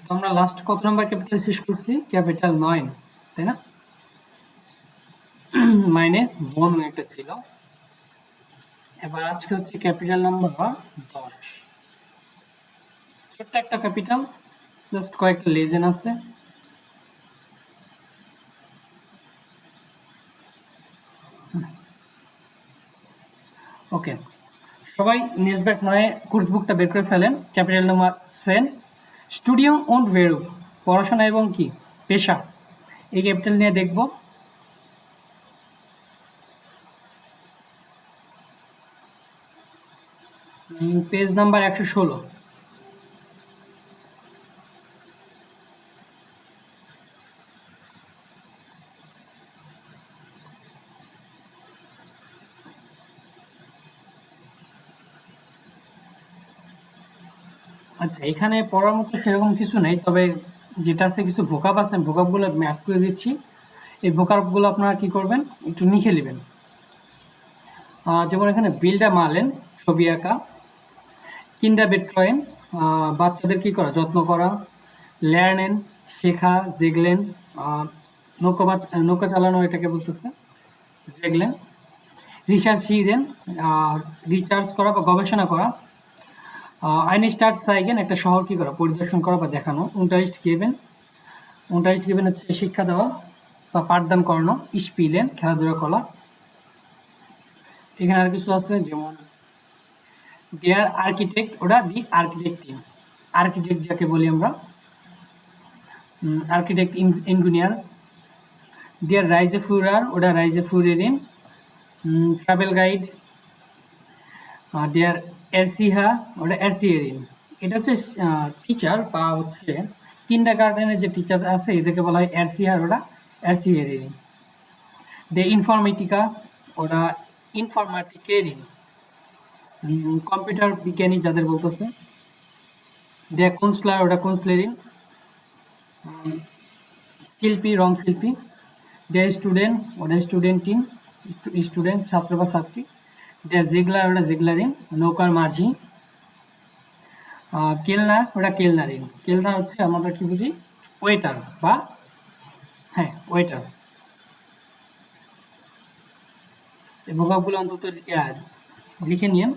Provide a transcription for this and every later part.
তো আমরা লাস্ট কত নাম্বার ক্যাপিটাল শেষ করছি? ক্যাপিটাল 9, তাই না? মাইনে বন একটা ছিল। এবার আজকে হচ্ছে ক্যাপিটাল নাম্বার 10। ছোট্ট একটা ক্যাপিটাল, জাস্ট কয়েকটা লেজেন্ড আছে। ওকে, সবাই নিউজব্যাক নয় কোর্স বুকটা বের করে ফেলেন। ক্যাপিটাল নাম্বার 10, স্টুডিয়াম ওন্ড ভেরুভ, পড়াশোনা এবং কি পেশা, এই ক্যাপিটাল নিয়ে দেখব। Page number 116। আচ্ছা, এখানে পড়ার মতো সেরকম কিছু নেই, তবে যেটা আছে কিছু ভোকাব আছে, ভোকাবগুলো ম্যাথ করে দিচ্ছি। এই ভোকাবগুলো আপনারা কি করবেন, একটু লিখে নেবেন। যেমন এখানে বিল্ডা মালেন, ছবি আঁকা। কিন্ডা বেট্রয়েন, বাচ্চাদের কি করা, যত্ন করা। ল্যার্নেন, শেখা। জেগলেন, নৌকা চালানো, এটাকে বলতেছে জেগলেন। রিচার্জ হিরেন, রিচার্জ করা বা গবেষণা করা। আইনস্টার্ট সাইগেন, একটা শহর কি করা, পরিদর্শন করা বা দেখানো। উন্টারিস্ট গেবেন, উন্টারিস্ট গেবেন হচ্ছে শিক্ষা দেওয়া বা পাঠদান করানো। স্পিলেন, খেলাধুলা করা। এখানে আর কিছু আছে, যেমন দেয়ার আর্কিটেক্ট, ওটা দি আর্কিটেক্ট টিম। আর্কিটেক্ট যাকে বলি আমরা, আর্কিটেক্ট ইঞ্জিনিয়ার। দেয়ার রাইজে ফুরার, ওটা রাইজে ফুরেরিন। Travel guide. দেয়ার এরসিহা, ওটা এরসিয়েরিন। এটা হচ্ছে টিচার বা হচ্ছে কিন্ডার গার্ডেনের যে টিচার আছে এদেরকে বলা হয় এরসিহার, ওটা এরসিয়েরিন। দে ইনফরমেটিকা, ওটা ইনফরমেটিকেরিন। কম্পিউটার বিজ্ঞানী যাদের বলতেছে। দে কুনসলার, ওটা কুনসলেরিন। শিল্পী, রং শিল্পী। দে স্টুডেন্ট, ওটা স্টুডেন্টিন, স্টুডেন্ট, ছাত্র বা ছাত্রী। দে জেগলার, ওটা জেগলারিন, নৌকার মাঝি। কেলনা, ওটা কেলনারিন। কেলনা হচ্ছে আমরা কি বুঝি, ওয়েটার বা হ্যাঁ ওয়েটার। এই ভোকাবগুলো অন্তত লিখে নিন।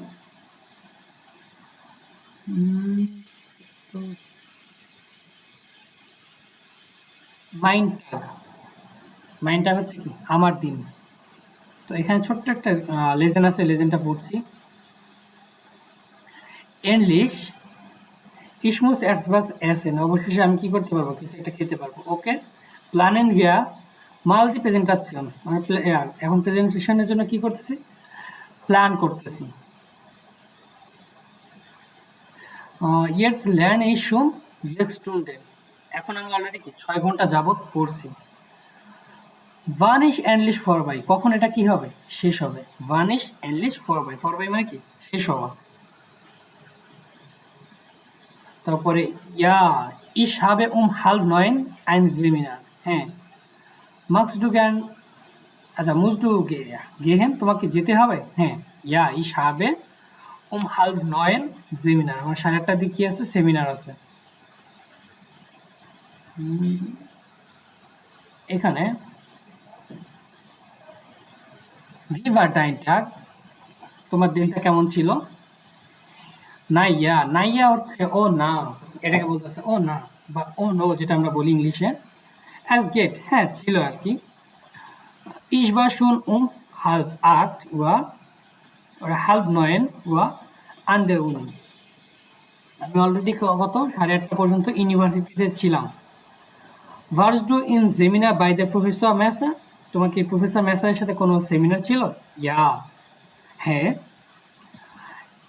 মাইন্ডটা, মাইন্ডটা হচ্ছে কি আমার দিন। তো এখানে ছোট্ট একটা লেজেন্ড আছে, লেজেন্ডটা পড়ছি। এনলিশ ইসমুস এটসবাস এসেন, অবশেষে আমি কি করতে পারবো, কিছু একটা খেতে পারবো। ওকে, প্ল্যানেন ভিয়া মাল্টি প্রেজেন্টেশন, মানে এখন প্রেজেন্টেশনের জন্য কি করতেছি, প্ল্যান করতেছি। ইয়ার্স ল্যান্ড এই শুন স্টুডেন্ট, এখন আমি অলরেডি কি 6 ঘন্টা যাবত পড়ছি। ভানিশ এন্ডলিশ ফর বাই, কখন এটা কি হবে, শেষ হবে। ভানিশ এন্ডলিশ ফর বাই, ফর বাই মানে কি শেষ হওয়া। তারপরে ইয়া ইশ habe halb 9 ein Seminar, হ্যাঁ। মার্কস ডু গ্যান, আচ্ছা মুস ডু গেহেন, তোমাকে যেতে হবে, হ্যাঁ। ইয়া ইশ habe halb 9 সেমিনার, আমার 8:30 দিকে কি আছে, সেমিনার আছে। এখানে ভিভা ডাইনটাগ, তোমার দিনটা কেমন ছিল। নাইয়া, নাইয়া হচ্ছে ও না, এটাকে বলতেছে ও না বা ও নো, যেটা আমরা বলি ইংলিশে। অ্যাজ গেট, হ্যাঁ ছিল আর কি। Ich war schon halb 8 Uhr oder halb 9 Uhr an der Uni, আমি অলরেডি কত 8:30 পর্যন্ত ইউনিভার্সিটিতে ছিলাম। Warst du im Seminar bei der Professor Messer, তোমার কি প্রফেসর মেসারের সাথে কোনো সেমিনার ছিল। ইয়া, হ্যাঁ।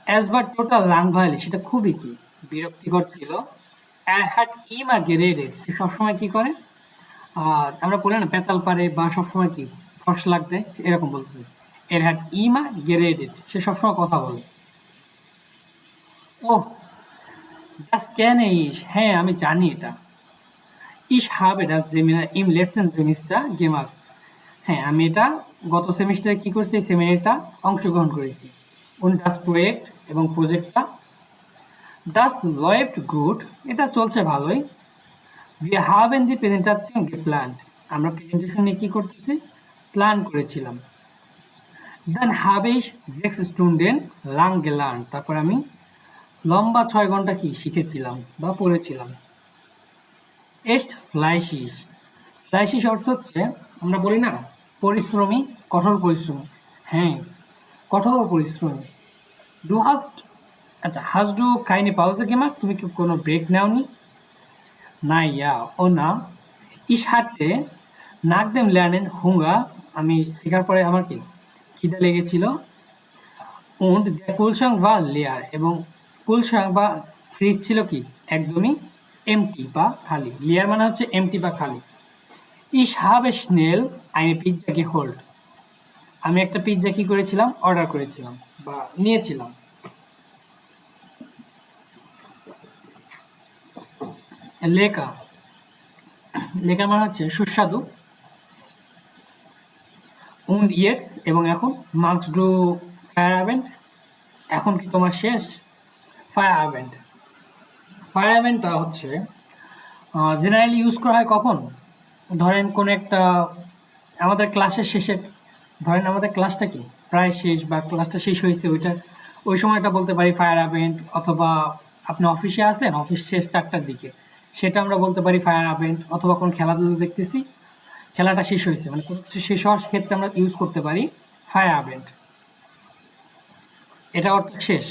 as war total langweilig, সেটা খুবই কি বিরক্তিকর ছিল। er hat immer geredet, সে সবসময় কি করে, আমরা বলি না পেতাল পারে বা সবসময় কি ফর্স লাগবে, এরকম বলতেছে। er hat immer geredet, সে সবসময় কথা বলে। ও das kenne ich, হ্যাঁ আমি জানি এটা। ich habe das Seminar im letzten Semester gemacht, হ্যাঁ আমি এটা গত সেমিস্টারে কি করছি, এই সেমিনারটা অংশগ্রহণ করেছি। und das Projekt, এবং প্রজেক্টটা। das läuft gut, এটা চলছে ভালোই। Wir haben die Präsentation geplant. আমরা প্রেজেন্টেশন নিয়ে কি করতেছি? প্ল্যান করেছিলাম। Dann habe ich 6 Stunden lang gelernt. তারপর আমি লম্বা 6 ঘন্টা কি শিখেছিলাম বা পড়েছিলাম। Echt fleißig. Fleißig অর্থ হচ্ছে আমরা বলি না পরিশ্রমী, কঠোর পরিশ্রমী। হ্যাঁ, কঠোর পরিশ্রমী। Du hast hast du keine Pause gemacht? তুমি কি কোনো ব্রেক নেওনি? Nein, ja, oh না। Ich hatte nach dem Lernen Hunger. আমি শেখার পরে আমার কি খিদে লেগেছিল। Und der Kühlschrank war leer. এবং Kühlschrank বা ফ্রিজ ছিল কি একদমই empty বা খালি। leer মানে হচ্ছে empty বা খালি। Ich habe schnell eine Pizza geholt. আমি একটা পিৎজা কি করেছিলাম? অর্ডার করেছিলাম বা নিয়েছিলাম। লেকা লেকা মানে হচ্ছে সুস্বাদু। Und jetzt এবং এখন magst du Feierabend? এখন কি তোমার শেষ? Feierabend টা হচ্ছে জেনারেলি ইউজ করা হয় কখন? ধরেন কোনো একটা আমাদের ক্লাসের শেষে, ধরেন আমাদের ক্লাসটা কি প্রায় শেষ বা ক্লাসটা শেষ হয়েছে, ওই সময়টা বলতে পারি Feierabend। অথবা আপনি অফিসে আছেন, অফিস শেষ 4টার দিকে, সেটা আমরা বলতে পারি Feierabend। অথবা কোনো খেলাধুলা দেখতেছি, খেলাটা শেষ হয়েছে, মানে কোনো কিছু শেষ হওয়ার ক্ষেত্রে আমরা ইউজ করতে পারি Feierabend। এটা অর্থ শেষ।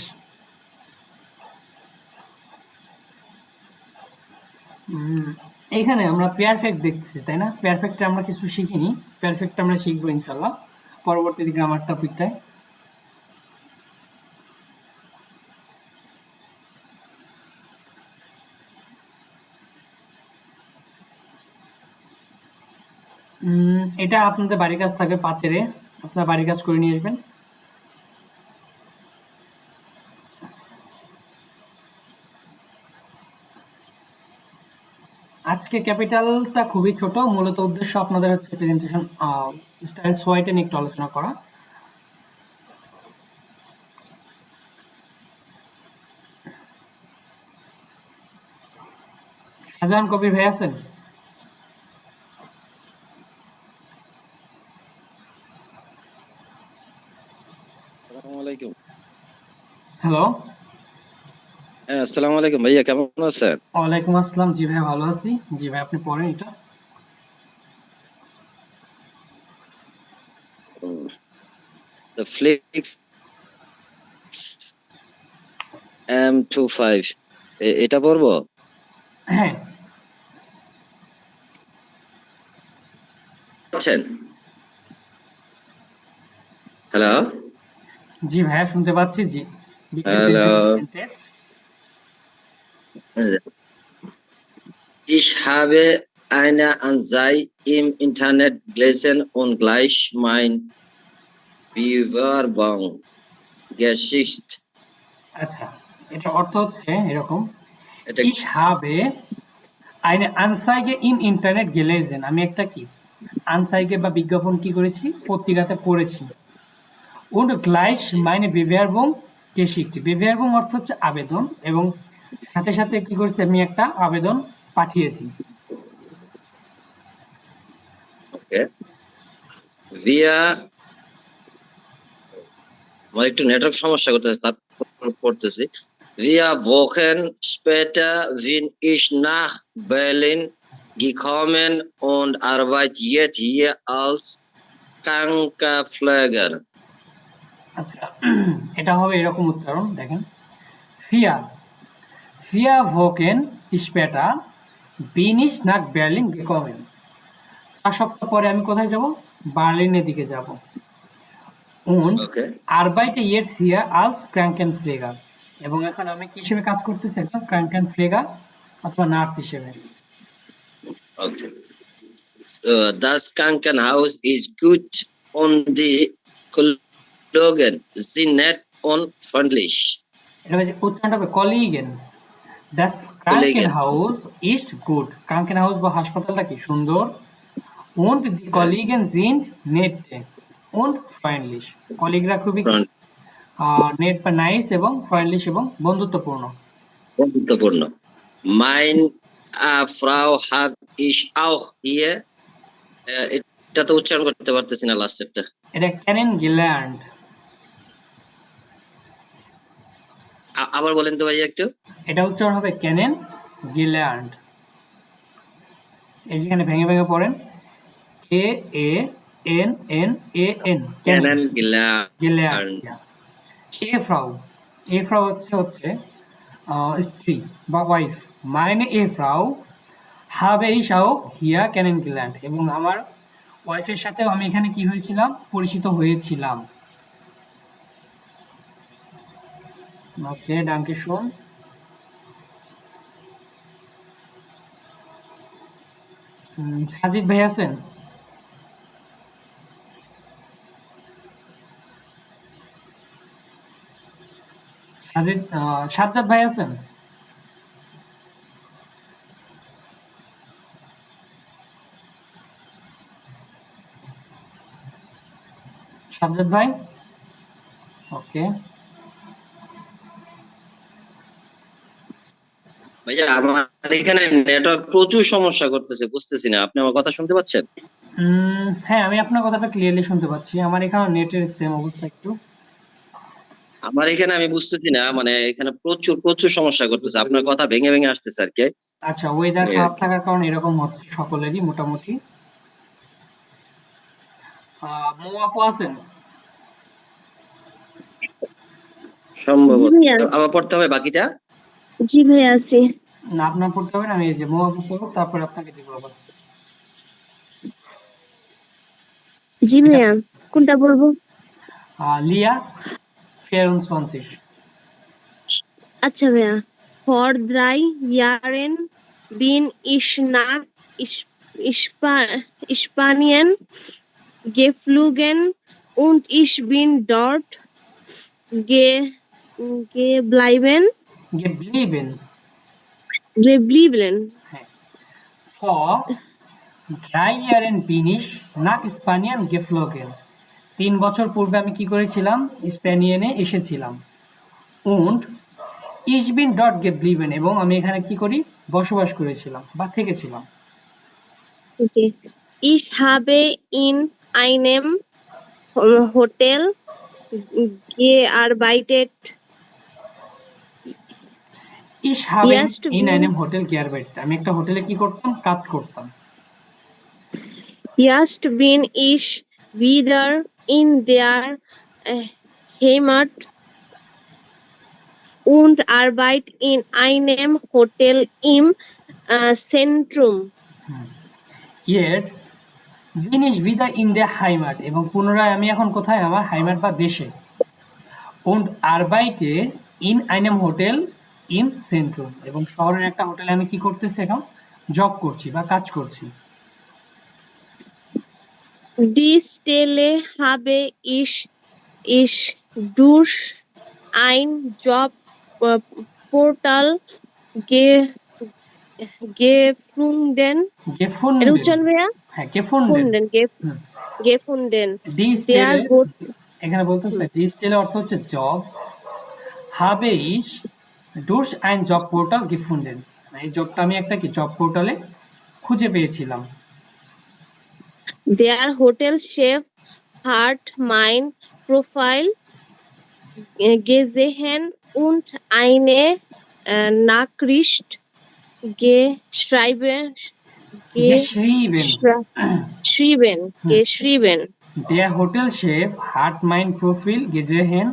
এইখানে আমরা পেয়ারফেক্ট দেখতেছি, তাই না? পেয়ারফেক্টে আমরা কিছু শিখিনি, পেয়ারফেক্ট আমরা শিখবো ইনশাল্লাহ পরবর্তী গ্রামার টপিকটায়। এটা আপনাদের বাড়ির কাজ থাকবে 5-এ, আপনার বাড়ির কাজ করে নিয়ে আসবেন। আজকে ক্যাপিটালটা খুবই ছোট, মূলত উদ্দেশ্য আপনাদের হচ্ছে প্রেজেন্টেশন স্টাইল সোয়াইটা নিয়ে একটু আলোচনা করা। শাহজাহান কবির ভাই আছেন? আসসালামু হ্যালো, হ্যাঁ, আসসালামু আলাইকুম ভাইয়া, কেমন আছেন? ওয়ালাইকুম আসসালাম। জি ভাই, ভালো আছি। জি ভাই, আপনি পড়েন এটা। The Flix M25 এটা পড়বো? হ্যাঁ, আছেন? হ্যালো জি ভাইয়া, শুনতে পাচ্ছি। জি, hello Ich habe eine Anzeige im Internet gelesen und gleich mein Bewerbung geschickt. আচ্ছা, এটা অর্থ হচ্ছে এরকম, এটা Ich habe eine Anzeige im Internet gelesen. আমি একটা কি আনসাইগে বা বিজ্ঞাপন কি করেছি? পত্রিকাতে পড়েছি। Und gleich meine Bewerbung geschickt. Bewerbung অর্থ হচ্ছে আবেদন, এবং সাথে সাথে কি করেছি? আমি একটা আবেদন পাঠিয়েছি। ওকে wir আমার একটু নেটওয়ার্ক সমস্যা করতেছে, তারপর পড়তেছি। Wir Wochen später bin ich nach Berlin gekommen und arbeite jetzt hier als Krankenpfleger. আচ্ছা, এটা হবে এরকম উচ্চারণ, দেখেন। Vier, 4 Wochen später bin ich nach Berlin gekommen. 4 সপ্তাহ পরে আমি কোথায় যাব? বার্লিনের দিকে যাব। Und Okay. arbeite jetzt hier als Krankenpfleger. এবং এখন আমি কি হিসেবে কাজ করতেছি? একজন Krankenpfleger অথবা নার্স হিসেবে। Okay. Das Krankenhaus ist gut und die Kollegen sind nett und freundlich. এটা হচ্ছে উচ্চারণটা হবে Kollegen. Das Krankenhaus ist gut. Krankenhaus বা হাসপাতালটা কি সুন্দর। Und die Kollegen sind nett und freundlich. কলিগরা খুবই নেট বা নাইস এবং ফ্রেন্ডলিশ এবং বন্ধুত্বপূর্ণ। বন্ধুত্বপূর্ণ। Mein Frau habe ich auch hier এটা তো উচ্চারণ করতে পারতেছি না লাস্টেরটা এটা ক্যানেন গিল্যান্ড। আবার বলেন তো ভাই একটু এটা উচ্চারণ হবে ক্যানেন গিল্যান্ড। এই যেখানে ভেঙে ভেঙে পড়েন, K A N N A N, ক্যানেন কেনেন গিল্যান্ড। গিলার্ন এ ফ্রাউ, এ ফ্রাউ হচ্ছে স্ত্রী বা ওয়াইফ। মাইনে এ ফ্রাউ habe ich auch hier kennengelernt, এবং আমার ওয়াইফের সাথেও আমি এখানে কি হয়েছিলাম, পরিচিত হয়েছিলাম। ওকে, ডাঙ্কে শোন। সাজিদ ভাই আছেন? সাজ্জাদ ভাই আছেন? সাজ্জাদ ভাই? ওকে। ভাইয়া আমার এখানে নেটওয়ার্ক প্রচুর সমস্যা করতেছে বুঝতেছি না আপনি আমার কথা শুনতে পাচ্ছেন হ্যাঁ, আমি আপনার কথাটা ক্লিয়ারলি শুনতে পাচ্ছি। আমার এখানে নেটের সেম অবস্থা একটু। আমার এখানে আমি বুঝতেছি না মানে এখানে প্রচুর প্রচুর সমস্যা করতেছে আপনার কথা ভেঙে ভেঙে আসতেছে আর কি আচ্ছা, ওয়েদার এই আর খারাপ কি থাকার কারণে এরকম হচ্ছে সকলেরই মোটামুটি। মৌ আপু আছেন? জি সম্ভবত ভাইয়া, আবার পড়তে হবে বাকিটা জি ভাইয়া আছি। না, আপনার পড়তে হবে না, আমি এই যে মৌ আপু পড়ুক, তারপরে আপনাকে দিব আবার। জি এটা ভাইয়া, কোনটা বলবো? লিয়াস 24 আচ্ছা ভাইয়া। ফর দ্রাই ইয়ারেন বিন ইশ নাক ইস্পানিয়েন geflogen und ich bin dort geblieben. geblieben। Geblieben. হ্যাঁ, vor 3 Jahren bin ich nach Spanien geflogen। 3 বছর পূর্বে আমি কি করেছিলাম? স্পেনিয়ানে এসেছিলাম। und ich bin dort geblieben, এবং আমি এখানে কি করি? বসবাস করেছিলাম বা থেকেছিলাম। Okay. Ich habe in einem Hotel gearbeitet. Ich habe Erst in bin einem Hotel gearbeitet। আমি একটা হোটেলে কি করতাম? কাজ করতাম। Erst bin ich wieder in der Heimat und arbeite in einem Hotel im Zentrum. Jetzt bin ich wieder in der Heimat, এবং পুনরায় আমি এখন কোথায়? আমার হাইমাট বা দেশে। und arbeite in einem Hotel im Zentrum, এবং শহরের একটা হোটেলে আমি কি করতেছি? এখন জব করছি বা কাজ করছি। Die Stelle habe ich durch ein Jobportal gefunden. gefunden। Uchan ভাইয়া? হ্যাঁ, gefunden। হুম। Gefunden. die Der Stelle, Hot এখানে বলতেছে die Stelle অর্থ হচ্ছে job. habe ich durch ein Job Portal gefunden, এই জবটা আমি একটা কি জব পোর্টালে খুঁজে পেয়েছিলাম। Der Hotel Chef hat mein Profil gesehen und eine Nachricht geschrieben. geschrieben। Geschrieben. Der Hotelchef hat mein Profil gesehen,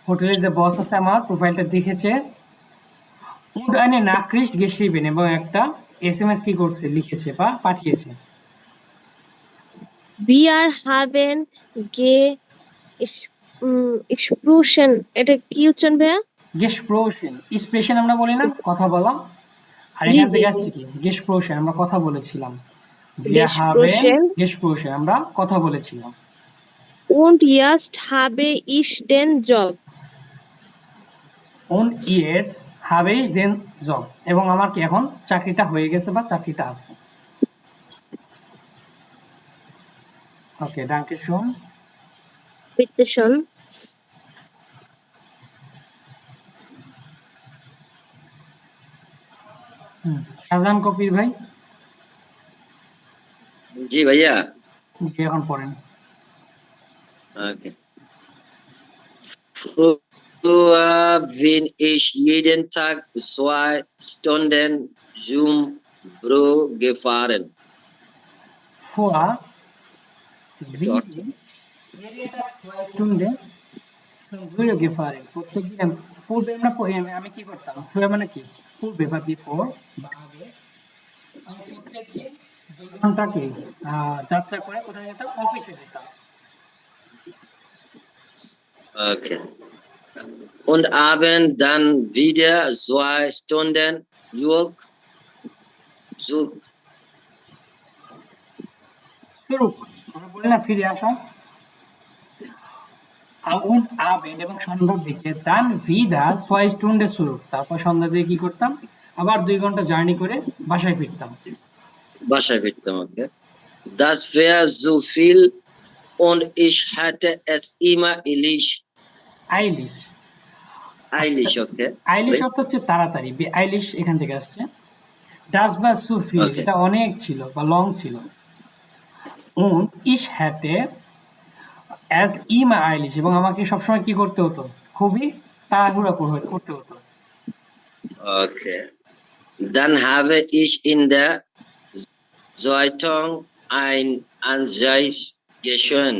হোটেলের যে বস আছে আমার প্রোফাইলটা দেখেছে। und eine Nachricht geschrieben, এবং একটা এসএমএস কি করছে? লিখেছে বা পাঠিয়েছে। Wir haben gesprochen. এটা কি উচ্চারণ ভাইয়া? gesprochen, expression আমরা বলি না, কথা বলা, আর জি এখান জি থেকে জি। আসছে কি gesprochen, আমরা কথা বলেছিলাম। wir haben Gesprochen. gesprochen, আমরা কথা বলেছিলাম। Und jetzt habe ich den Job. und jetzt habe ich den Job, এবং আমার কি এখন চাকরিটা হয়ে গেছে বা চাকরিটা আছে। ওকে, danke schön। Bitte schön. Shahjahan Kabir ভাই, জি ভাইয়া। জি এখন পড়েন। Okay. Früher bin ich jeden Tag 2 Stunden zum Büro gefahren. ফুয়া একটু অর্থ। স্টুডেন্ট দুইও গেফারেন প্রত্যেকদিন পূর্বে আমরা আমি কি করতাম, ফুয়া মানে কি পূর্বে বা বিফোর বা আগে আমি প্রত্যেকদিন 2 ঘন্টা কি যাত্রা করে কোথায় যেতাম, অফিসে যেতাম। Okay. Und abends dann wieder 2 Stunden Zug. Zug. শুরু আমরা বলি না ফিরে আসা, আউন আবেন এবং সন্ধ্যার দিকে দান ভিদা 2 স্টুন্ডে শুরু, তারপর সন্ধ্যার দিকে কি করতাম, আবার 2 ঘন্টা জার্নি করে বাসায় ফিরতাম। Baschei bitte, okay. Das wäre so viel und ich hatte es immer eilig. Eilish, Eilig, okay. Eilish Sorry. অর্থ হচ্ছে তাড়াতাড়ি, আইলিশ এখান থেকে আসছে। ডাস বা সুফি Okay. যেটা অনেক ছিল বা লং ছিল। und ich hätte as immer eilig এবং আমাকে সবসময় কি করতে হতো, খুবই তাড়াহুড়া করতে হতো। Okay. Dann habe ich in der Zeitung ein Anzeige gesehen.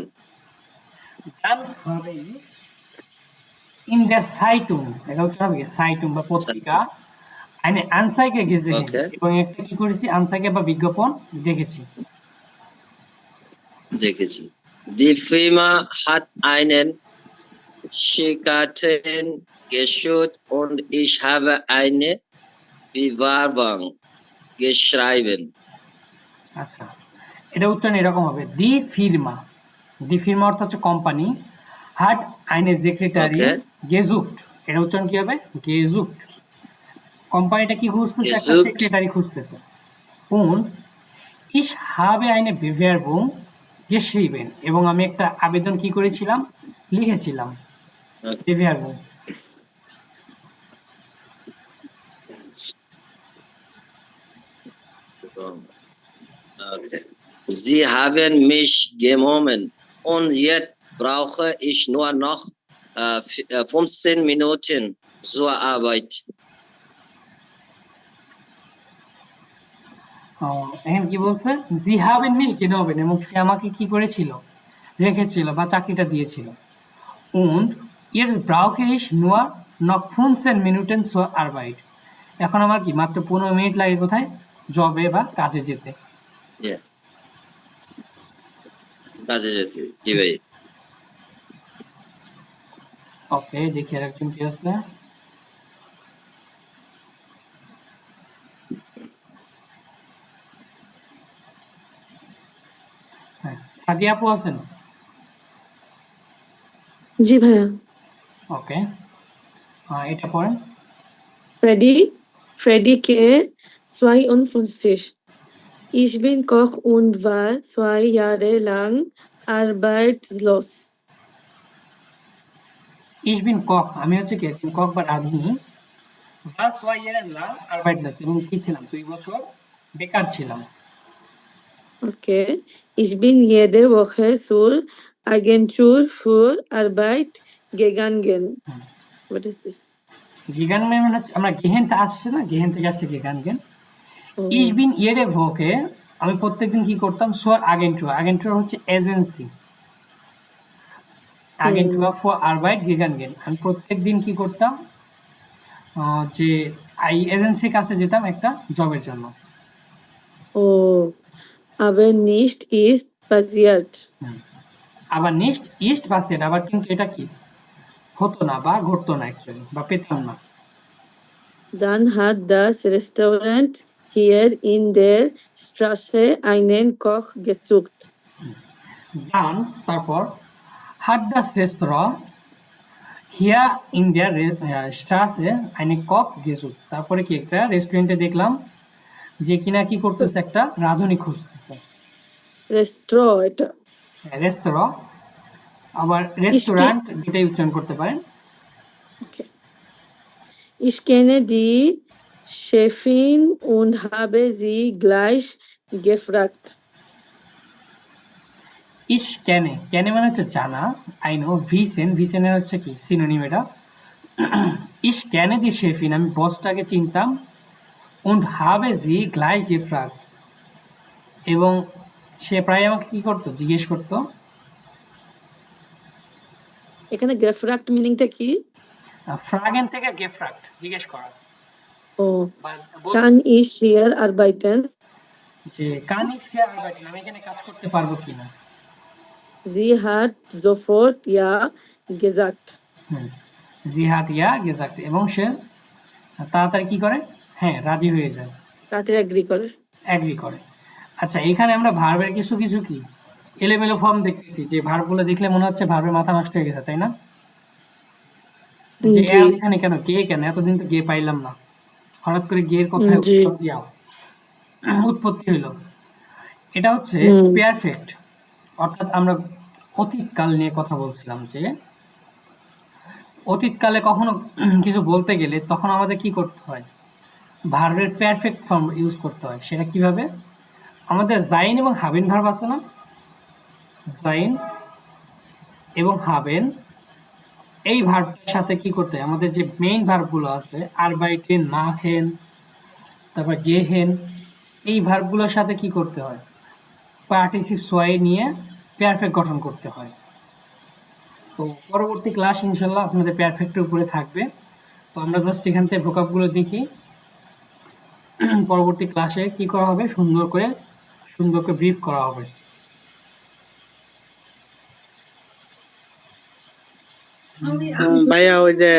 dann habe ich in der Zeitung, এটা হচ্ছে হবে সাইটুম বা পত্রিকা, eine Anzeige gesehen Okay. এবং একটা কি করেছি, আনসাইগে বা বিজ্ঞাপন দেখেছি। দেখেছি। Die Firma hat einen Schickgarten geschult und ich habe eine Bewerbung geschrieben. আচ্ছা, এটা উচ্চারণ এরকম হবে দি ফিরমা, দি ফিরমা অর্থ হচ্ছে কোম্পানি, হাট আইনে সেক্রেটারি Okay. গেজুক্ট, এটা উচ্চারণ কি হবে, গেজুক্ট। কোম্পানিটা কি খুঁজতেছে, একটা Gesucht. সেক্রেটারি খুঁজতেছে। und ich habe eine Bewerbung geschrieben এবং আমি একটা আবেদন কি করেছিলাম, লিখেছিলাম। Okay. Bewerbung, Okay. Sie haben mich genommen und jetzt brauche ich nur noch 15 Minuten zur Arbeit. এখন কি বলছে, জি হাবেন মিশ গেনোবেন এবং সে আমাকে কি করেছিল, রেখেছিল বা চাকরিটা দিয়েছিল। und jetzt brauche ich nur noch 15 Minuten zur Arbeit, এখন আমার কি মাত্র 15 মিনিট লাগে কোথায়, জবে বা কাজে যেতে। Yeah. কাজে যেতে। জি ভাই। ওকে, দেখি আর একজন কি আছে। হ্যাঁ, সাদিয়া আপু আছেন? জি ভাইয়া। ওকে, এটা পড়েন। Freddie K. 52. Ich bin Koch und war 2 Jahre lang arbeitslos. Ich bin Koch, আমি হচ্ছে কি একজন কক বা রাঁধুনি। was war Jahre lang arbeitslos এবং কি ছিলাম, 2 বছর বেকার ছিলাম। Okay. Ich bin jede Woche zur Agentur für Arbeit gegangen. Hmm. What is this? গিগান মানে হচ্ছে আমরা গেহেনতে আসছে না, গেহেন থেকে আসছে গিগান gain. Oh, Ich bin jede Woche, আমি প্রত্যেকদিন কি করতাম, সোয়ার আগেন্টুয়া, আগেন্টুয়া হচ্ছে এজেন্সি, আগেন্টুয়া ফর আরবাইট গিগান গেন, আমি প্রত্যেকদিন কি করতাম, যে এই এজেন্সির কাছে যেতাম একটা জবের জন্য। oh, aber nicht ist passiert. আবার নেক্সট ইস্ট বাসেট, আবার কিন্তু এটা কি হতো না বা ঘটতো না অ্যাকচুয়ালি, বা পেতাম না। Dann hat das Restaurant hier in der Straße einen Koch gesucht. দান তারপর হাট দাস রেস্তোরাঁ হিয়া ইন দেয়ার স্ট্রাসে আইনে কক গেজু, তারপরে কি একটা রেস্টুরেন্টে দেখলাম যে কিনা কি করতেছে, একটা রাঁধুনি খুঁজতেছে। Restaurant. রেস্তোরাঁ আবার রেস্টুরেন্ট দুটাই উচ্চারণ করতে পারেন। Okay. Ich kenne die Chefin und habe sie gleich gefragt. ইশ ক্যানে ক্যানে মানে হচ্ছে জানা আই নো ভিসেনের হচ্ছে কি সিনোনিম এটা ইশ ক্যানে দি শেফিন আমি বসটাকে চিনতাম und habe sie gleich gefragt এবং সে প্রায় আমাকে কি করতো জিজ্ঞেস করতো এখানে gefragt মিনিংটা কি? ফ্রাগেন থেকে গেফ্রাক্ট জিজ্ঞেস করা Oh, বা বল- kann ich hier arbeiten? যে কানি শেয়ার আরবাইটেন আমি এখানে কাজ করতে পারবো কিনা Sie hat sofort ja gesagt. জিহাট ইয়া গেজাক্ট এবং সে তাড়াতাড়ি কি করে হ্যাঁ রাজি হয়ে যায় তাড়াতাড়ি এগ্রি করে। অ্যাগ্রি করে আচ্ছা এখানে আমরা ভার্বের কিছু কিছু কি এলোমেলো ফর্ম দেখতেছি যে ভার্বগুলো দেখলে মনে হচ্ছে ভার্বের মাথা নষ্ট হয়ে গেছে তাই না যে জি। এখানে কেন গে কেন এতদিন তো গে পাইলাম না হঠাৎ করে গে এর কথায় জি। উৎপত্তি হইলো এটা হচ্ছে হুম। পারফেক্ট অর্থাৎ আমরা অতীতকাল নিয়ে কথা বলছিলাম যে অতীতকালে কখনো কিছু বলতে গেলে তখন আমাদের কি করতে হয় ভার্বের পারফেক্ট ফর্ম ইউজ করতে হয় সেটা কিভাবে আমাদের জাইন এবং হাবেন ভার্ব আছে না জাইন এবং হাবেন এই ভার্বের সাথে কি করতে হয় আমাদের যে মেইন ভার্বগুলো আছে আরবাইটেন মাখেন তারপর গেহেন এই ভার্বগুলোর সাথে কি করতে হয় পার্টিসিপ সোয়াই নিয়ে পারফেক্ট গঠন করতে হয় তো পরবর্তী ক্লাস ইনশাল্লাহ আপনাদের পারফেক্টের উপরে থাকবে তো আমরা জাস্ট এখান থেকে ভোকাবগুলো দেখি পরবর্তী ক্লাসে কি করা হবে সুন্দর করে ব্রিফ করা হবে ভাইয়া ওই যে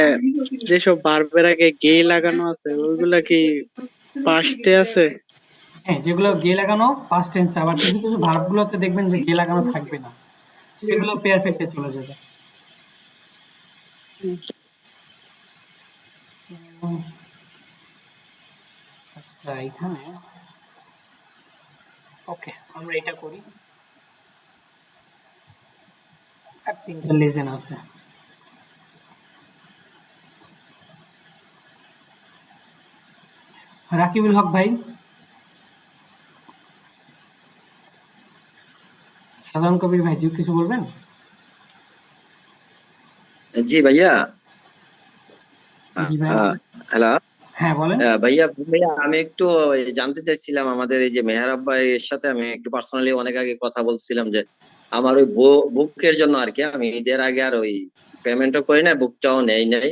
যেসব ভার্বের আগে গে লাগানো আছে ওইগুলা কি পাস্টে আছে? হ্যাঁ যেগুলো গে লাগানো পাস্ট টেন্স আবার কিছু কিছু ভার্বগুলোতে দেখবেন যে গে লাগানো থাকবে না সেগুলো পারফেক্টে চলে যাবে আচ্ছা এখানে ওকে আমরা এটা করি আর তিনটা লেজেন আছে রাকিবুল হক ভাই সাধারণ কবির ভাই কিছু বলবেন জি ভাইয়া জি ভাই হ্যালো হ্যাঁ বলেন ভাইয়া ভাইয়া আমি একটু জানতে চাইছিলাম আমাদের এই যে মেহরাব ভাইয়ের সাথে আমি একটু পার্সোনালি অনেক আগে কথা বলছিলাম যে আমার ওই বুকের জন্য আর কি আমি ঈদের আগে আর ওই পেমেন্টও করি না বুকটাও নেই নাই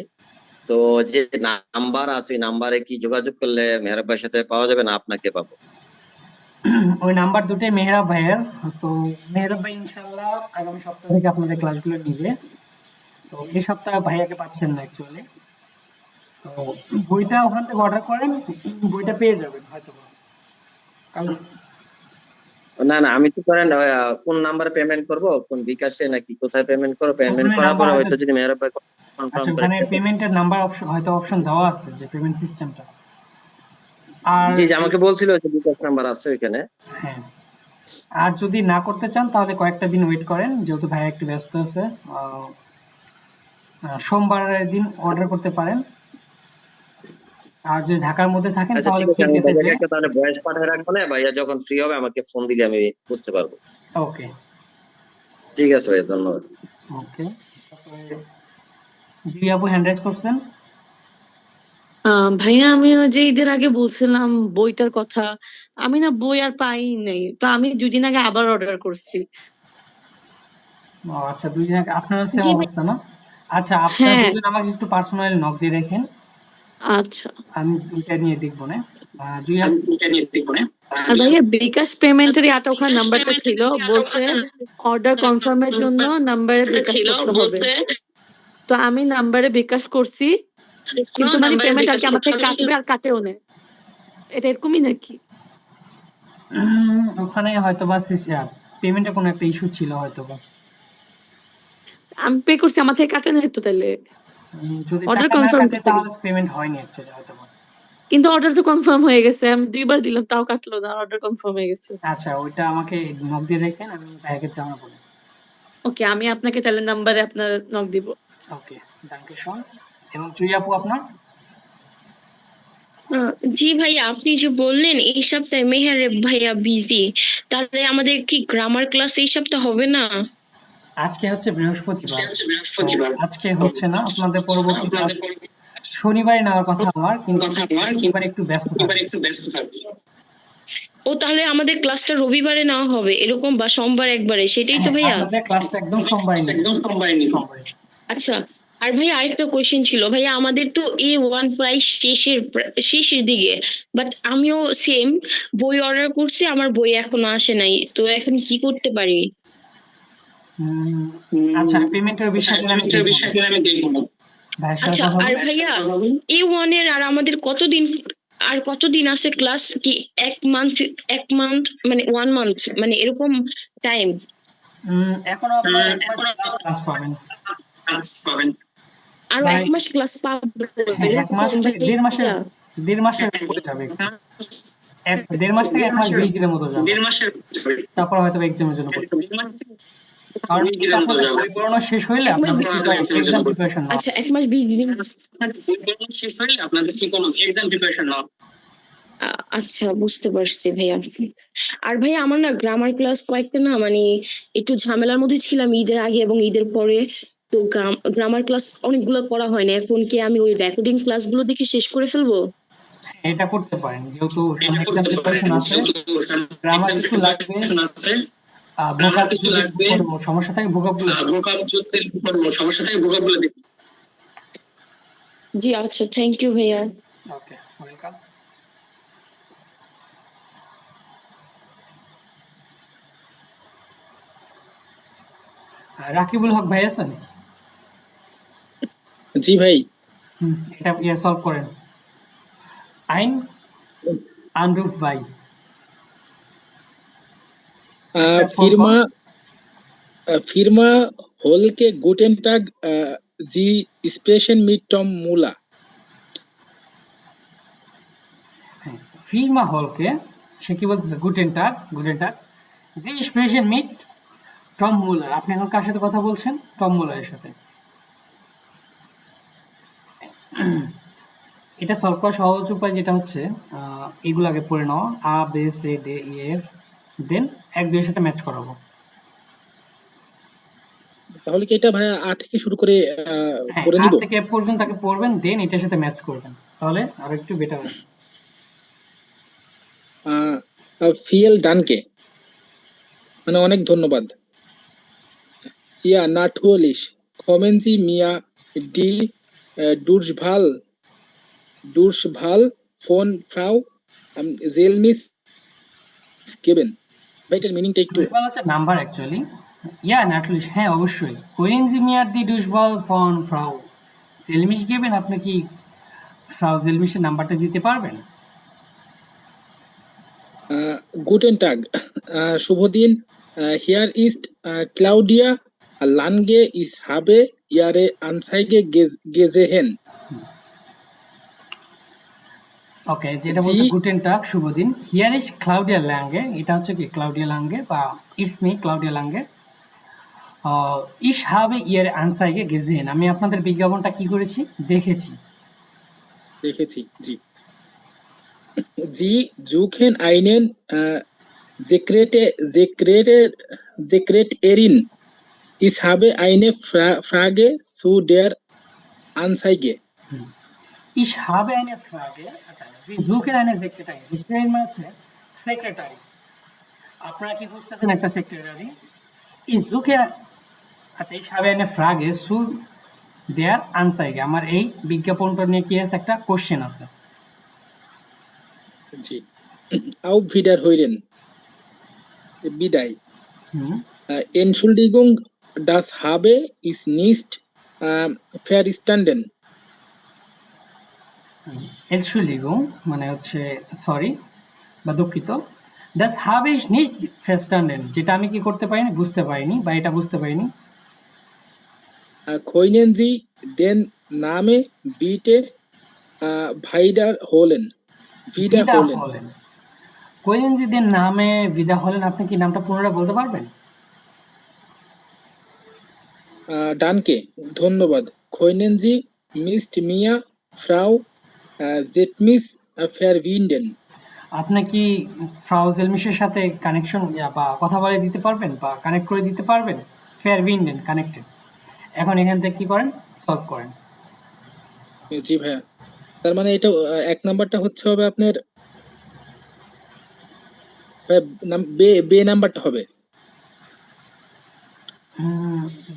তো যে নাম্বার আছে নাম্বারে কি যোগাযোগ করলে মেহরাব ভাইয়ের সাথে পাওয়া যাবে না আপনাকে পাবো ওই নাম্বার দুটোই মেহরাব ভাইয়ের তো মেহরাব ভাই ইনশাল্লাহ আগামী সপ্তাহ থেকে আপনাদের ক্লাসগুলো নিবে তো এই সপ্তাহে ভাইয়াকে পাচ্ছেন না অ্যাকচুয়ালি তো বইটা ওখান থেকে অর্ডার করেন বইটা পেয়ে যাবেন হয়তো কাল না না আমি তো করেন কোন নাম্বারে পেমেন্ট করব কোন বিকাশে নাকি কোথায় পেমেন্ট করব পেমেন্ট ওখানে করার পরে নাম্বার হয়তো যদি মেহরাব ভাই আচ্ছা কনফার্ম করে ওখানে পেমেন্টের নাম্বার অপশন হয়তো অপশন দেওয়া আছে যে পেমেন্ট সিস্টেমটা আর জি জি আমাকে বলছিল যে বিকাশ নাম্বার আছে ওখানে হ্যাঁ আর যদি না করতে চান তাহলে কয়েকটা দিন ওয়েট করেন যেহেতু ভাই একটু ব্যস্ত আছে সোমবারের দিন অর্ডার করতে পারেন আর যদি ঢাকার মধ্যে থাকেন আচ্ছা তাহলে ঠিক আছে আমি খিলক্ষেতে যে ভাইয়াকে তাহলে ভয়েস পাঠিয়ে রাখবো না ভাইয়া যখন ফ্রি হবে আমাকে ফোন দিলে আমি বুঝতে পারবো ওকে ঠিক আছে ভাইয়া ধন্যবাদ ওকে তারপরে জি আপু হ্যান্ড রাইজ করছেন ভাইয়া আমি ওই যে ঈদের আগে বলছিলাম বইটার কথা আমি না বই আর পাই নাই তো আমি 2 দিন আগে আবার অর্ডার করছি ও আচ্ছা দুই দিন আগে আপনার সেম জি ভাই। অবস্থা না আচ্ছা আপনারা হ্যাঁ। দুজন আমাকে একটু পার্সোনালি নক দিয়ে রাখেন আচ্ছা আমি দুইটা নিয়ে দেখবো না জুই আপু আর ভাইয়া বিকাশ পেমেন্টের ইয়াটা ওখানে নাম্বারটা ছিল বলছে অর্ডার কনফার্মের জন্য নাম্বারে বিকাশ করতে হবে তো আমি নাম্বারে বিকাশ করছি কিন্তু মানে পেমেন্ট আর কি আমার থেকে কাটবে আর কাটেও না এটা এরকমই নাকি ওখানে হয়তো বা পেমেন্টের কোনো একটা ইস্যু ছিল হয়তো বা আমি পে করছি আমার থেকে কাটে না তো তাহলে যদি Order টাকা না confirm কাটে করছি। তাহলে পেমেন্ট হয়নি অ্যাকচুয়ালি হয়তো বা কিন্তু অর্ডার তো কনফার্ম হয়ে গেছে আমি 2 বার দিলাম তাও কাটলো না অর্ডার কনফার্ম হয়ে গেছে আচ্ছা ওইটা আমাকে নক দিয়ে রাখেন আমি ভাইকে জানাবো ওকে আমি আপনাকে তাহলে নাম্বারে আপনার নক দিব ওকে ডাঙ্কে শোন এবং জুই আপু আপনার জি ভাইয়া, আপনি যে বললেন এই সপ্তাহে মেহের ভাইয়া বিজি, তাহলে আমাদের কি গ্রামার ক্লাস এই সপ্তাহ হবে না? আজকে হচ্ছে বৃহস্পতিবার। তো আজকে হচ্ছে না, আপনাদের পরবর্তী ক্লাস শনিবারে নেওয়ার কথা আমার, কিন্তু শনিবার একটু ব্যস্ত থাকবে। ও তাহলে আমাদের ক্লাসটা রবিবারে নেওয়া হবে এরকম, বা সোমবার একবারে, সেটাই তো হ্যাঁ, ভাইয়া? আপনাদের ক্লাসটা একদম সোমবারে নিব। সোমবারে। আচ্ছা। আর ভাইয়া আরেকটা কোয়েশ্চেন ছিল ভাইয়া, আমাদের তো A1 প্রায় শেষের দিকে, বাট আমিও সেম বই অর্ডার করছি, আমার বই এখনো আসে নাই, তো এখন কি করতে পারি? আচ্ছা, পেমেন্টের বিষয়টা আমি দেখব। ভাইয়ের সাথে আচ্ছা। কথা আর বলুন। ভাইয়া A1 এর আর আমাদের কতদিন আছে ক্লাস? কি এক মান্থ মানে 1 মান্থ মানে এরকম টাইম? এখনো আপনার ১ মাস ক্লাস পাবেন। আরো প্রায় 1 মাস ক্লাস পাবো হ্যাঁ, ১ মাস এরকম থেকে ১.৫ মাসের ভাইয়া? ১.৫ মাসের উপরে যাবে একটু। ১.৫ মাস থেকে ১ মাস ২০ দিনের মতো যাবে। তারপর হয়তো এক্সামের জন্য পড়তে হবে। কারণ হচ্ছে আপনাদের বই পড়ানো শেষ হইলে এক মাস আপনাদের কি কোনো এক্সাম প্রিপারেশন নেওয়া আচ্ছা, 1 মাস 20 দিন। আচ্ছা, বুঝতে পারছি ভাইয়া। আর ভাইয়া আমার না গ্রামার ক্লাস কয়েকটা না মানে একটু ঝামেলার মধ্যে ছিলাম ঈদের আগে এবং ঈদের পরে, তো গ্রামার ক্লাস অনেকগুলো করা হয় না। এখন কি আমি ওই রেকর্ডিং ক্লাসগুলো দেখে শেষ করে ফেলবো? এটা করতে পারেন। যেহেতু সামনে এক্সাম প্রিপারেশন আছে, গ্রামার কিছু লাগবে, ভোকাব যদি কোনো সমস্যা থাকে ভোকাবগুলো জি আচ্ছা, থ্যাংক ইউ ভাইয়া। ওকে, ওয়েলকাম। রাকিবুল হক ভাই আছেন? জি ভাই। এটা সলভ করেন। আইন আনরুফ ভাই, এটা solve ফিরমা করুন। ফিরমা হোলকে গুটেন টাগ জি স্পেশন মিট টম মুলা। হ্যাঁ, ফিরমা হলকে সে কি বলতেছে? গুটেন টাগ, গুটেন টাগ। জি স্পেশাল মিট টম মুলার। আপনি এখন কার সাথে কথা বলছেন? টম মুলারের সাথে। এটা সলভ করার সহজ উপায় যেটা হচ্ছে, এগুলো আগে পড়ে নেওয়া, আ বে সে ডে ই এফ, দেন ১ ২ এর সাথে ম্যাচ করাবো। তাহলে কি এটা ভাই আ থেকে শুরু করে হ্যাঁ, পড়ে আ নিব? থেকে এফ পর্যন্ত আগে পড়বেন, দেন এটার সাথে ম্যাচ করবেন। তাহলে আরো একটু বেটার হবে। ফিয়েল ডানকে, মানে অনেক ধন্যবাদ। ইয়া নাটুয়ালিশ কমেনজি মিয়া ডি ডুর্সভাল ডুর্সভাল ফোন ফ্রাউ জেলমিস গেবেন। ভাই এটার মিনিংটা একটু। ডুশবল হচ্ছে নাম্বার অ্যাকচুয়ালি। ইয়া নাটলিশ, হ্যাঁ অবশ্যই। কোয়েন জি মিয়ার দি ডুশবল ফন ফ্রাউ জেলমিশ গেবেন। আপনি কি ফ্রাউ জেলমিশের নাম্বারটা দিতে পারবেন? গুটেন টাগ, শুভ দিন। হিয়ার ইস্ট ক্লাউডিয়া লানগে ইস হাবে ইয়ারে আনসাইগে গেজেহেন। ওকে, যেটা জি বলছে গুটেন টাগ, শুভ দিন। হিয়ার ইজ ক্লাউডিয়া ল্যাঙ্গে, এটা হচ্ছে কি ক্লাউডিয়া লাঙ্গে বা ইটস মি ক্লাউডিয়া লাঙ্গে। ইস হাবে ইয়ার আনসাইগে গেজেন, আমি আপনাদের বিজ্ঞাপনটা কি করেছি? দেখেছি। দেখেছি। জি জি জুখেন আইনেন জেক্রেটে জেক্রেটে জেক্রেট এরিন ইস হাবে আইনে ফ্রাগে সু ডেয়ার আনসাইগে। ইস হাবে eine Frage, আচ্ছা, Sie suchen eine Sekretärin। Sekretärin মানে হচ্ছে সেক্রেটারি। আপনারা কি বুঝতেছেন একটা সেক্রেটারি? Ich suche, আচ্ছা, ich habe eine Frage zu der Anzeige। আমার এই বিজ্ঞাপনটা নিয়ে কি আছে? একটা কোশ্চেন আছে। জি আউ ভিডার হইরেন, বিদায়। হুম, Entschuldigung, das habe ich nicht verstanden. Entschuldigung মানে হচ্ছে সরি বা দুঃখিত। Das habe ich nicht verstanden, যেটা আমি কি করতে পারিনি? বুঝতে পারিনি, বা এটা বুঝতে পারিনি। Können Sie den Namen bitte wiederholen? Vida Wiederholen. হলেন। কোয়েলেনজিদের নামে ভিদা হলেন, আপনি কি নামটা পুনরায় বলতে পারবেন? ডানকে, ধন্যবাদ। Können Sie মিস্ট মিয়া ফ্রাউ জেটমিস verbinden? আপনি কি ফ্রাউ জেলমিশের সাথে কানেকশন বা কথা বলে দিতে পারবেন বা কানেক্ট করে দিতে পারবেন? ফেয়ারবিন্ডেন কানেক্টেড। এখন এখান থেকে কি করেন? সলভ করেন। জি ভাইয়া। তার মানে এটা ১ নাম্বারটা হচ্ছে হবে আপনার বে নাম্বারটা হবে।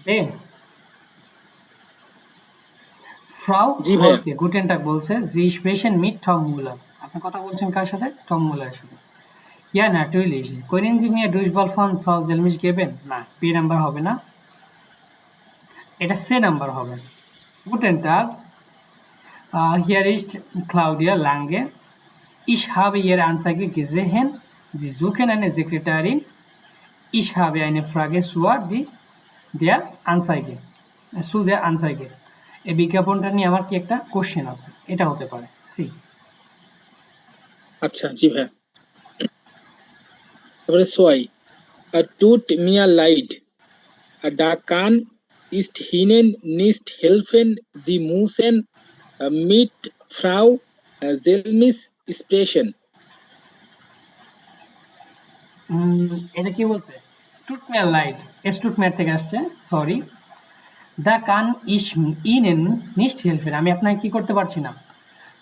বে ফ্রাউ জি ভাইয়া। হলকে গুটেন টাগ বলছে জি স্পেশন মিট টম মুলার। আপনি কথা বলছেন কার সাথে? টম মুলারের সাথে। Ja, natürlich. Können Sie mir Durchwahl von Frau Selmisch geben? না, B নাম্বার হবে না। এটা C নাম্বার হবে। Guten Tag. Hier ist Claudia Lange. Ich habe Ihre Anzeige gesehen. Sie suchen eine Sekretärin. Ich habe eine Frage zu der Anzeige. Zu der Anzeige. এই বিজ্ঞাপনটা নিয়ে আমার কি একটা কোশ্চেন আছে। এটা হতে পারে সি। আচ্ছা, জি ভাইয়া। তারপরে সোয়াই tut mir leid. Da kann ist Ihnen nicht helfen. Sie müssen mit Frau Selmisch sprechen. এটা কি বলছে? টুট মিয়ার লাইট এস্টুট মেয়ার থেকে আসছে, সরি। দ্য কান ইস ইনেন নিস্ট হেল্পেন, আমি আপনাকে কি করতে পারছি না,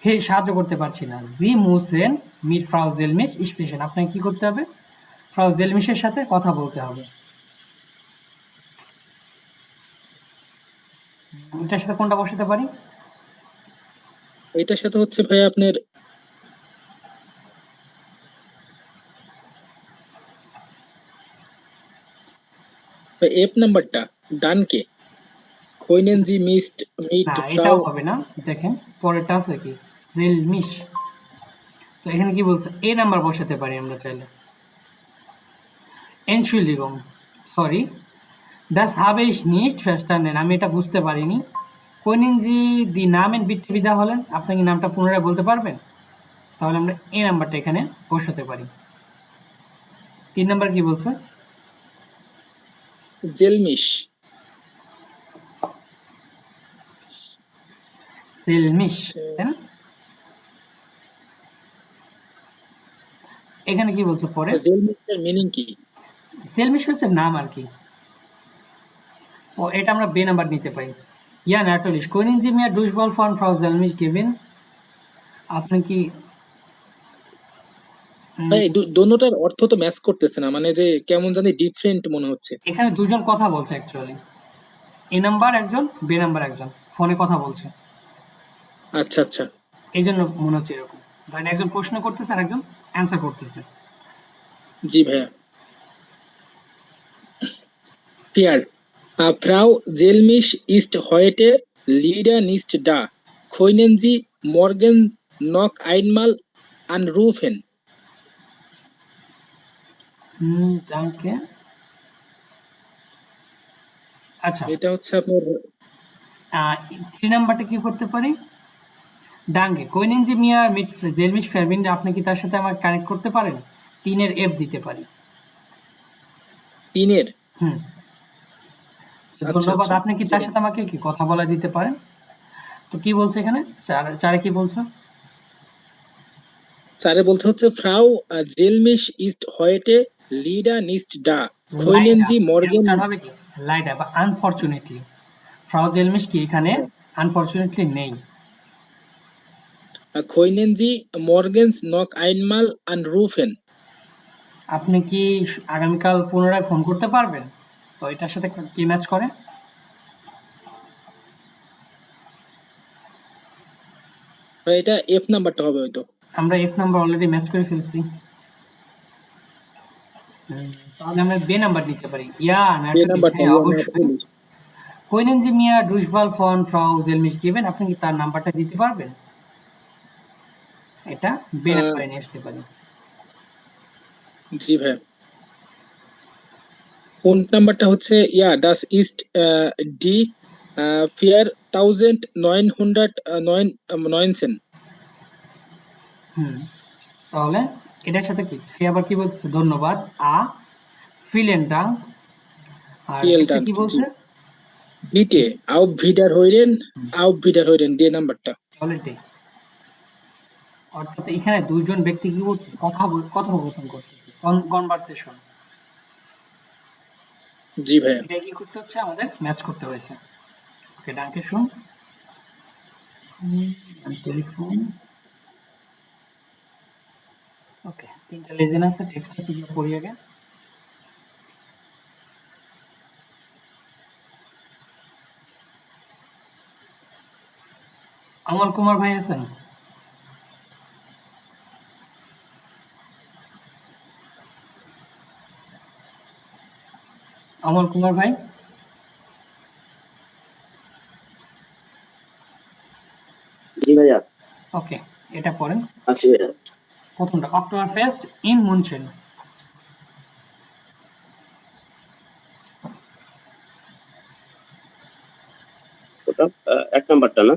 হে সাহায্য করতে পারছি না। জি মুসেন মিট ফ্রাউ জেলমিশ স্পেশন, আপনাকে কি করতে হবে? ফ্রাউ জেলমিশের সাথে কথা বলতে হবে। এটার সাথে কোনটা বসাতে পারি? এটার সাথে হচ্ছে ভাই আপনার এফ নাম্বারটা ডানকে কইনেন জি মিট না, ফ্রাউ। এটাও হবে না। দেখেন পরেরটা আছে কি, জেলমিশ। তো এখানে কি বলছে? এ নাম্বার বসাতে পারি আমরা চাইলে। Entschuldigung, sorry, das habe ich nicht verstanden. আমি এটা বুঝতে পারিনি। Können Sie die Namen bitte wiederholen? আপনি কি নামটা পুনরায় বলতে পারবেন? তাহলে আমরা এই নাম্বারটা এখানে বসাতে পারি। 3 নাম্বার কি বলছে? জেলমিশ। সেলমিশ, তাই না? এখানে কি বলছে পরে? জেলমিশের মিনিং কি? সেলমিশ হচ্ছে নাম আর কি। ও এটা আমরা বে নাম্বার নিতে পারি। Ja, natürlich. Können Sie mir Durchwahl von Frau Selmisch geben? আপনি কি ভাই দোনোটার অর্থ তো ম্যাচ করতেছে না, মানে যে কেমন জানি ডিফারেন্ট মনে হচ্ছে। এখানে দুজন কথা বলছে অ্যাকচুয়ালি। এ নাম্বার একজন, বে নাম্বার একজন ফোনে কথা বলছে। আচ্ছা আচ্ছা, এই জন্য মনে হচ্ছে এরকম। ধরেন একজন প্রশ্ন করতেছে আর একজন অ্যান্সার করতেছে। জি ভাইয়া। Fair. Frau Selmisch ist heute leider nicht da. Können Sie morgen noch einmal anrufen? danke. আচ্ছা, এটা হচ্ছে আপনার 3 নাম্বারটা কি করতে পারি? ডাঙ্গে কোইনেন জি মিয়া মিট জেলমিশ ফেরবিন, আপনি কি তার সাথে আমাকে কানেক্ট করতে পারেন? 3 এর এফ দিতে পারি। 3 এর। আচ্ছা, ধন্যবাদ। আচ্ছা। আপনি কি তার সাথে আমাকে কি কথা বলা দিতে পারেন? তো কি বলছে এখানে? 4 কি বলছে? 4 এ বলছে হচ্ছে Frau Selmisch ist heute leider nicht da. Können Sie morgen হবে কি? লাইডা বা আনফরচুনেটলি। ফ্রাউ জেলমিশ কি এখানে আনফরচুনেটলি নেই। können Sie morgens noch einmal anrufen? আপনি কি আগামীকাল পুনরায় ফোন করতে পারবেন? তো এটার সাথে কি ম্যাচ করে? এটা এফ নাম্বারটা হবে হয়তো। আমরা এফ নাম্বার অলরেডি ম্যাচ করে ফেলছি। তাহলে আমরা বে নাম্বার নিতে পারি। ইয়া বে নাম্বারটা অবশ্যই। Können Sie mir Durchwahl von Frau Selmisch geben? আপনি কি তার নাম্বারটা দিতে পারবেন? এটা বে নাম্বারে নিয়ে আসতে পারি। জি ভাই। ফোন নাম্বারটা হচ্ছে das ist die 4919। তাহলে এটার সাথে কি সে আবার কি বলছে? ধন্যবাদ। vielen Dank। আর কি বলছে? বিটে auf Wiederhören, auf Wiederhören দিয়ে নাম্বারটা। তাহলে ডে। অর্থাৎ এখানে দুইজন ব্যক্তি কি করছে, কথোপকথন করতেছে, কনভারসেশন। জি ভাইয়া। এটা কি করতে হচ্ছে, আমাদের ম্যাচ করতে হয়েছে। ওকে, ডানকে শুন টেলিফোন। ওকে, তিনটা লেজেন্ড আছে, টেক্সট আছে, এগুলো পড়ি আগে। অমল কুমার ভাই আছেন? অমল কুমার ভাই, জি ভাইয়া, ওকে, এটা পড়েন। আছি ভাইয়া। প্রথমটা, অক্টোবর ফেস্ট ইন মুনচেন। ওটা 1 নাম্বারটা না?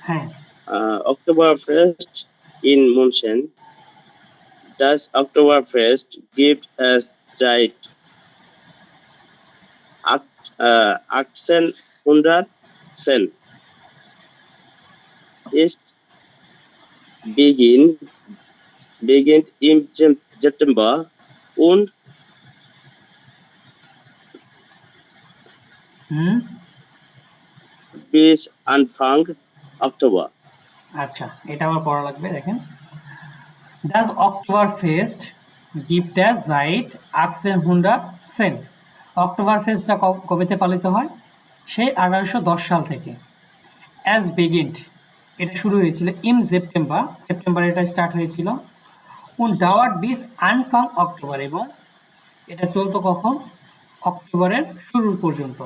হ্যাঁ, Oktoberfest in München. Das Oktoberfest gibt es seit 1810. Ist beginnt im September und bis Anfang Oktober. আচ্ছা, এটা আবার পড়া লাগবে, দেখেন। Das Oktoberfest gibt es seit 1810। October ফেস্টটা কবেতে পালিত হয়? সেই 1810 সাল থেকে। অ্যাজ বিগিন্ড, এটা শুরু হয়েছিল ইন সেপ্টেম্বর এটা স্টার্ট হয়েছিল। und dauert bis Anfang October, এবং এটা চলতো কখন? অক্টোবরের শুরু পর্যন্ত।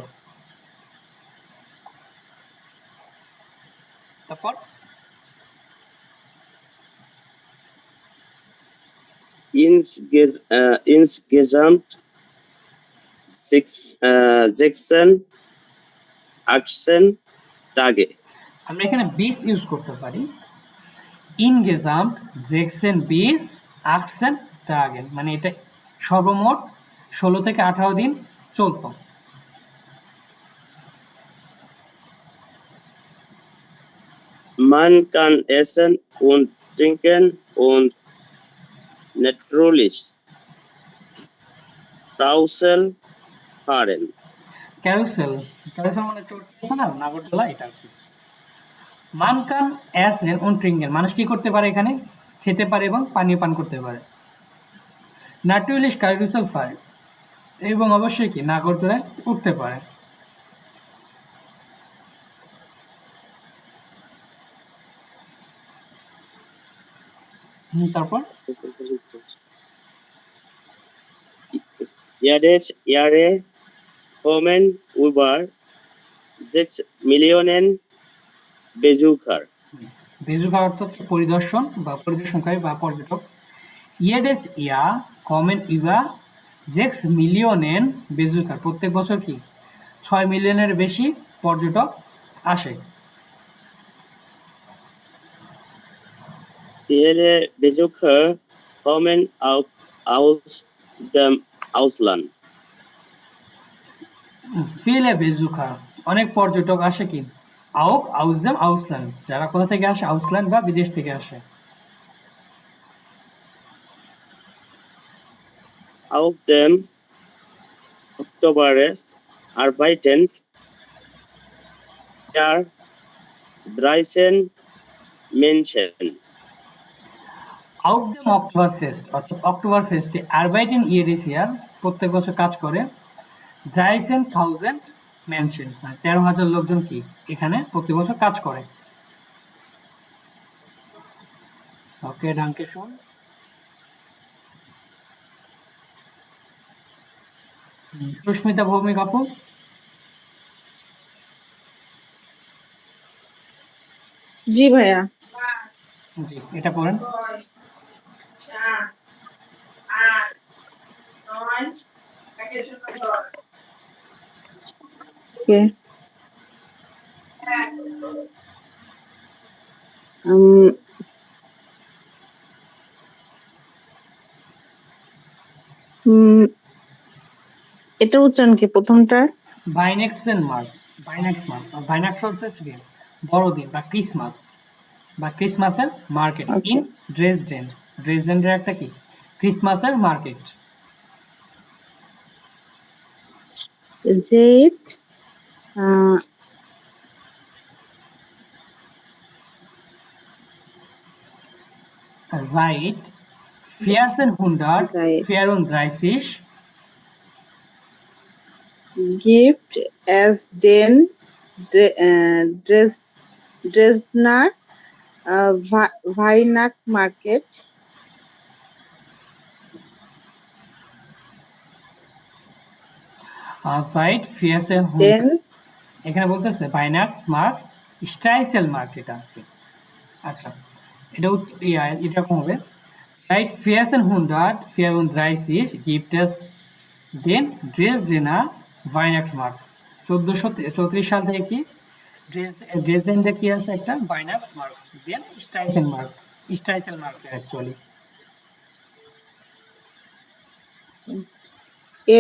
তারপর Insgesamt 18 Tage. আমরা এখানে 20 ইউজ করতে পারি। ইনগেজাম্ট 18 Tage, মানে এটা সর্বমোট 16 থেকে 18 দিন চলতো। Man kann essen und trinken und natürlich draußen fahren. ক্যারুসেল মানে চলতে আছে না, নাগরদোলা, এটা আর কি। মানকান এসেন উন ট্রিঙ্গেন, মানুষ কি করতে পারে এখানে? খেতে পারে এবং পানীয় পান করতে পারে। ন্যাটুরালিশ ক্যারুসেল ফার, এবং অবশ্যই কি নাগরদোলায় উঠতে পারে। তারপর Jahre kommen über 6 Millionen Besucher. বেজুকার অর্থ হচ্ছে পরিদর্শন বা পরিদর্শনকারী বা পর্যটক। ইয়েডেস ইয়া কমেন ইভা 6 মিলিয়নেন বেজুকার, প্রত্যেক বছর কি 6 মিলিয়নের বেশি পর্যটক আসে। Viele Besucher kommen auch aus dem Ausland. ফিলে বেজুকার, অনেক পর্যটক আসে কি আউক আউসদেম আউসল্যান্ড, যারা কোথা থেকে আসে? আউসল্যান্ড বা বিদেশ থেকে আসে। Auf dem Oktoberfest arbeiten 13 Menschen. আউটডেম অক্টোবর ফেস্ট, অর্থাৎ অক্টোবর ফেস্টে আরবাইটেন ইয়েরিস ইয়ার, প্রত্যেক বছর কাজ করে 13,000 মেনশন, মানে 13,000 লোকজন কি এখানে প্রতি বছর কাজ করে। ওকে, ডানকে শুন। সুস্মিতা ভৌমিক আপু, জি ভাইয়া। জি, এটা পড়েন। ওকে। উম, উম, এটা উচ্চারণ কি প্রথমটা? ভাইনেক্সেন মার্ক, ভাইনেক্স মার্ক হচ্ছে কি বড়দিন বা ক্রিসমাস বা ক্রিসমাসের মার্কেট Okay. In Dresden. ড্রেসডেনের একটা কি ক্রিসমাসের market. Jade. Uh, Seit 1400 Seit. 34 Gift as den Dresdner Weihnachtsmarket. seit 1400 Then এখানে বলতেছে Weihnachtsmarkt স্টাইসেল মার্কেট আর কি। আচ্ছা এটা এটা কম হবে seit 1434 gibt es den Dresdner Weihnachtsmarkt। 1434 সাল থেকে কি ড্রেসডেনে কি আছে একটা Weihnachtsmarkt দেন স্টাইসেল market actually.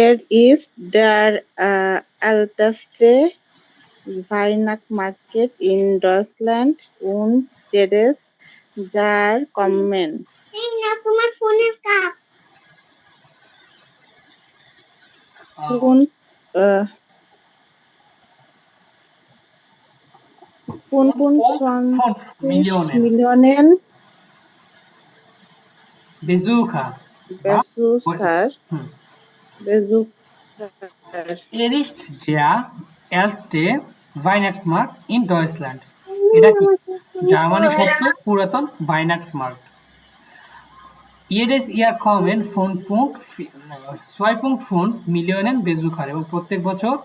er ist der älteste Weihnachtsmarkt in Deutschland und jedes Jahr kommen ah, 25 Millionen Millionen Besucher বা Besucher. Hmm, Besucher. er ist der älteste Weihnachtsmarkt in Deutschland। এটা কি জার্মানির সবচেয়ে পুরাতন Weihnachtsmarkt। Jedes Jahr kommen 2.5 Millionen Besucher এবং প্রত্যেক বছর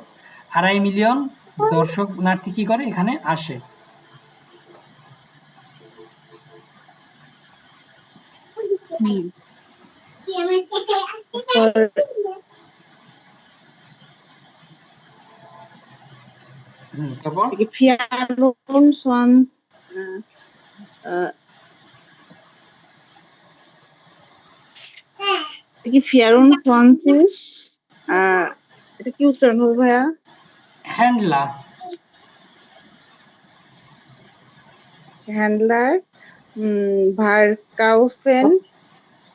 2.5 million দর্শনার্থী কি করে এখানে আসে। তারপর 24 এটা কি উচ্চারণ হবে ভাইয়া? হ্যান্ডলার হ্যান্ডলার ভারকাউফেন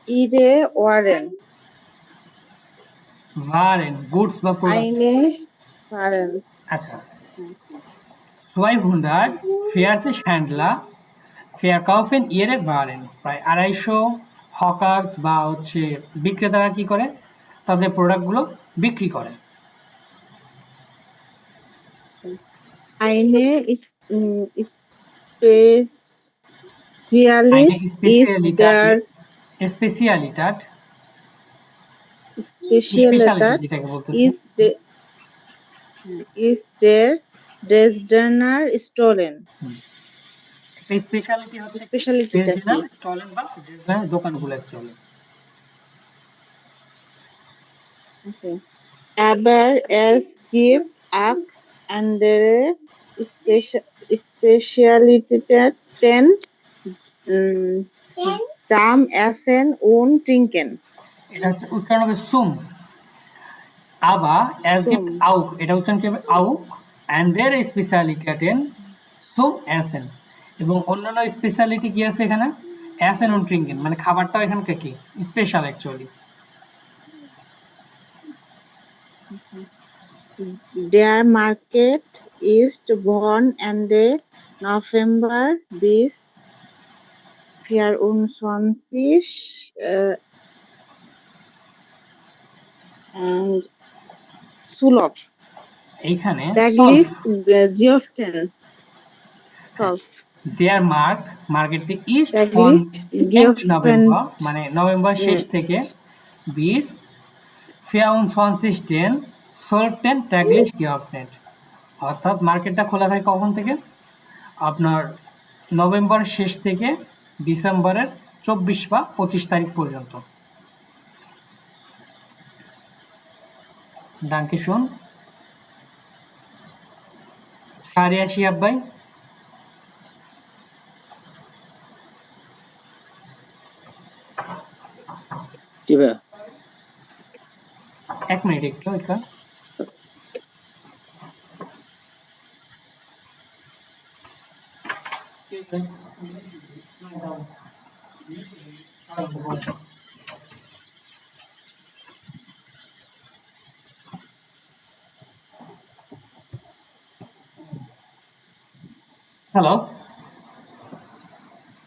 ইরে waren গুডস বা প্রোডাক্ট। আইনে ওয়ারেন। আচ্ছা 240 Händler verkaufen ihre Waren। প্রায় 250 হকার্স বা হচ্ছে বিক্রেতারা কি করে তাদের প্রোডাক্টগুলো বিক্রি করে। Eine Eine Spezialität Spezialität Spezialität যেটাকে বলতেছে ist der Dresdner Stollen. একটা স্পেশালিটি হচ্ছে Spezialität ড্রেসডেনার স্টলেন বা ড্রেসডেনার দোকানগুলো actually. Okay. Aber es gibt auch andere Spezialitäten zum Essen und Trinken. এটা হচ্ছে উচ্চারণ হবে sum. Aber es gibt auch এটা উচ্চারণ কি হবে auch andere Spezialitäten zum Essen এবং অন্যান্য স্পেশালিটি কি আছে এখানে Essen und Trinken মানে খাবারটাও এখানকার কি special actually. Der Market ist von Ende November bis 24 and Sulof. এইখানে Täglich Geöffnet. Der মার্কেটটি ইস্ট Täglich ফ্রম geöffnet. নভেম্বর মানে নভেম্বর শেষ থেকে বিশ 24 12 täglich geöffnet। অর্থাৎ মার্কেটটা খোলা থাকে কখন থেকে আপনার নভেম্বর শেষ থেকে ডিসেম্বরের 24 বা 25 তারিখ পর্যন্ত। ডাঙ্কে শুন সারিয়া শিয়াব ভাই। জি ভাইয়া। 1 মিনিট একটু এটা হ্যালো,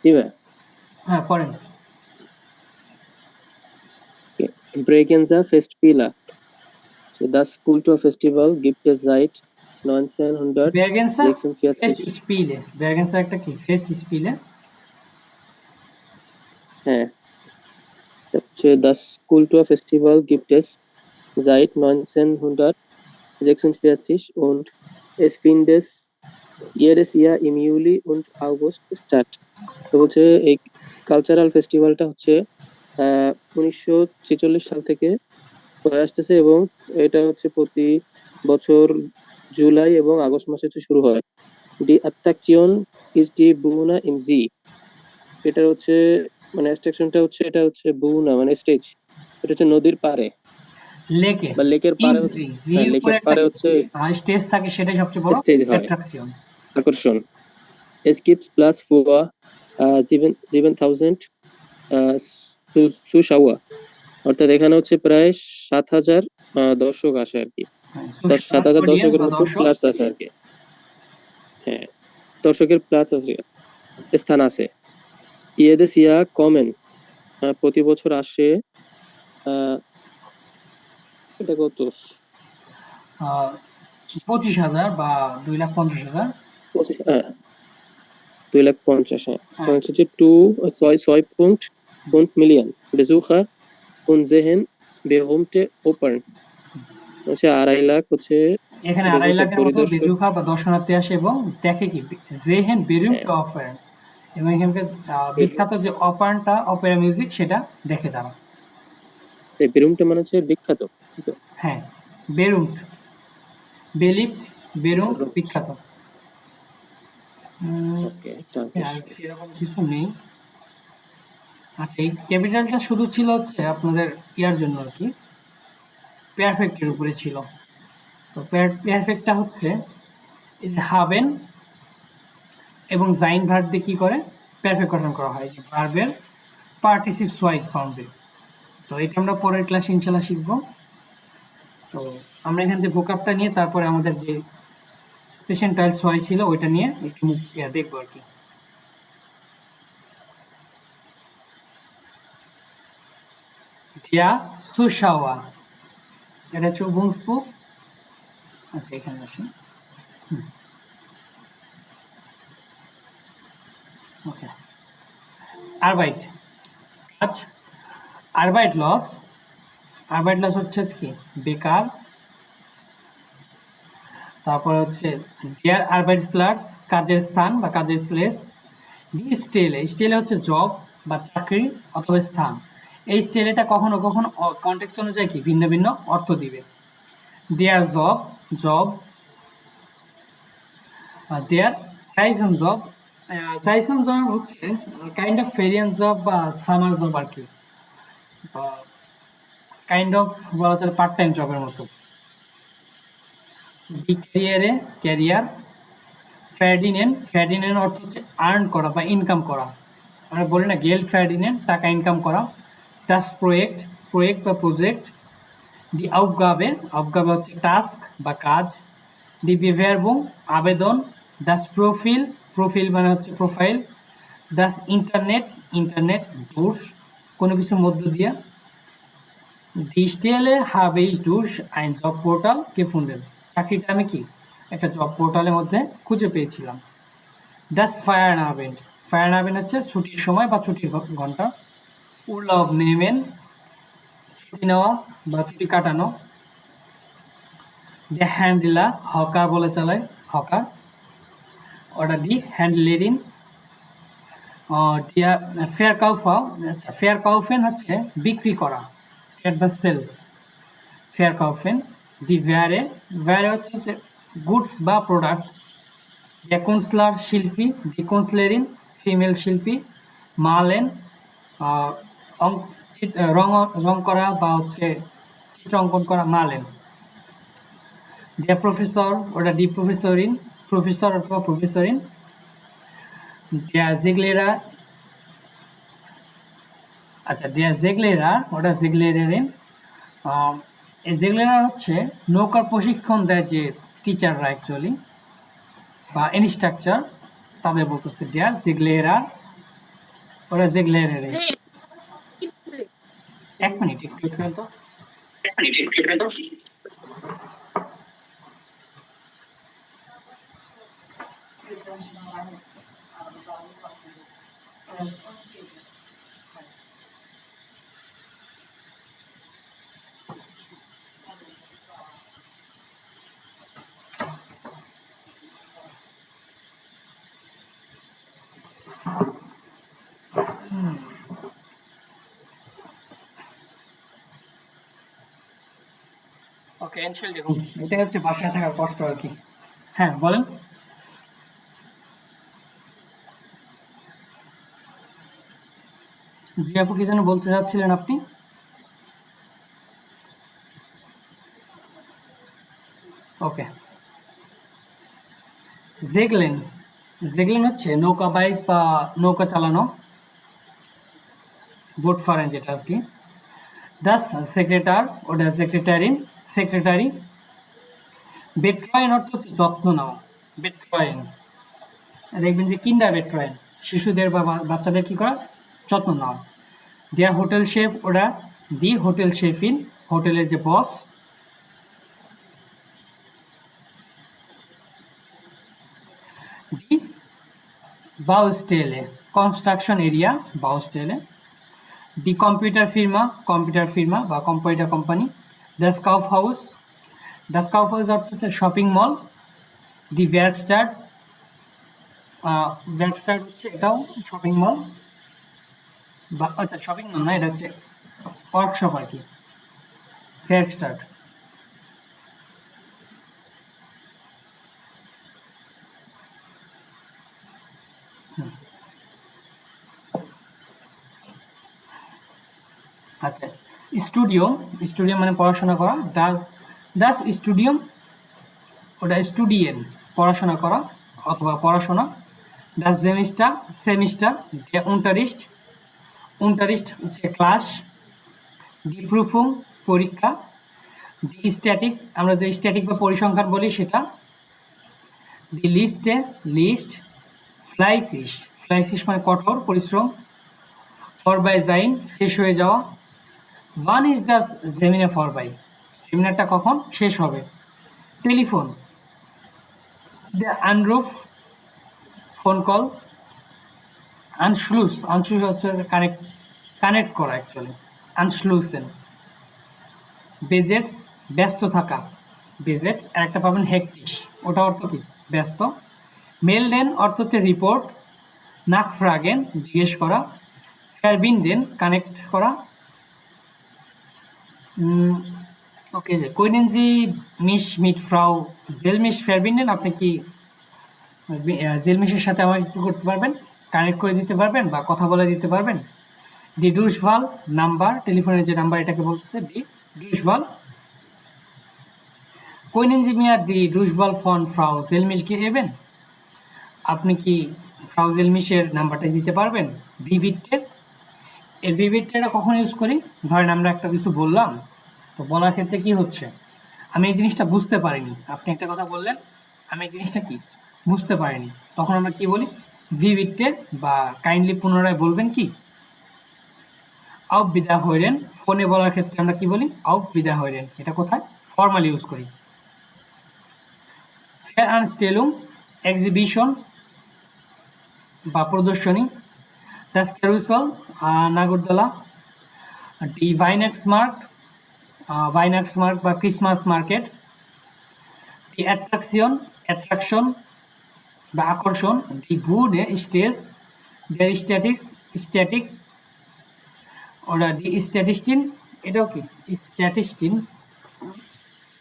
জি ভাই। হ্যাঁ পড়েন। Bregenzer Festspiele. So das Kulturfestival gibt es seit 1946. বেরগেন্সার fest স্পিলে, বেরগেন্সার একটা কি ফেস্ট স্পিলে? হ্যাঁ, das Kulturfestival gibt es seit 1946 und es findet jedes Jahr im Juli und August statt. তো বলছে এই কালচারাল ফেস্টিভ্যালটা হচ্ছে 1946 সাল থেকে হয়ে আসতেছে এবং এটা হচ্ছে প্রতি বছর জুলাই এবং আগস্ট মাসে হচ্ছে শুরু হয়। Die Attraktion ist die Bühne im See. এটা হচ্ছে মানে অ্যাট্রাকশনটা হচ্ছে এটা হচ্ছে বুনা মানে স্টেজ, এটা হচ্ছে নদীর পাড়ে লেকে বা লেকের পাড়ে হচ্ছে, হ্যাঁ, লেকের পাড়ে হচ্ছে স্টেজ থাকে, সেটাই সবচেয়ে বড় স্টেজ হয়, অ্যাট্রাকশন। আকর্ষণ। Es gibt Platz für 7,000 Zuschauer. অর্থাৎ এখানে হচ্ছে প্রায় 7,000 দর্শক আসে আর কি, 7,000 দর্শকের মতো প্লাস আছে আর কি। হ্যাঁ, দর্শকের প্লাস আছে, স্থান আছে। Jedes Jahr kommen, প্রতি বছর আসে, এটা কত 25,000 বা 2,50,000। 2,50,000, হ্যাঁ, হচ্ছে যে 6.5 Millionen Besucher und sehen berühmte Opern. হচ্ছে 2.5 লাখ হচ্ছে এখানে 2.5 লাখের মতো বেজুকার বা দর্শনার্থী আসে এবং দেখে কি জেহেন বেরুমট অপারেন, এবং এখানকার বিখ্যাত যে অপারটা অপেরা মিউজিক সেটা দেখে তারা। এই বেরুমটা মানে হচ্ছে বিখ্যাত, হ্যাঁ বেরুমট, বেলিপ্ট বেরুমট বিখ্যাত। আর সেরকম কিছু নেই। আচ্ছা, এই ক্যাপিটালটা শুধু ছিল হচ্ছে আপনাদের ইয়ার জন্য আর কি, পারফেক্টের উপরে ছিল। তো পারফেক্টটা হচ্ছে এই যে হাবেন এবং জাইন ভার্ব দিয়ে কি করে পারফেক্ট গঠন করা হয়, যে ভার্বের পার্টিসিপ সোয়াইজ ফর্ম দিয়ে। তো এটা আমরা পরের ক্লাসে ইনশাল্লাহ শিখবো। তো আমরা এখান থেকে ভোকাবটা নিয়ে তারপরে আমাদের যে স্পেশাল টাইল সোয়াই ছিল ওইটা নিয়ে একটু দেখবো আর কি। দিয়া সুশাওয়া, এটা হচ্ছে উবুংসপুক। আচ্ছা এখানে আসি, ওকে। আরবাইট কাজ, আরবাইট লস, আরবাইট লস হচ্ছে কি বেকার। তারপর হচ্ছে ডিয়ার আরবাইট প্লাস কাজের স্থান বা কাজের প্লেস। ডি স্টেলে, স্টেলে হচ্ছে জব বা চাকরি অথবা স্থান। এই স্টেলেটা কখনো কখনো কনটেক্সট অনুযায়ী কি ভিন্ন ভিন্ন অর্থ দিবে। দেয়ার জব, জব। দেয়ার সাইজন জব, সাইজন জব হচ্ছে কাইন্ড অফ ফেরিয়ান জব বা সামার জব আর কি, কাইন্ড অফ বলা চলে পার্ট টাইম জবের মতো। ডি ক্যারিয়ারে, ক্যারিয়ার। ফার্ডিনেন্ট, ফার্ডিনেন্ট অর্থ হচ্ছে আর্ন করা বা ইনকাম করা, আমরা বলি না গেল ফার্ডিনেন্ট টাকা ইনকাম করা। টাস প্রজেক্ট, প্রজেক্ট বা প্রজেক্ট। ডি আউপগাবে, আউপগাবে হচ্ছে টাস্ক বা কাজ। ডি বিভেয়ারবুম, আবেদন। ডাস প্রোফিল, প্রোফিল মানে হচ্ছে প্রোফাইল। ডাস ইন্টারনেট, ইন্টারনেট ডুস, কোনো কিছুর মধ্য দিয়ে। ডি স্টেলে habe ich durch ein জব পোর্টাল gefunden, চাকরিটা আমি কি একটা জব পোর্টালের মধ্যে খুঁজে পেয়েছিলাম। ডাস ফায়ারনাবেন্ট, ফায়ারনাবেন্ট হচ্ছে ছুটির সময় বা ছুটির ঘন্টা। উরলাব নেমেন, ছুটি নেওয়া বা ছুটি কাটানো। দ্য হ্যান্ডলা, হকার বলে চালায়, হকার। ওটা দি হ্যান্ডলেরিন। ফেয়ার কাউফা, ফেয়ার কাউফেন হচ্ছে বিক্রি করা, এট দ্য সেল, ফেয়ার কাউফেন। ডি ভ্যারে, ভ্যারে হচ্ছে যে গুডস বা প্রোডাক্ট। দ্য কুনসলার, শিল্পী। ডি কুনসলেরিন, ফিমেল শিল্পী। মালেন, রং করা বা হচ্ছে চিত্র অঙ্কন করা, মালেন। দ্য প্রফেসর, ওটা ডি প্রফেসরিন, প্রফেসর অথবা প্রফেসরিন। Der Seglehrer, আচ্ছা der Seglehrer ওটা Seglehrerin, এই Seglehrer হচ্ছে নৌকার প্রশিক্ষণ দেয় যে টিচাররা অ্যাকচুয়ালি বা ইনস্ট্রাকচার, তাদের বলতেছে der Seglehrer, ওটা Seglehrerin। এক মিনিট একটু তো ওকে, দেখুন এটা হচ্ছে বাসায় থাকার কষ্ট আর কি। হ্যাঁ বলেন। জি আপু কি যেন বলতে চাচ্ছিলেন আপনি? ওকে, জেগলেন, জেগলেন হচ্ছে নৌকা বাইচ বা নৌকা চালানো, বোট ফারেন যেটা আর কি। দাস সেক্রেটার, ওটা সেক্রেটারিন, সেক্রেটারি। বেট্রয়েন অর্থ হচ্ছে যত্ন নেওয়া, বেট্রয়েন দেখবেন যে কিন্ডার বেট্রয়েন, শিশুদের বা বাচ্চাদের কি করা, যত্ন নেওয়া। দেয়ার হোটেল শেফ, ওরা দি হোটেল শেফিন, হোটেলের যে বস। দি বাউস্টেলে, কনস্ট্রাকশন এরিয়া, বাউস্টেলে। দি কম্পিউটার ফির্মা বা কম্পিউটার কোম্পানি। দ্য স্কাউফ হাউস, দ্য স্কাউফ হাউস অর্থ হচ্ছে শপিং মল। দি ভ্যার্কস্টাড, ভ্যার্কস্টাড হচ্ছে এটাও শপিং মল বা আচ্ছা শপিং মল না, এটা হচ্ছে ওয়ার্কশপ আর কি, ভ্যার্কস্টাড। আচ্ছা, স্টুডিও, স্টুডিয়াম মানে পড়াশোনা করা। ডাস স্টুডিয়াম, ওটা স্টুডিয়েন পড়াশোনা করা অথবা পড়াশোনা। ডাস সেমিস্টার, সেমিস্টার। উনটারিস্ট, উনটারিস্ট হচ্ছে ক্লাস। দি প্রুফুম, পরীক্ষা। দি স্ট্যাটিক, আমরা যে স্ট্যাটিক বা পরিসংখ্যান বলি সেটা। দি লিস্টে, লিস্ট। ফ্লাইসিস, ফ্লাইসিস মানে কঠোর পরিশ্রম। ফরবাইজাইন, শেষ হয়ে যাওয়া। ওয়ান ইজ দ্য সেমিনার ফরবাই, সেমিনারটা কখন শেষ হবে। টেলিফোন, দ্য আনরুফ, ফোন কল। আনস্লুস, আনস্লুস হচ্ছে কানেক্ট করা অ্যাকচুয়ালি, আনস্লুসেন। বেজেটস, ব্যস্ত থাকা, বেজেটস। আর একটা পাবেন হেকটিস, ওটা অর্থ কি, ব্যস্ত। মেলডেন অর্থ হচ্ছে রিপোর্ট। নাকফ্রাগেন, জিজ্ঞেস করা। ফ্যারবিনডেন, কানেক্ট করা। ওকে, যে কৈনেনজি মিশ মিট ফ্রাউ জেলমিশ ফ্যারবিনডেন, আপনি কি জেলমিশের সাথে আমাকে কি করতে পারবেন, কানেক্ট করে দিতে পারবেন বা কথা বলে দিতে পারবেন। ডি ডুশভাল, নাম্বার, টেলিফোনের যে নাম্বার এটাকে বলতেছে D ডুশভাল। Können Sie mir die Durchwahl von Frau Selmisch geben? আপনি কি ফ্রাউ জেলমিশের নাম্বারটা দিতে পারবেন? ভিভিটে, এই ভিভিটটা কখন ইউজ করি, ধরেন আমরা একটা কিছু বললাম, তো বলার ক্ষেত্রে কি হচ্ছে, আমি এই জিনিসটা বুঝতে পারিনি, আপনি একটা কথা বললেন, আমি এই জিনিসটা কি বুঝতে পারিনি, তখন আমরা কি বলি, ভিভিটে বা কাইন্ডলি পুনরায় বলবেন কি, আউফ বিদা হইরেন। ফোনে বলার ক্ষেত্রে আমরা কি বলি, আউফ বিদা হইরেন। এটা কোথায় ফর্মাল ইউজ করি। ফেয়ারআনস্টেলুম, এক্সিবিশন বা প্রদর্শনী। ডাস ক্যারুসেল, নাগরদোলা। ডি ভাইনাক্সমার্ক, ভাইনাক্সমার্ক বা ক্রিসমাস মার্কেট। ডি অ্যাট্রাকশন, অ্যাট্রাকশন বা আকর্ষণ। ডি বুডে, স্টেজ। ডের স্ট্যাটিক্স, স্ট্যাটিক। ওরা ডি স্ট্যাটিস্টিন, এটাও কি স্ট্যাটিস্টিন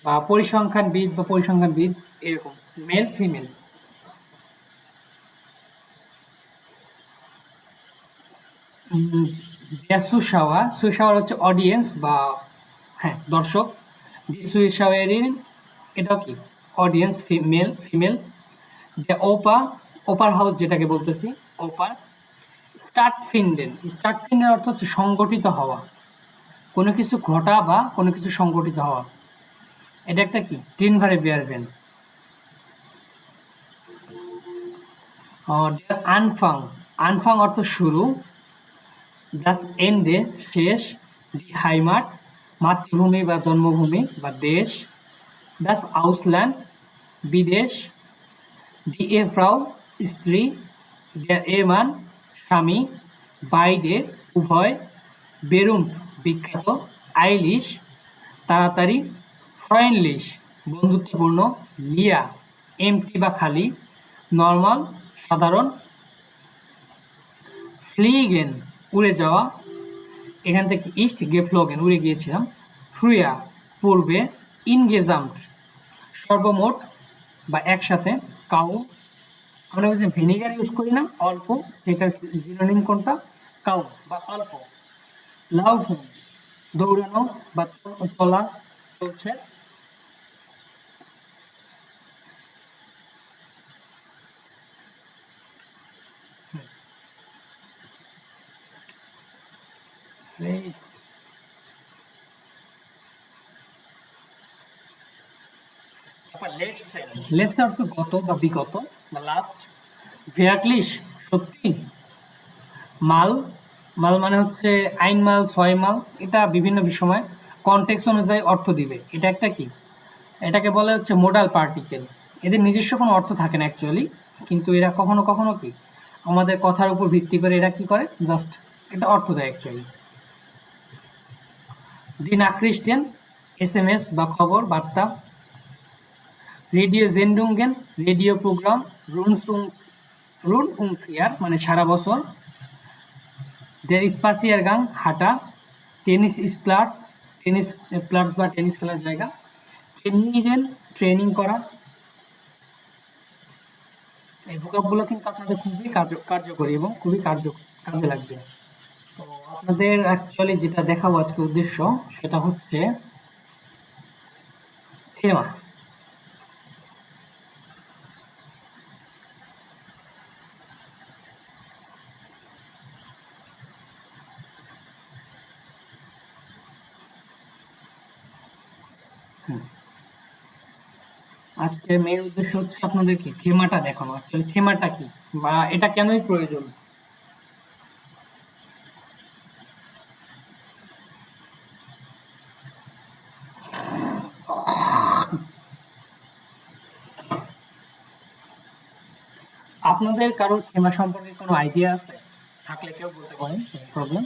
বা পরিসংখ্যানবিদ বা পরিসংখ্যানবিদ, এরকম মেল ফিমেল। সুশাওয়া, সুশাওয়ার হচ্ছে অডিয়েন্স বা হ্যাঁ দর্শক। দি সুশাওয়ারিন, এটাও কি অডিয়েন্স, মেল ফিমেল। দ্য ওপা, ওপার হাউস যেটাকে বলতেছি, ওপার। স্টার্ট ফিন্ডেন অর্থ হচ্ছে সংগঠিত হওয়া, কোনো কিছু ঘটা বা কোনো কিছু সংগঠিত হওয়া। এটা একটা কি টিনভারে বিয়ারভেন। আনফাং, আনফাং অর্থ শুরু, দাস এন্ডে শেষ, দি হাইমাট মাতৃভূমি বা জন্মভূমি বা দেশ, দাস আউসল্যান্ড বিদেশ, দি এ ফ্রাউ স্ত্রী, der এমান স্বামী, বাইডে উভয়, বেরুম্প বিখ্যাত, আইলিশ তাড়াতাড়ি, ফ্রয়েন্ডলিশ বন্ধুত্বপূর্ণ, লিয়া এমটি বা খালি, নর্মাল সাধারণ, ফ্লিগেন উড়ে যাওয়া, এখান থেকে ইস্ট গেফ্লোগেন উড়ে গিয়েছিলাম, ফ্রুয়া পূর্বে, ইনগেজাম্ট সর্বমোট বা একসাথে, কাউ আমরা যে ভিনেগার ইউজ করি না অল্প, সেটার জিনোনিম কোনটা, কাউ বা অল্প, লাউফুন দৌড়ানো বা চলা চলছে, লেটস অর্থ গত বা বিগত বা লাস্ট, ভিয়াকলিশ সত্যি, মাল, মাল মানে হচ্ছে আইন মাল, ছয় মাল, এটা বিভিন্ন সময় কনটেক্সট অনুযায়ী অর্থ দিবে। এটা একটা কি, এটাকে বলে হচ্ছে মোডাল পার্টিকেল। এদের নিজস্ব কোনো অর্থ থাকে না অ্যাকচুয়ালি, কিন্তু এরা কখনো কখনো কি আমাদের কথার উপর ভিত্তি করে এরা কি করে, জাস্ট এটা অর্থ দেয় অ্যাকচুয়ালি। দি নাক্রিস্টেন SMS বা খবর বার্তা, রেডিও জেন্ডুঙ্গেন রেডিও প্রোগ্রাম, রুন উংসিয়ার মানে সারা বছর, দের স্পাসিয়ার গাং হাঁটা, টেনিস স্প্লাটস টেনিস প্লাটস বা টেনিস খেলার জায়গা, ট্রেনিং ট্রেনিং করা। এই ভোকাবগুলো কিন্তু আপনাদের খুবই কার্যকরী এবং খুবই কাজে লাগবে। তো আপনাদের অ্যাকচুয়ালি যেটা দেখাবো আজকে উদ্দেশ্য, সেটা হচ্ছে থেমা। আজকের মেইন উদ্দেশ্য হচ্ছে আপনাদেরকে থেমাটা দেখানো, অ্যাকচুয়ালি থেমাটা কি বা এটা কেনই প্রয়োজন। আপনাদের কারোর থেমা সম্পর্কে কোনো আইডিয়া আছে? থাকলে কেউ বলতে পারেন, প্রবলেম।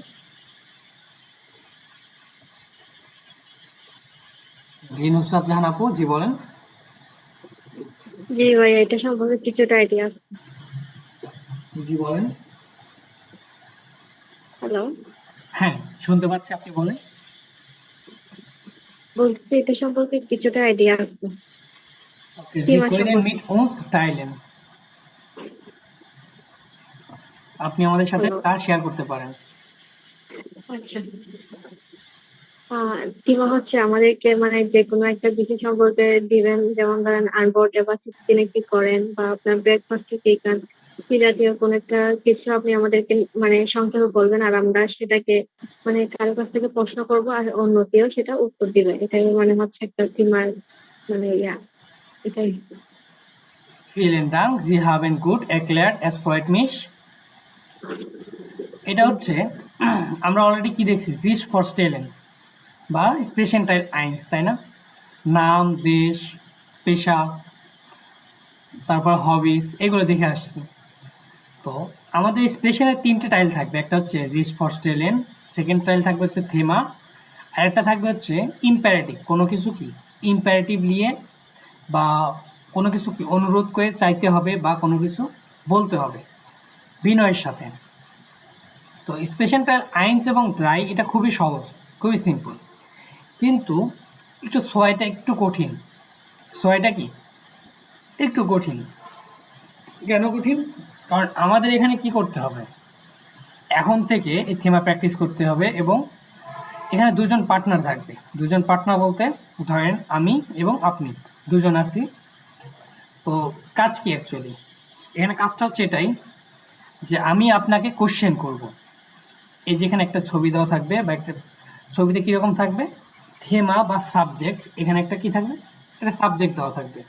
জি নুসরাত জাহান আপু, জি বলেন। জি ভাই, এটা সম্পর্কে কিছুটা আইডিয়া আছে। জি বলেন। হ্যালো, হ্যাঁ শুনতে পাচ্ছি, আপনি বলেন। বলছি এটা সম্পর্কে কিছুটা আইডিয়া আছে। ওকে, জি সীমা কইরেন সম্পর্কে। মিট উনস টাইলেন, আপনি আমাদের সাথে হ্যালো, তা শেয়ার করতে পারেন। আচ্ছা। সীমা হচ্ছে আমাদেরকে মানে যে কোনো একটা বিষয় সম্পর্কে দিবেন, যেমন ধরেন আনবোর্ডে বা দিনে কি করেন বা আপনার ব্রেকফাস্টে কি খান, সেই জাতীয় কোনো একটা কিছু আপনি আমাদেরকে মানে সংক্ষেপে বলবেন, আর আমরা সেটাকে মানে কারো কাছ থেকে প্রশ্ন করবো আর অন্য কেউ সেটা উত্তর দিবে। এটাই মানে হচ্ছে একটা সীমার মানে এটাই। Vielen Dank, Sie haben gut erklärt, es freut mich. এটা হচ্ছে আমরা অলরেডি কি দেখছি, জিস ফরস্টেলেন বা স্পেশাল টাইল আইনস, তাই না? নাম, দেশ, পেশা, তারপর হবিস, এগুলো দেখে আসছি। তো আমাদের স্পেশালের তিনটে টাইল থাকবে, একটা হচ্ছে জিস ফরস্টেলেন, সেকেন্ড টাইল থাকবে হচ্ছে থেমা, আর একটা থাকবে হচ্ছে ইম্পারেটিভ, কোনো কিছু কি ইম্পারেটিভ নিয়ে বা কোনো কিছু কি অনুরোধ করে চাইতে হবে বা কোনো কিছু বলতে হবে বিনয়ের সাথে। তো স্পেশাল টাইল আইনস এবং ড্রাই এটা খুবই সহজ, খুবই সিম্পল, কিন্তু একটু ছয়টা একটু কঠিন। ছয়টা কি একটু কঠিন, কেন কঠিন? কারণ আমাদের এখানে কি করতে হবে, এখন থেকে এই থেমা প্র্যাকটিস করতে হবে এবং এখানে দুজন পার্টনার থাকবে। দুজন পার্টনার বলতে ধরেন আমি এবং আপনি দুজন আছি। তো কাজ কি অ্যাকচুয়ালি, এখানে কাজটা হচ্ছে এটাই যে আমি আপনাকে কোশ্চেন করব। এই যেখানে একটা ছবি দেওয়া থাকবে বা একটা ছবিতে কীরকম থাকবে, থেমা বা সাবজেক্ট, এখানে একটা কি থাকবে, একটা সাবজেক্ট দেওয়া থাকবে,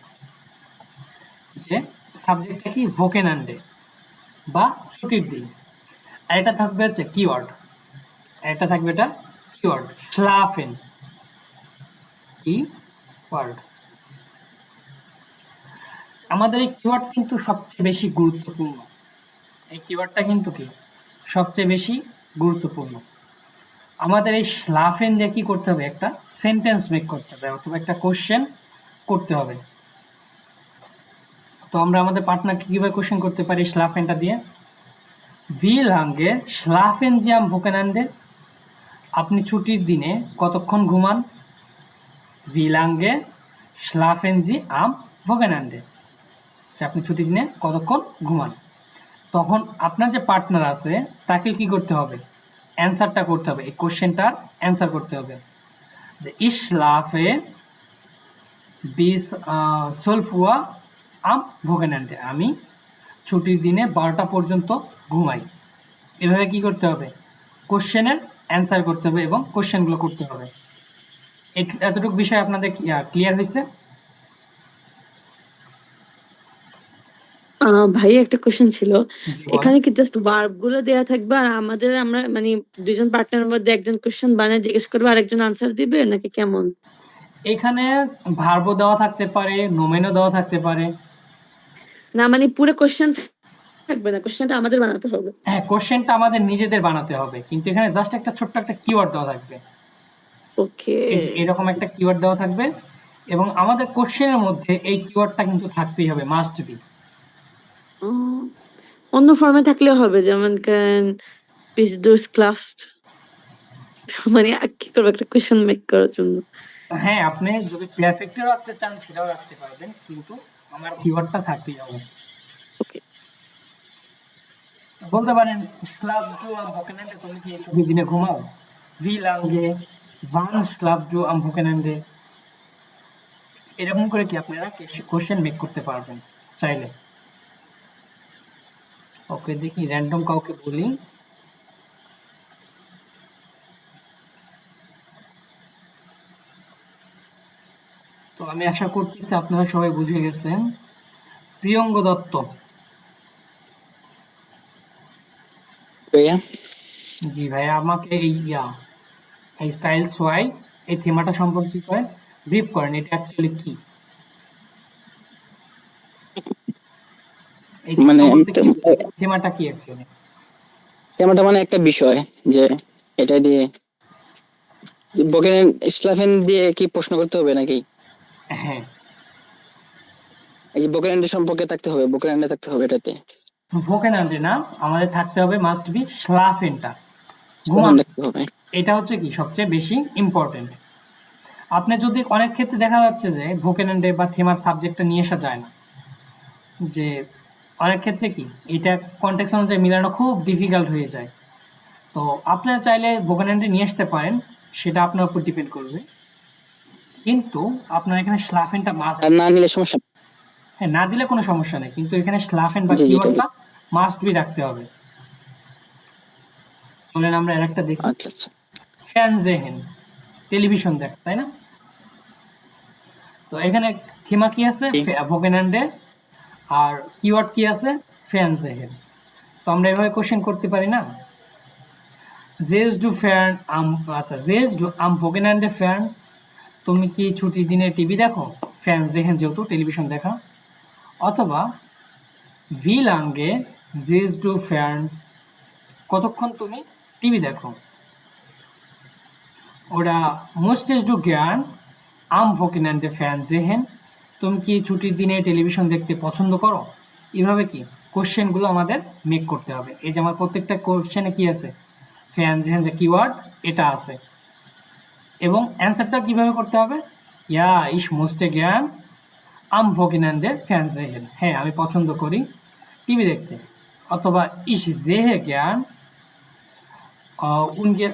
যে সাবজেক্টটা কি ভোকেনান্ডে বা ছুটির দিন। আর এটা থাকবে হচ্ছে কিওয়ার্ড, এটা থাকবে এটা কিওয়ার্ড স্লাফেন, কি ওয়ার্ড। আমাদের এই কিওয়ার্ড কিন্তু সবচেয়ে বেশি গুরুত্বপূর্ণ, এই কিওয়ার্ডটা কিন্তু কি সবচেয়ে বেশি গুরুত্বপূর্ণ। আমাদের এই স্লাফেন দিয়ে কি করতে হবে, একটা সেন্টেন্স মেক করতে হবে অথবা একটা কোশ্চেন করতে হবে। তো আমরা আমাদের পার্টনারকে কীভাবে কোশ্চেন করতে পারি স্লাফেনটা দিয়ে? ভি লাঙ্গে স্লাফেন জি আম ভোকেনান্ডে, আপনি ছুটির দিনে কতক্ষণ ঘুমান? ভি লাঙ্গে স্লাফেন জি আম ভোকেনান্ডে, আপনি ছুটির দিনে কতক্ষণ ঘুমান। তখন আপনার যে পার্টনার আছে তাকে কি করতে হবে, অ্যান্সারটা করতে হবে, এই কোশ্চেনটার অ্যান্সার করতে হবে যে ইস লাফে বিস 12 Uhr আম ভোকেনান্ডে, আমি ছুটির দিনে 12টা পর্যন্ত ঘুমাই। এভাবে কি করতে হবে, কোশ্চেনের অ্যান্সার করতে হবে এবং কোশ্চেনগুলো করতে হবে। এতটুকু বিষয় আপনাদের ক্লিয়ার হয়েছে? ভাই একটা কোশ্চেন ছিল, জি, বলেন। এখানে কি জাস্ট ভার্ব গুলো দেয়া থাকবে আর আমরা মানে দুইজন পার্টনারের মধ্যে একজন কোশ্চেন বানিয়ে জিজ্ঞেস করবে আর একজন আনসার দিবে নাকি কেমন? এখানে ভার্বও দেওয়া থাকতে পারে, নোমেনও দেওয়া থাকতে পারে। না মানে পুরো কোশ্চেন থাকবে না, কোশ্চেনটা আমাদের বানাতে হবে। হ্যাঁ, কোশ্চেনটা আমাদের নিজেদের বানাতে হবে, কিন্তু এখানে জাস্ট একটা ছোট্ট একটা কিওয়ার্ড দেওয়া থাকবে। ওকে, এই যে এরকম একটা কিওয়ার্ড দেওয়া থাকবে এবং আমাদের কোশ্চেনের মধ্যে এই কিওয়ার্ডটা কিন্তু থাকতেই হবে, মাস্ট বি। অন্য ফর্মে থাকলেও হবে, যেমন ক্যান বিস দুস ক্লাফট, মানে কি করবো একটা কোশ্চেন মেক করার জন্য। হ্যাঁ, আপনি যদি পারফেক্টও রাখতে চান সেটাও রাখতে পারবেন, কিন্তু আমার কিওয়ার্ডটা থাকতেই হবে। ওকে, বলতে পারেন স্লাভ ডু আম ভোকেনান্ডে, তুমি কি ছুটির দিনে ঘুমাও? ভি লাঙ্গে ভান স্লাভ ডু আম ভোকেনান্ডে, এরকম করে কি আপনারা কোশ্চেন মেক করতে পারবেন চাইলে। ওকে, দেখি র্যান্ডম কাউকে বলি। তো আমি আশা করতেছি আপনারা সবাই বুঝে গেছেন। প্রিয়ঙ্গ দত্ত। ভাইয়া জি ভাইয়া, আমাকে এই স্টাইলস ওয়াই এই থিমাটা সম্পর্কে করেন, ব্রিফ করেন, এটা অ্যাকচুয়ালি কি? এই মানে থিমাটা কি অ্যাকচুয়ালি? তেমনটা মানে একটা বিষয় যে এটা দিয়ে বকেন স্লাফেন দিয়ে কি প্রশ্ন করতে হবে নাকি? হ্যাঁ, এই যে বকেন্ডে সম্পর্কে থাকতে হবে, বকেন্ডে থাকতে হবে এটাতে ভোকেনান্ডে না, আমাদের থাকতে হবে মাস্ট বি স্লাফেনটা, স্লাফেন ঘুমানো। থাকতে হবে। এটা হচ্ছে কি সবচেয়ে বেশি ইম্পর্টেন্ট। আপনি যদি অনেক ক্ষেত্রে দেখা যাচ্ছে যে ভোকেনান্ডে বা থিমার সাবজেক্টটা নিয়ে আসা যায় না, যে অনেক ক্ষেত্রে কি এটা কনটেক্সট অনুযায়ী মিলানো খুব ডিফিকাল্ট হয়ে যায়। তো আপনারা চাইলে ভোকেনান্ডে নিয়ে আসতে পারেন, সেটা আপনার উপর ডিপেন্ড করবে, কিন্তু আপনার এখানে স্লাফেনটা মাস্ট। আর না নিলে সমস্যা? হ্যাঁ, না দিলে কোনো সমস্যা নেই, কিন্তু এখানে স্লাফেন বা জি জি কিওয়ার্ডটা মাস্ট বি রাখতে হবে। চলেন আমরা আরেকটা দেখি। আচ্ছা আচ্ছা, ফ্যানজেহেন, টেলিভিশন দেখ, তাই না? তো এখানে থিমা কি আছে? ভোকেনান্ডে, আর কিওয়ার্ড কি আছে? ফ্যানজেহেন। তো আমরা এভাবে কোশ্চেন করতে পারি না, জেস ডু ফ্যান আম, আচ্ছা জেস ডু আম ভোকেনান্ডে ফ্যান, তুমি কি ছুটির দিনে টিভি দেখো? ফ্যানজেহেন যেহেতু টেলিভিশন দেখা। অথবা ভি লাঙ্গে জেস ডু ফ্যান, কতক্ষণ তুমি টিভি দেখো? ওরা মোস্টেস ডু জ্ঞান আম ভোকেনান্ডে ফ্যানজেহেন, তুমি কি ছুটির দিনে টেলিভিশন দেখতে পছন্দ করো? এভাবে কি কোশ্চেনগুলো আমাদের মেক করতে হবে। এই যে আমার প্রত্যেকটা কোশ্চেনে কি আছে? ফ্যানজেহেন যে কিওয়ার্ড এটা আছে, এবং অ্যান্সারটা কিভাবে করতে হবে? ইয়া ইস মোস্টে জ্ঞান আম ভোকেনান্ডে ফ্যানজেহেন, হ্যাঁ আমি পছন্দ করি টিভি দেখতে। অথবা ইস জেহে জ্ঞান উনকে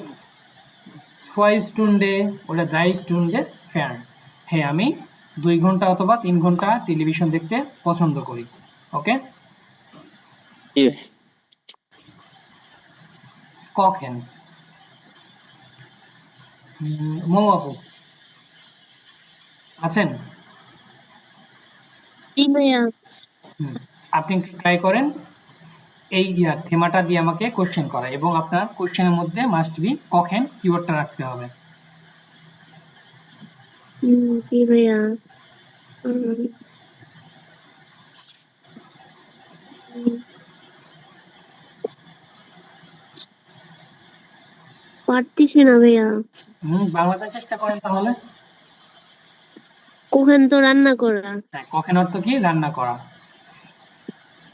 2 স্টুন্ডে ওটা 3 স্টুন্ডে ফ্যান, হ্যাঁ আমি 2 ঘন্টা অথবা 3 ঘন্টা টেলিভিশন দেখতে পছন্দ করি। ওকে, কি? কখেন। মৌ আপু আছেন? জি ভাইয়া। হুম, আপনি ট্রাই করেন এই থেমাটা দিয়ে আমাকে কোশ্চেন করা, এবং আপনার কোশ্চেনের মধ্যে মাস্ট বি কখেন কিওয়ার্ডটা রাখতে হবে। জি ভাইয়া। উম, উম, পারতেছি না ভাইয়া। বাংলাতে চেষ্টা করেন তাহলে। কোহেন তো রান্না করা। হ্যাঁ, কখেন অর্থ কি? রান্না করা।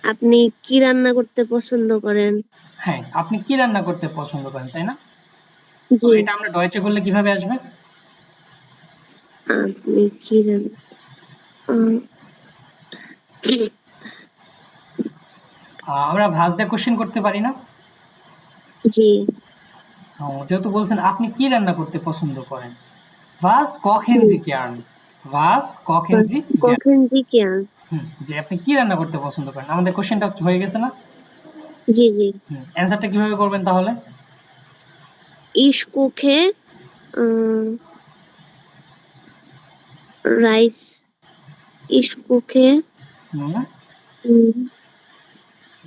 আপনি কি রান্না করতে পছন্দ করেন? হ্যাঁ, আপনি কি রান্না করতে পছন্দ করেন, তাই না? তো জি। এটা আমরা ডয়েচে করলে কিভাবে আসবে? আপনি কি রান্না উম, আমরা ভাজ দিয়ে কোশ্চেন করতে পারি না? জি। যেহেতু বলছেন আপনি কি রান্না করতে পছন্দ করেন, ভাস কখেন জি গern, ভাস কখেন জি gern। কখন জি কেন? যে আপনি কি রান্না করতে পছন্দ করেন, আমাদের কোশ্চেনটা হয়ে গেছে না? জি জি। অ্যান্সারটা কিভাবে করবেন তাহলে? Ich koche rice. Ich koche হুম, উম,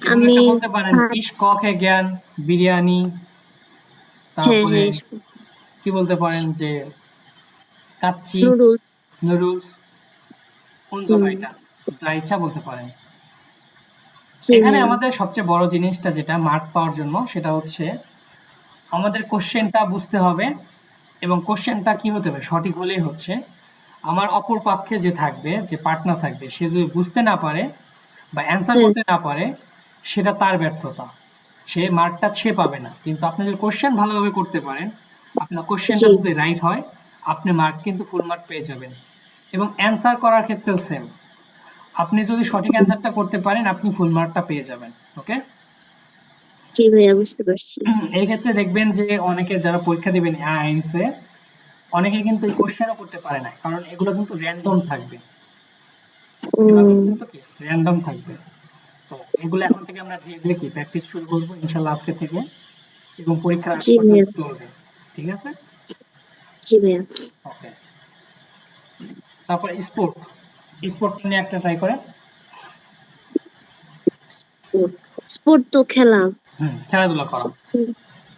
যেমন আমি একটা বলতে পারেন ভাত। ইস কখে জ্ঞান বিরিয়ানি, হ্যাঁ তারপরে হ্যাঁ। কি বলতে পারেন যে কাচ্চি, নুডলস। নুডলস, উনজো হুম। বাইটা, যা ইচ্ছা বলতে পারেন। জি এখানে ভাইয়া। আমাদের সবচেয়ে বড় জিনিসটা যেটা মার্ক পাওয়ার জন্য, সেটা হচ্ছে আমাদের কোশ্চেনটা বুঝতে হবে, এবং কোশ্চেনটা কি হতে হবে, সঠিক হলেই হচ্ছে। আমার অপর পক্ষে যে থাকবে, যে পার্টনার থাকবে, সে যদি বুঝতে না পারে বা অ্যান্সার হ্যাঁ করতে না পারে, সেটা তার ব্যর্থতা, সে মার্কটা সে পাবে না। কিন্তু আপনি যদি কোশ্চেন ভালোভাবে করতে পারেন, আপনার কোশ্চেনটা জি যদি রাইট হয়, আপনি মার্ক কিন্তু ফুল মার্ক পেয়ে যাবেন। এবং অ্যান্সার করার ক্ষেত্রেও সেম, আপনি যদি সঠিক অ্যান্সারটা করতে পারেন, আপনি ফুল মার্কটা পেয়ে যাবেন। ওকে, জি ভাইয়া, বুঝতে পারছি। এই ক্ষেত্রে দেখবেন যে অনেকে যারা পরীক্ষা দিবেন আইএনসে, অনেকে কিন্তু এই কোশ্চেনও করতে পারে না, কারণ এগুলো কিন্তু র্যান্ডম থাকবে। এগুলো উম, কিন্তু কি র্যান্ডম থাকবে। তো এগুলো এখন থেকে আমরা ধীরে ধীরে কি প্র্যাকটিস শুরু করবো ইনশাল্লাহ আজকে থেকে, এবং পরীক্ষার আগ জি ভাইয়া। পর্যন্ত চলবে। ঠিক আছে, জি ভাইয়া। ওকে। তারপর স্পোর্ট, স্পোর্ট নিয়ে একটা ট্রাই করেন। স্পোর্ট তো খেলা। খেলাধুলা করা।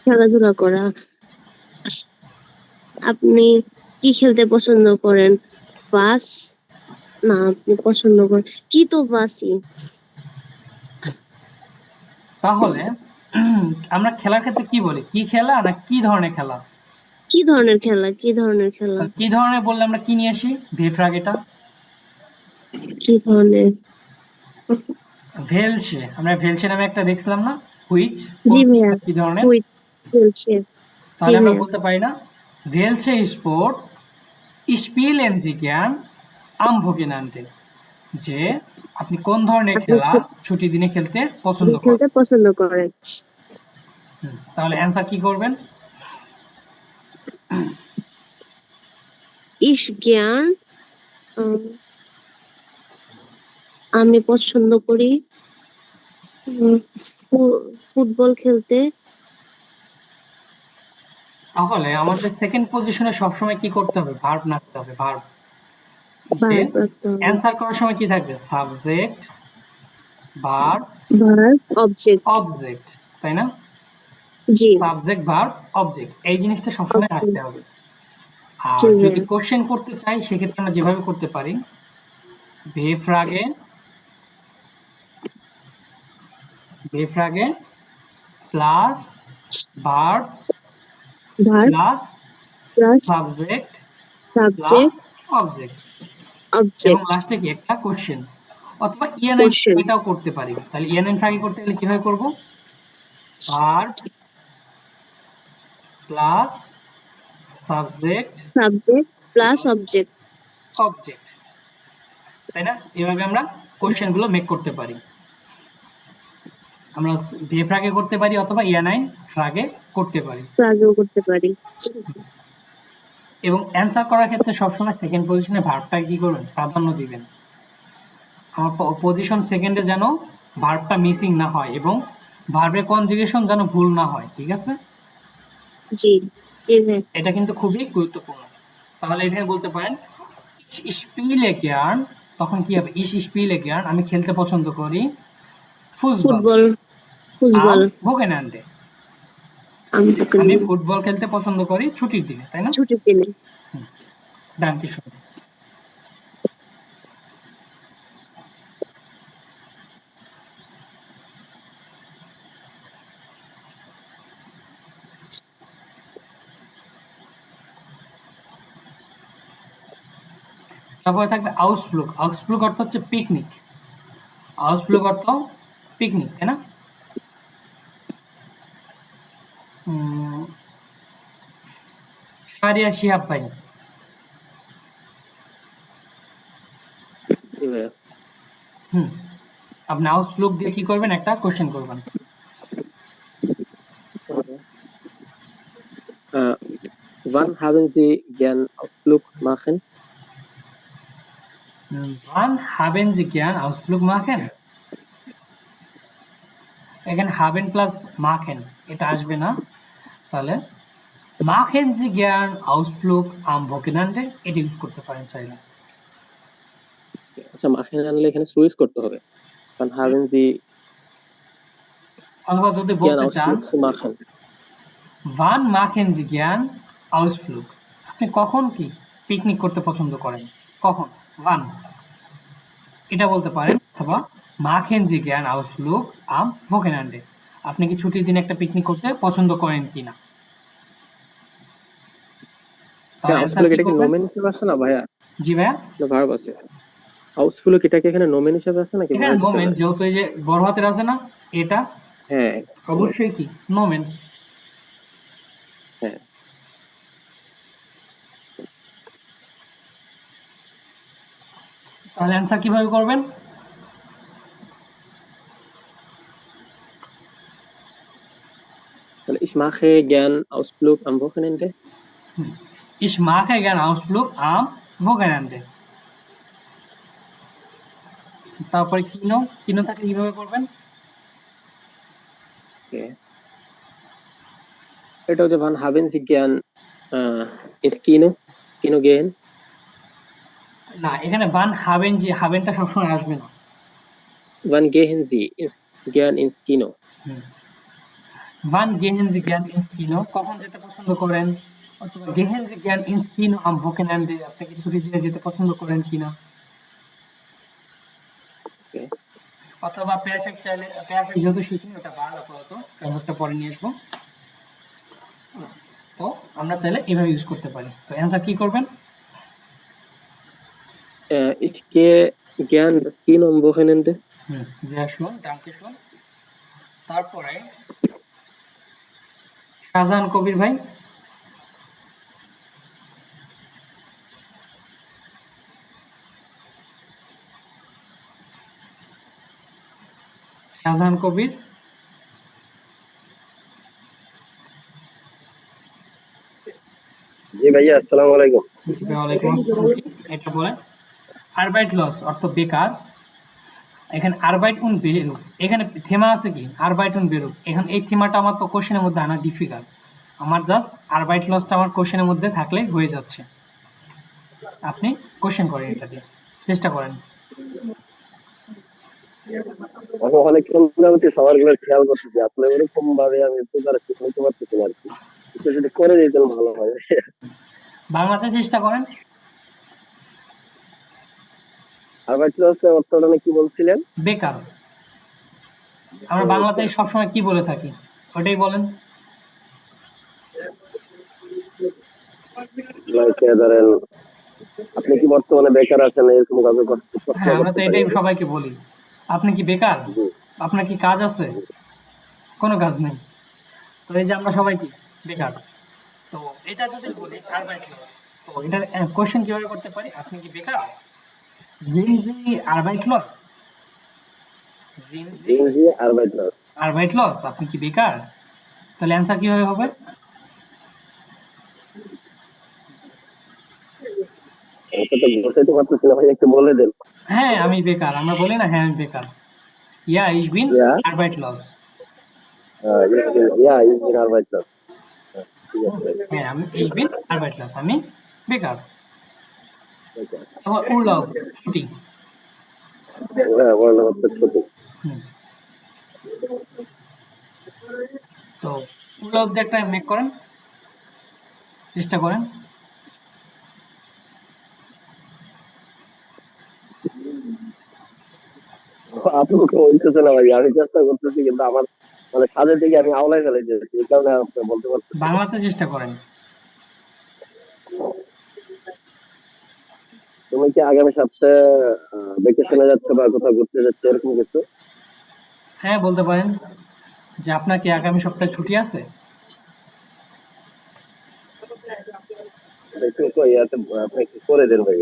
খেলাধুলা করা। আপনি কি খেলতে পছন্দ করেন? বাস। না, আপনি পছন্দ করেন কি? তো বাসই। তাহলে আমরা খেলার ক্ষেত্রে কি বলি, কি খেলা না কি ধরনের খেলা? কি ধরনের খেলা? কি ধরনের খেলা? কি ধরনের বললে আমরা কি নিয়ে আসি, ভেফরাগ এটা কি ধরনের? ভেলসে, আমরা ভেলসে নামে একটা দেখছিলাম না, হুইচ, জি কোনটি ভাইয়া। বা কি ধরনের। হুইচ খেলছে। জি তাহলে আমরা ভাইয়া। বলতে পারি না ভেলসে sport spielen Sie gern am Wochenende, যে আপনি কোন ধরনের আপনি খেলা ছুটির দিনে খেলতে পছন্দ করেন। খেলতে পছন্দ করেন? তাহলে অ্যান্সার কি করবেন? ইস জ্ঞান। আমি পছন্দ করি ফুটবল খেলতে। তাহলে আমাদের সেকেন্ড পজিশনে সবসময় কি করতে হবে, ভার্ব রাখতে হবে, ভার্ব। যে ভার্ব রাখতে হবে। অ্যান্সার করার সময় কি থাকবে, subject, verb, verb, object. Object, তাই না? জি। সাবজেক্ট, ভার্ব, অবজেক্ট, এই জিনিসটা সবসময় রাখতে অবজেক্ট। হবে। জি আর যদি ভাইয়া। কোশ্চেন করতে চাই, সেক্ষেত্রে আমরা যেভাবে করতে পারি, বেফ্রাগে, বেফ্রাগে plus verb verb plus plus subject plus subject object, এবং অবজেক্ট লাস্টে কি একটা কোশ্চেন, অথবা ইএনআই কোশ্চেন। এটাও করতে পারি। তাহলে ইএনআই ফ্রাগে করতে গেলে কিভাবে করব, verb plus subject subject plus plus object. Object, তাই না? এভাবে আমরা কোশ্চেন গুলো মেক করতে পারি। আমরা ভে ফ্রাগে করতে পারি, অথবা ইএনআই ফ্রাগে করতে পারি। ফ্রাগও করতে পারি। এবং অ্যান্সার করার ক্ষেত্রে সবসময় সেকেন্ড পজিশনে ভার্বটা কি করবেন, প্রাধান্য দিবেন। আমার পজিশন সেকেন্ডে যেন ভার্বটা মিসিং না হয় এবং ভার্বের কনজুগেশন যেন ভুল না হয়, ঠিক আছে? জি জি ভাইয়া। এটা কিন্তু খুবই গুরুত্বপূর্ণ। তাহলে এখানে বলতে পারেন ich spiele gern, তখন কি হবে? ich spiele gern, আমি খেলতে পছন্দ করি football football am football Wochenende, আমি ফুটবল খেলতে পছন্দ করি ছুটির দিনে, তাই না? ছুটির দিনে। ডানকে শুনুন। তারপরে থাকবে আউসফ্লুগ। আউসফ্লুগ অর্থ হচ্ছে পিকনিক। আউসফ্লুগ অর্থ পিকনিক, তাই না? সারিয়া শিহাব ভাই, জি ভাইয়া। আপনি আউসফ্লুগ দিয়ে কি করবেন? একটা কোশ্চেন করবেন। Wann haben Sie gern Ausflug machen? Wann haben Sie gern Ausflug machen? এখানে haben প্লাস machen এটা আসবে না, তাহলে machen Sie gern Ausflug am Wochenende এটা ইউজ করতে পারেন চাইলে। আচ্ছা, machen আনলে এখানে সুইচ করতে হবে। Wann haben Sie অথবা যদি gern বলতে চান Ausflug zu machen? wann machen Sie gern Ausflug, আপনি কখন কি পিকনিক করতে পছন্দ করেন, কখন? wann এটা বলতে পারেন, অথবা machen Sie gern Ausflug am Wochenende, আপনি কি ছুটির দিনে একটা পিকনিক করতে পছন্দ করেন কিনা। তাহলে অ্যান্সার Ausflug কি এটা কি করবেন? নোমেন হিসেবে আসে না ভাইয়া? জি ভাইয়া, না ভার্ব আছে? Ausflug এটা কি এখানে নোমেন হিসেবে আছে নাকি এখানে ভার্ব হিসেবে নোমেন, আছে? যেহেতু এই যে বড় হাতের আছে না, এটা হ্যাঁ অবশ্যই কি নোমেন। হ্যাঁ। তাহলে অ্যান্সার কিভাবে করবেন? তাহলে ich mache gern Ausflug am Wochenende. Ich mache gern Ausflug am Wochenende। তারপরে কিনো, কিনো থাকলে কিভাবে করবেন? Okay. এটা হচ্ছে wann haben Sie gern ins Kino? Kino gehen? না, এখানে wann haben Sie, হাবেনটা সবসময় আসবে না। Wann gehen Sie gern ins Kino? wann gehen Sie gern ins Kino, কখন যেতে পছন্দ করেন, অথবা gehen Sie gern ins Kino am Wochenende, আপনি কি ছুটির দিনে যেতে পছন্দ করেন কিনা। Okay. অথবা পেয়ারফেক্ট চাইলে, পেয়ারফেক্ট যেহেতু শিখিনি ওটা বাদ আপাতত, পেয়ারফেক্টটা পরে নিয়ে আসবো। তো আমরা চাইলে এভাবে ইউজ করতে পারি। তো অ্যান্সার কি করবেন? Ich gehe gern ins Kino am Wochenende. sehr schön, danke schön। তারপরে শাহজাহান কবির ভাই, শাহজাহান কবির, জি ভাইয়া, আসসালামু আলাইকুম। ওয়ালাইকুম আসসালাম। এটা বলেন আরবাইট লস অর্থ বেকার। এখানে আরবাইট উন বেরুফ, এখানে থেমা আছে কি আরবাইট উন বেরুফ, এখন এই থেমাটা আমার তো কোশ্চেনের মধ্যে আনা ডিফিকাল্ট, আমার জাস্ট আরবাইট লসটা আমার কোশ্চেনের মধ্যে থাকলে হয়ে যাচ্ছে। আপনি কোশ্চেন করেন, এটা দিয়ে চেষ্টা করেন। আমি অনেকক্ষণ যাবতীয় সবারগুলো খেয়াল করতেছি, আপনি ওরকম ভাবে আমি প্রিপারেশন নিতে পারতেছি না আর কি, একটু যদি করে দিতেন ভালো হয়। বাংলাতে চেষ্টা করেন। আরবাইট লসের অর্থটা কি বলছিলেন? বেকার। আমরা বাংলাতে সবসময় কি বলে থাকি ওটাই বলেন। ধরেন আপনি কি বর্তমানে বেকার আছেন এরকম ভাবে? হ্যাঁ, আমরা তো এটাই সবাইকে বলি, আপনি কি বেকার, আপনার কি কাজ আছে? কোনো কাজ নেই। তো এই যে আমরা সবাই কি বেকার। তো এটা যদি বলি আরবাইট লস, তো এটার কোশ্চেন কিভাবে করতে পারি, আপনি কি বেকার? জিন জি আরবাইট লস, জিন জি আরবাইট লস, আরবাইট লস, আপনি কি বেকার? তাহলে অ্যান্সার কিভাবে হবে? এটা তো বুঝাইতে পারতেছি না ভাই, একটু বলে দেন। হ্যাঁ আমি বেকার, আমরা বলি না হ্যাঁ আমি বেকার, Ja, ich bin Ja. arbeitslos. Ich bin arbeitslos. ঠিক আছে ভাই। হ্যাঁ, ich bin arbeitslos. আমি বেকার। Okay. আবার Urlaub, ছুটি। হ্যাঁ, বর্ণ হচ্ছে ছোট। হুম। তো Urlaub দিয়ে একটা মেক করেন। চেষ্টা করেন। আপনি তো বলতেছে না ভাই, আমি চেষ্টা করতেছি কিন্তু আমার মানে সাজের দিকে আমি আওলাই ফেলে দিয়েছি, এই কারণে আপনি বলতে পারছেন। বাংলাতে চেষ্টা করেন। তুমি কি আগামী সপ্তাহে ভ্যাকেশনে যাচ্ছে বা কোথাও ঘুরতে যাচ্ছে এরকম কিছু? হ্যাঁ, বলতে পারেন যে আপনার কি আগামী সপ্তাহে ছুটি আছে? একটু তো ইয়াতে আপনি একটু করে দেন ভাই।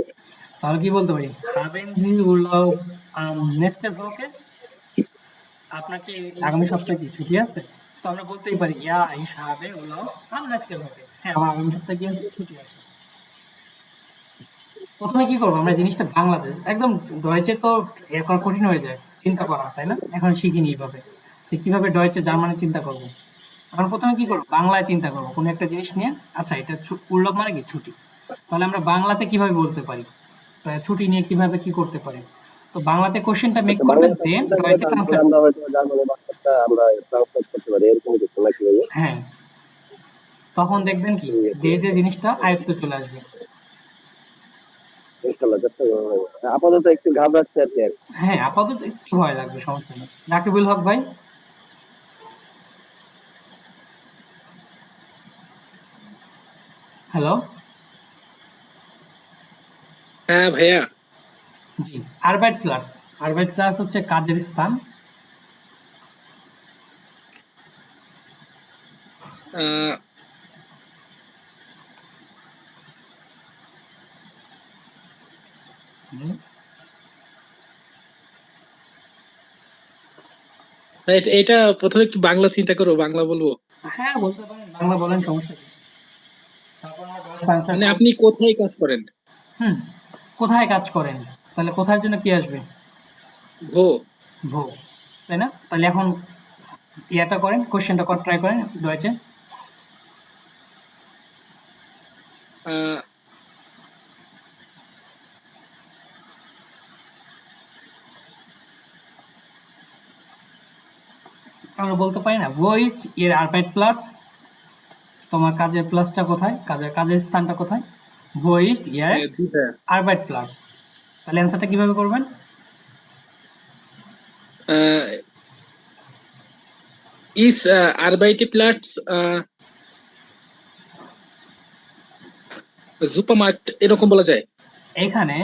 তাহলে কি বলতে পারি? Haben Sie Urlaub am nächste Woche? আপনার কি আগামী সপ্তাহে কি ছুটি আছে? তো আমরা বলতেই পারি Ja, ich habe Urlaub am nächste Woche. হ্যাঁ, আমার আগামী সপ্তাহে কি আছে? ছুটি আছে। প্রথমে কি করবো আমরা জিনিসটা বাংলাতে একদম ডয়েচে তো এর করা কঠিন হয়ে যায় চিন্তা করা, তাই না? এখন শিখিনি এইভাবে যে কিভাবে ডয়েচে জার্মানি চিন্তা করব। আমরা প্রথমে কি করবো বাংলায় চিন্তা করবো কোনো একটা জিনিস নিয়ে। আচ্ছা, এটা উল্লভ মানে কি ছুটি, তাহলে আমরা বাংলাতে কিভাবে বলতে পারি ছুটি নিয়ে কিভাবে কি করতে পারি। তো বাংলাতে কোশ্চেনটা মেক আচ্ছা, করবেন, বাংলাতে দেন চিন্তা করে ডয়েচে তারপরে ট্রান্সলেট। আমরা হয়তো জার্মানি ভাষাটা আমরা ট্রান্সলেট করতে পারি এরকম কিছু নাকি ভাই? হ্যাঁ, তখন দেখবেন কি ধীরে ধীরে জিনিসটা আয়ত্তে চলে আসবে। ইনশাআল্লাহ চেষ্টা করবো ভাই। আপাতত একটু ঘাবড়াচ্ছে আর কি। হ্যাঁ, আপাতত একটু ভয় লাগবে, সমস্যা নেই। রাকিবুল হক ভাই, হ্যালো। হ্যাঁ ভাইয়া। জি, আরবাইটপ্লাস। আরবাইটপ্লাস হচ্ছে কাজের স্থান। আহ, হুম। এটা প্রথমে কি বাংলা চিন্তা করবো, বাংলা বলবো? হ্যাঁ, বলতে পারেন, বাংলা বলেন, সমস্যা কি। তারপর আমরা ডয়েচ ট্রান্সলেট মানে করব। আপনি কোথায় কাজ করেন? হুম, কোথায় কাজ করেন, তাহলে কোথায় জন্য কি আসবে? ভো। ভো, তাই না? তাহলে এখন ইয়াটা করেন, কোশ্চেনটা ট্রাই করেন ডয়েচে। আহ, আমরা বলতে পারি না wo ist ihr Arbeitsplatz? তোমার কাজের প্লাসটা কোথায়, কাজের স্থানটা কোথায়? wo ist ihr জি ভাইয়া। Arbeitsplatz? তাহলে অ্যান্সারটা কিভাবে করবেন? ইস আরবাইটপ্লাটস সুপারমার্ট এরকম বলা যায়? এখানে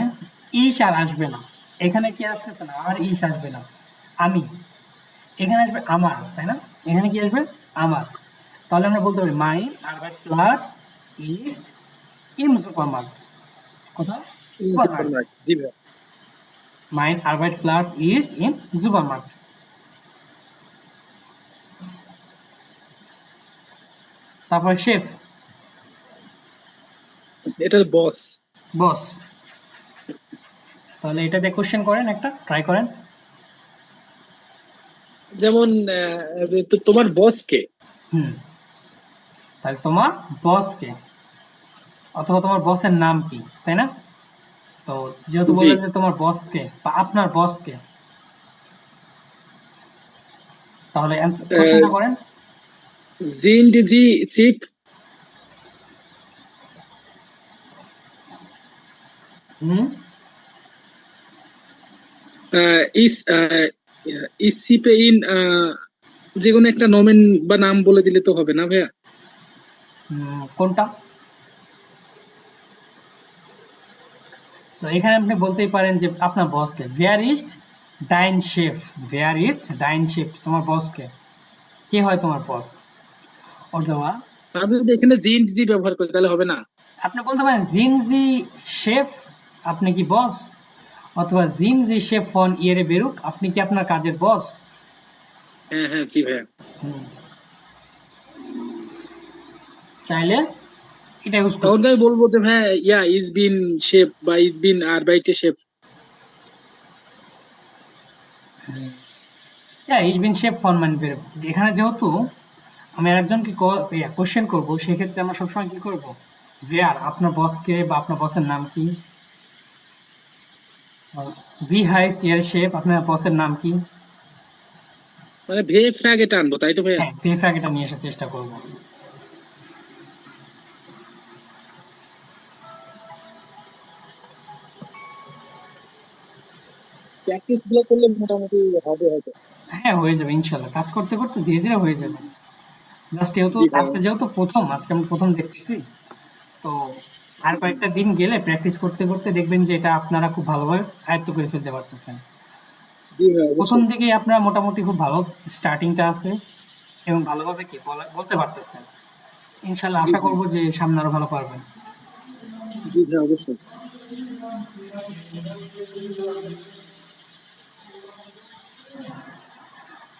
ইস আর আসবে না, এখানে কি আসতেছে না, আর ইস আসবে না, আমি। এখানে আসবে আমার, তাই না? এখানে কি আসবে? আমার। তাহলে আমরা বলতে পারি মাই আরবাইটপ্লাস ইজ ইম সুপারমার্ট। কোথায়? সুপারমার্ট। সুপারমার্ট, জি ভাইয়া। মাইন আরবাইটপ্লাস ইজ ইম সুপারমার্ট। তারপর শেফ, এটা বস। বস। তাহলে এটা দিয়ে কোশ্চেন করেন, একটা ট্রাই করেন। যেমন তোমার বস কে? হুম, তাহলে তোমার বস কে, অথবা তোমার বসের নাম কি, তাই না? তো যেহেতু জি। বললেন যে তোমার বস কে বা আপনার বস কে, তাহলে কোশ্চেনটা করেন। জিন্ড জি চিপ হুম, ইস ইস চিপে ইন যে কোনো একটা নমেন বা নাম বলে দিলে তো হবে না ভাইয়া? কোনটা? তো এখানে আপনি বলতেই পারেন যে আপনার বসকে ভেয়ার ইস্ট ডাইন শেফ, ভেয়ার ইস্ট ডাইন শেফ, তোমার বসকে, কে হয় তোমার বস? অথবা আমি যদি এখানে জিন্ড জি ব্যবহার করি তাহলে হবে না? আপনি বলতে পারেন জিনজি শেফ, আপনি কি বস? অথবা জিনজি শেফ ফন ইয়েরে বেরুক, আপনি কি আপনার কাজের বস? হ্যাঁ হ্যাঁ, জি ভাইয়া। চাইলে এটা ইউজ করতে। তখন আমি বলবো যে হ্যাঁ ইয়া ইজ বিন শেফ বা ইজ বিন আরবাইটে শেফ। হ্যাঁ, ich bin Chef von meinem Verb। এখানে যেহেতু আমি আরেকজনকে কোশ্চেন করবো, সেক্ষেত্রে আমরা সবসময় কি করবো? Wer, আপনার বসকে বা আপনার বসের নাম কি? Wie heißt Ihr Chef, আপনার বসের নাম কি? মানে ভে ফ্ল্যাগ এটা আনবো, তাই তো ভাইয়া? হ্যাঁ, PFRAG এটা নিয়ে আসার চেষ্টা করবো। প্র্যাকটিস গুলো করলে মোটামুটি হবে হয়তো। হ্যাঁ, হয়ে যাবে ইনশাল্লাহ। কাজ করতে করতে ধীরে ধীরে হয়ে যাবে। জাস্ট যেহেতু জি ভাইয়া। আজকে যেহেতু প্রথম, আজকে আমি প্রথম দেখতেছি, তো আর কয়েকটা দিন গেলে প্র্যাকটিস করতে করতে দেখবেন যে এটা আপনারা খুব ভালোভাবে আয়ত্ত করে ফেলতে পারতেছেন। জি ভাইয়া, প্রথম অবশ্যই। দিকেই আপনার মোটামুটি খুব ভালো স্টার্টিংটা আছে এবং ভালোভাবে কি বলতে পারতেছেন। ইনশাল্লাহ জি আশা ভাইয়া, করবো যে সামনে আরো ভালো পারবেন। জি ভাইয়া, অবশ্যই।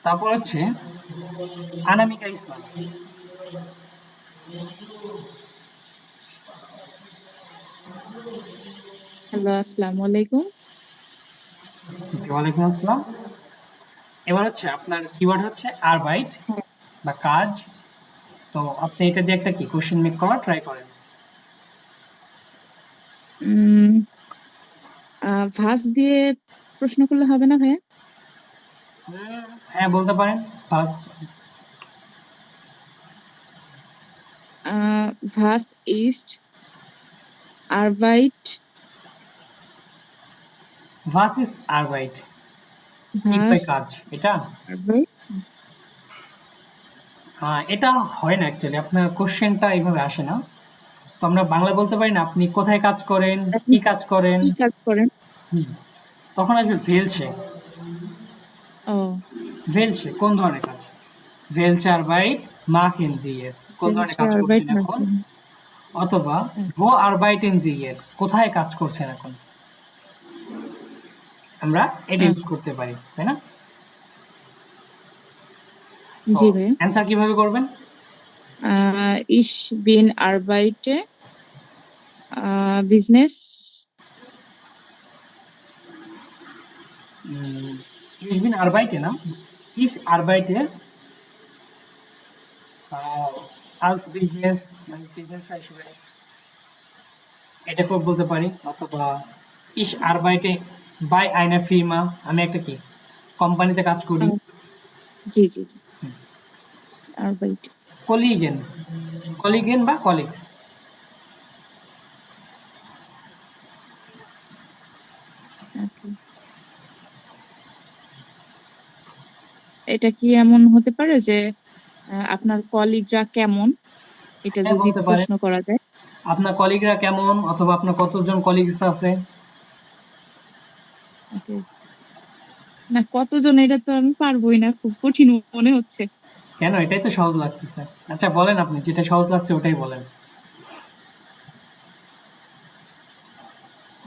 তারপর হচ্ছে অনামিকা ইসলাম। হ্যালো, আসসালামু আলাইকুম। জি, ওয়ালাইকুম আসসালাম। এবার হচ্ছে আপনার কিওয়ার্ড হচ্ছে আরবাইট বা কাজ। তো আপনি এটা দিয়ে একটা কি কোশ্চেন মেক করার ট্রাই করেন। ভাস দিয়ে প্রশ্ন করলে হবে না ভাইয়া? হ্যাঁ, বলতে পারেন। বাস ভাস ইস্ট আরবাইট ভাস ইজ আরবাইট কি ভাস হয় কাজ এটা। আরবাইট। এটা হয় না অ্যাকচুয়ালি, আপনার কোশ্চেনটা এইভাবে আসে না। তো আমরা বাংলা বলতে পারি না আপনি কোথায় কাজ করেন, আপনি কি কাজ করেন। কি কাজ করেন? হুম, তখন আসবে ভেলছে। ও, ভেলছে কোন ধরনের কাজ? ভেলছে আরবাইট machen Sie jetzt কোন ধরনের ভেলসে কাজ আরবাইট করছেন এখন, মার্কেটিং। অথবা wo arbeiten Sie jetzt কোথায় কাজ করছেন এখন। আমরা এটা ইউজ করতে পারি, তাই না? তো জি ভাইয়া। অ্যান্সার কিভাবে করবেন? ইশ বিন আরবাইটে বিজনেস। Ich bin arbeite না, ich arbeite als Business, মানে বিজনেস হিসেবে এটা খুব বলতে পারি, অথবা ich arbeite bei einer Firma, আমি একটা কি কোম্পানিতে কাজ করি। জি জি জি, আরবাইট। কলিগেন, কলিগেন বা কলিগস। ওকে, এটা কি এমন হতে পারে যে আপনার কলিগরা কেমন, এটা হ্যাঁ, যদি বলতে পারেন। প্রশ্ন করা যায়? আপনার কলিগরা কেমন, অথবা আপনার কতজন কলিগস আছে। ওকে, না কতজন এটা তো আমি পারবোই না, খুব কঠিন মনে হচ্ছে। কেন, এটাই তো সহজ লাগতেছে। আচ্ছা বলেন, আপনি যেটা সহজ লাগছে ওটাই বলেন।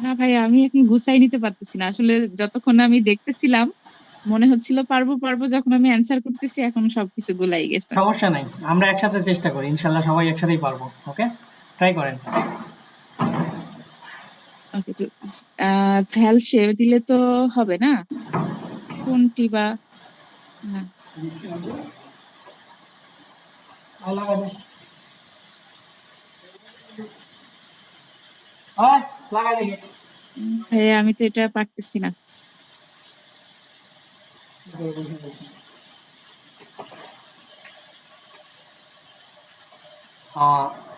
না ভাই, আমি এখন গুছাই নিতে পারতেছি না আসলে। যতক্ষণ আমি দেখতেছিলাম মনে হচ্ছিল পারবো পারবো, যখন আমি অ্যান্সার করতেছি এখন সবকিছু গুলাই গেছে। সমস্যা নাই, আমরা একসাথে চেষ্টা করি, ইনশাল্লাহ সবাই একসাথেই পারবো। ওকে, ট্রাই করেন। ওকে, তো ভ্যাল সে দিলে তো হবে না, কোনটি বা না। ভাইয়া আমি তো এটা পারতেছি না।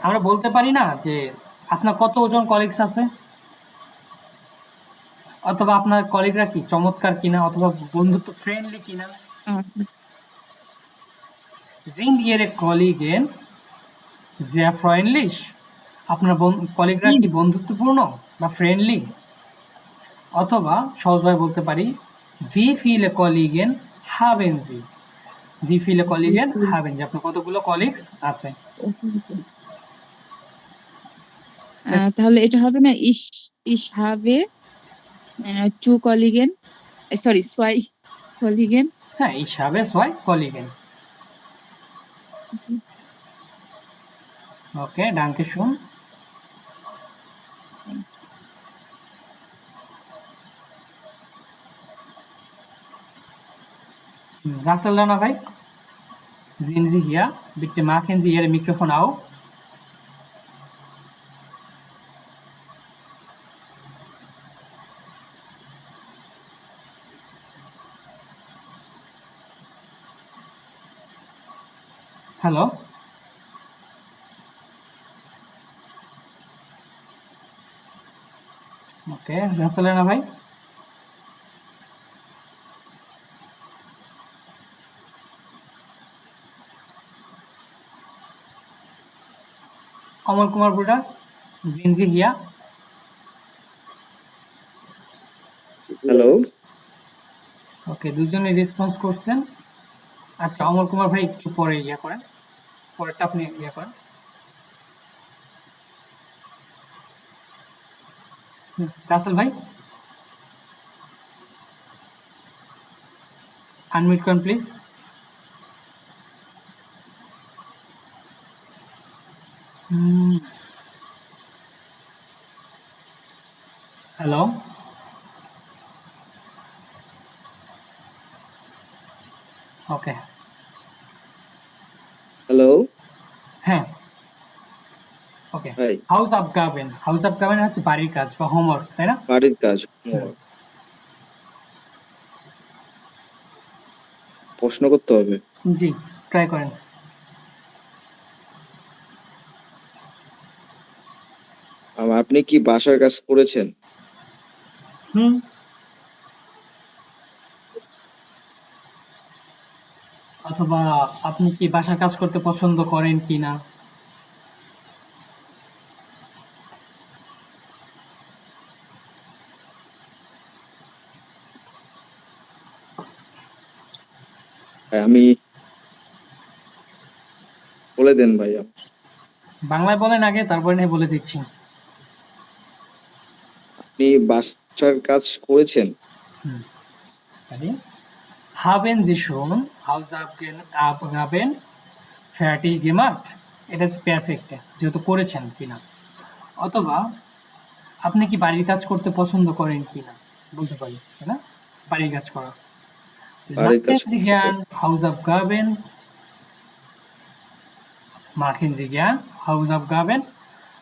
আমরা বলতে পারি না যে আপনার কতজন কলিগস আছে, অথবা আপনার কলিগরা কি চমৎকার কিনা, অথবা বন্ধুত্ব ফ্রেন্ডলি কিনা। আহ, Sind Ihre Kollegen sehr freundlich? আপনার কলিগরা কি বন্ধুত্বপূর্ণ বা ফ্রেন্ডলি, অথবা সহজভাবে বলতে পারি wie viele Kollegen haben Sie? wie viele Kollegen haben Sie? আপনার কতগুলো কলিগস আছে। তাহলে এটা হবে না, ইস ইস হবে টু কলিগেন, সরি সোয়াই কলিগেন। হ্যাঁ, ich habe zwei Kollegen। ওকে, danke schön। Russell Rana bhai, sind Sie hier? Bitte machen Sie Ihr Mikrofon auf. Hello. Okay, Russell Rana bhai. Amar Kumar Buddha, sind Sie hier? Hello okay, দুজনে response করছেন। আচ্ছা, অমর কুমার ভাই একটু পরে করেন, পরেরটা আপনি করেন। রাসেল ভাই আনমিউট করেন প্লিজ। হ্যালো, ওকে, হ্যালো হ্যাঁ, ওকে। হাই হাউস আপগাবেন, হাউস আপগাবেন হচ্ছে বাড়ির কাজ বা হোমওয়ার্ক, তাই না? বাড়ির কাজ প্রশ্ন করতে হবে। জি, ট্রাই করেন। আপনি কি বাসার কাজ করেছেন? হুম, অথবা আপনি কি বাসার কাজ করতে পছন্দ করেন কি না? আমি বলে দেন ভাইয়া। বাংলায় বলেন আগে, তারপরে নিয়ে বলে দিচ্ছি। আপনি বাসার কাজ করেছেন? হুম, তাহলে haben Sie schon Hausaufgaben fertig gemacht? এটা হচ্ছে পারফেক্ট, যেহেতু করেছেন কিনা। অথবা আপনি কি বাড়ির কাজ করতে পছন্দ করেন কিনা বলতে পারি, তাই না? বাড়ির কাজ করা। বাড়ির কাজ Machen Sie gern Hausaufgaben? Machen Sie gern Hausaufgaben?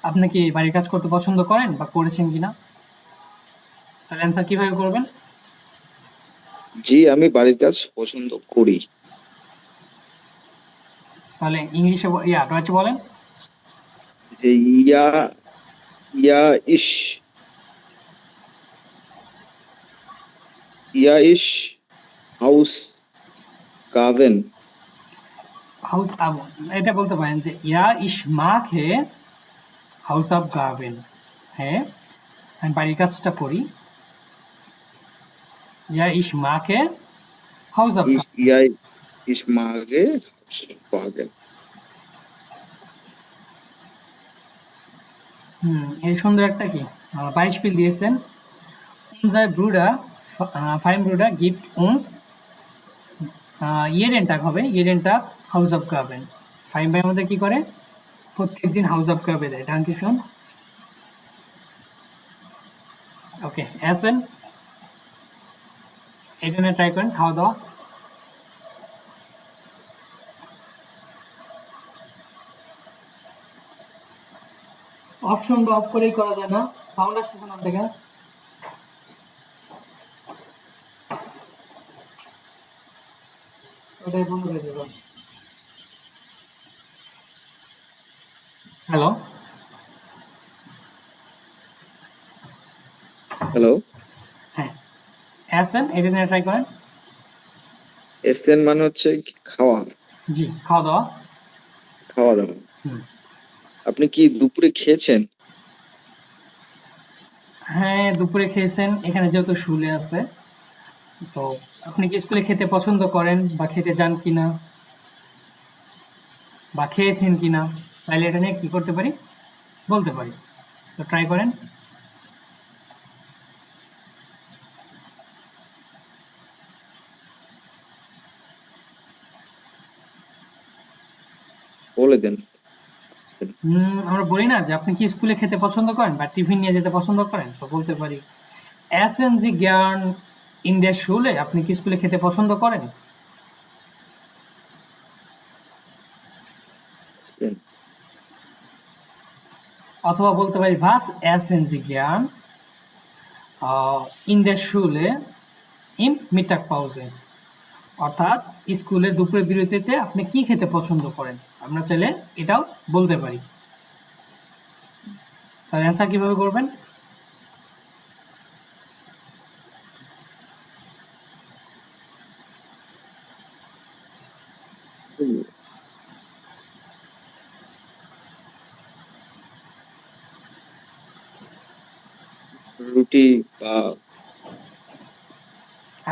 আপনি কি বাড়ির কাজ করতে পছন্দ করেন বা করেছেন কিনা? তাহলে অ্যান্সার কিভাবে করবেন? জি, আমি বাড়ির কাজ পছন্দ করি। তাহলে ইংলিশে ডয়েচে বলেন। ইয়া ইয়া ইশ ইয়া ইশ হাউস গাবেন। হাউস এটা বলতে পারেন যে ইয়া ইশ মাখে হাউস অফ গার্বেন। হ্যাঁ, আমি বাড়ির কাজটা করি। ইয়া ইশ মাখে হাউস অফ ইয়া ইশ মাগে গাবেন। এই সুন্দর একটা কি বাইশপিল দিয়েছেন। Unser Bruder, fein Bruder gibt uns jeden Tag হবে, jeden Tag Hausaufgaben। ফাইন ভাই আমাদের কি করে? প্রত্যেকদিন হাউস অফ গাবে দেয়। ডাঙ্কি শোন। ওকে, এসেন এটা নিয়ে ট্রাই করেন। খাওয়া দাওয়া অপশনটা অফ করেই করা যায় না, সাউন্ড আসতেছে না থেকে। ওটাই বন্ধ করে দিয়েছ। হ্যালো, হ্যালো, হ্যাঁ, এসেন এটা নিয়ে ট্রাই করেন। এসেন মানে হচ্ছে খাওয়া। জি, খাওয়া দাওয়া। খাওয়া দাওয়া। হুম, আপনি কি দুপুরে খেয়েছেন? হ্যাঁ, দুপুরে খেয়েছেন। এখানে যেহেতু শুলে আছে, তো আপনি কি স্কুলে খেতে পছন্দ করেন বা খেতে যান কিনা বা খেয়েছেন কিনা, চাইলে এটা নিয়ে কি করতে পারি বলতে পারি। তো ট্রাই করেন। বলে দেন। আমরা বলি না যে আপনি কি স্কুলে খেতে পছন্দ করেন বা টিফিন নিয়ে যেতে পছন্দ করেন, তো বলতে পারি এসেন জি জ্ঞান ইন দ্য স্কুলে। আপনি কি স্কুলে খেতে পছন্দ করেন? অথবা বলতে পারি ভাস এসেন জি জ্ঞান ইন দ্য শুলে ইন মিটাক পাউজে, অর্থাৎ স্কুলের দুপুরের বিরতিতে আপনি কি খেতে পছন্দ করেন, আমরা চাইলে এটাও বলতে পারি। তাহলে অ্যান্সার কিভাবে করবেন? রুটি বা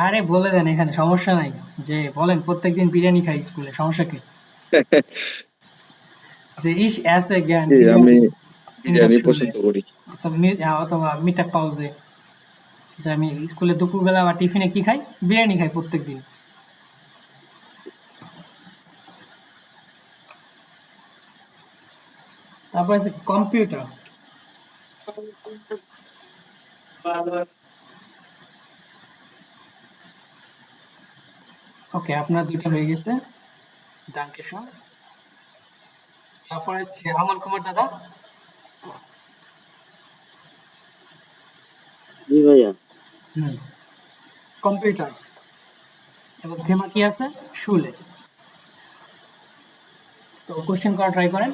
আরে বলে দেন, এখানে সমস্যা নাই, যে বলেন প্রত্যেকদিন বিরিয়ানি খাই স্কুলে, সমস্যা কি? যে ইস এসে জ্ঞান আমি বিরিয়ানি ইন দ্য বিরিয়ানি শুলে, পছন্দ করি। অথবা মিটাক পাউজে, যে আমি স্কুলে দুপুরবেলা বা টিফিনে কি খাই, বিরিয়ানি খাই প্রত্যেকদিন। তারপর আছে কম্পিউটার। ওকে, আপনার দুইটা হয়ে গেছে, ডানকে শো। তারপরে হচ্ছে আমল কুমার দাদা। জি ভাইয়া। কম্পিউটার এবং থেমা কি আছে, শুলে। তো কোশ্চেন করা ট্রাই করেন।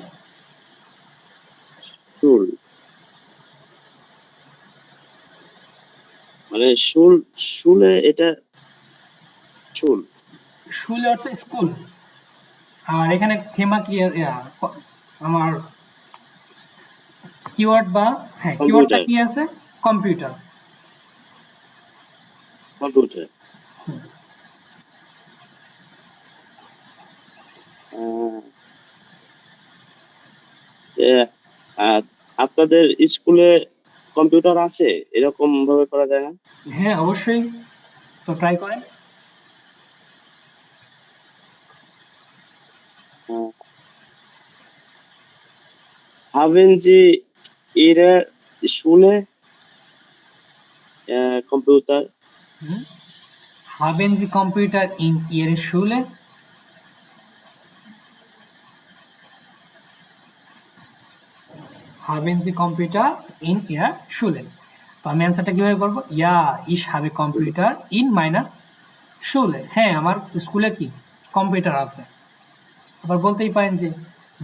শুল মানে শুলে এটা শুল শুলে অর্থ স্কুল, আর এখানে থেমা কি আমার কিওয়ার্ড বা হ্যাঁ কিওয়ার্ডটা কম্পিউটার কি আছে, কম্পিউটার। কম্পিউটার আপনাদের স্কুলে কম্পিউটার আছে এরকম ভাবে করা যায় না? হ্যাঁ অবশ্যই, তো ট্রাই করেন। Haben Sie Ihre Schule Computer? Haben Sie Computer in Ihrer Schule? Haben Sie Computer in Ihrer Schule? তো আমি অ্যান্সারটা কিভাবে করবো, ইয়া ইস হাবে কম্পিউটার ইন মাইনার শুলে, হ্যাঁ আমার স্কুলে কি কম্পিউটার আছে। আবার বলতেই পারেন যে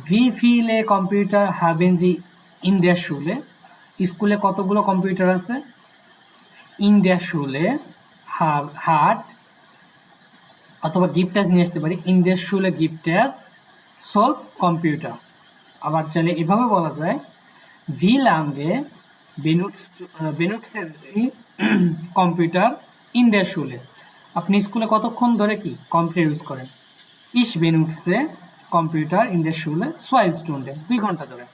ভি ফিলে কম্পিউটার হাবেন জি ইন দেয়ার শুলে, স্কুলে কতগুলো কম্পিউটার আছে, ইন দেয়ার শুলে হাট, অথবা গিফটাস নিয়ে আসতে পারি, ইন দেয়ার শুলে গিফটাস সলভ কম্পিউটার। আবার চাইলে এভাবে বলা যায় ভি লাঙ্গে বেনুটসেন সি কম্পিউটার ইন দেয়ার শুলে, আপনি স্কুলে কতক্ষণ ধরে কি কম্পিউটার ইউজ করেন, ইস বেনুটসে কম্পিউটার ইন দেয়ার শুলে 2 Stunden, 2 ঘন্টা ধরে।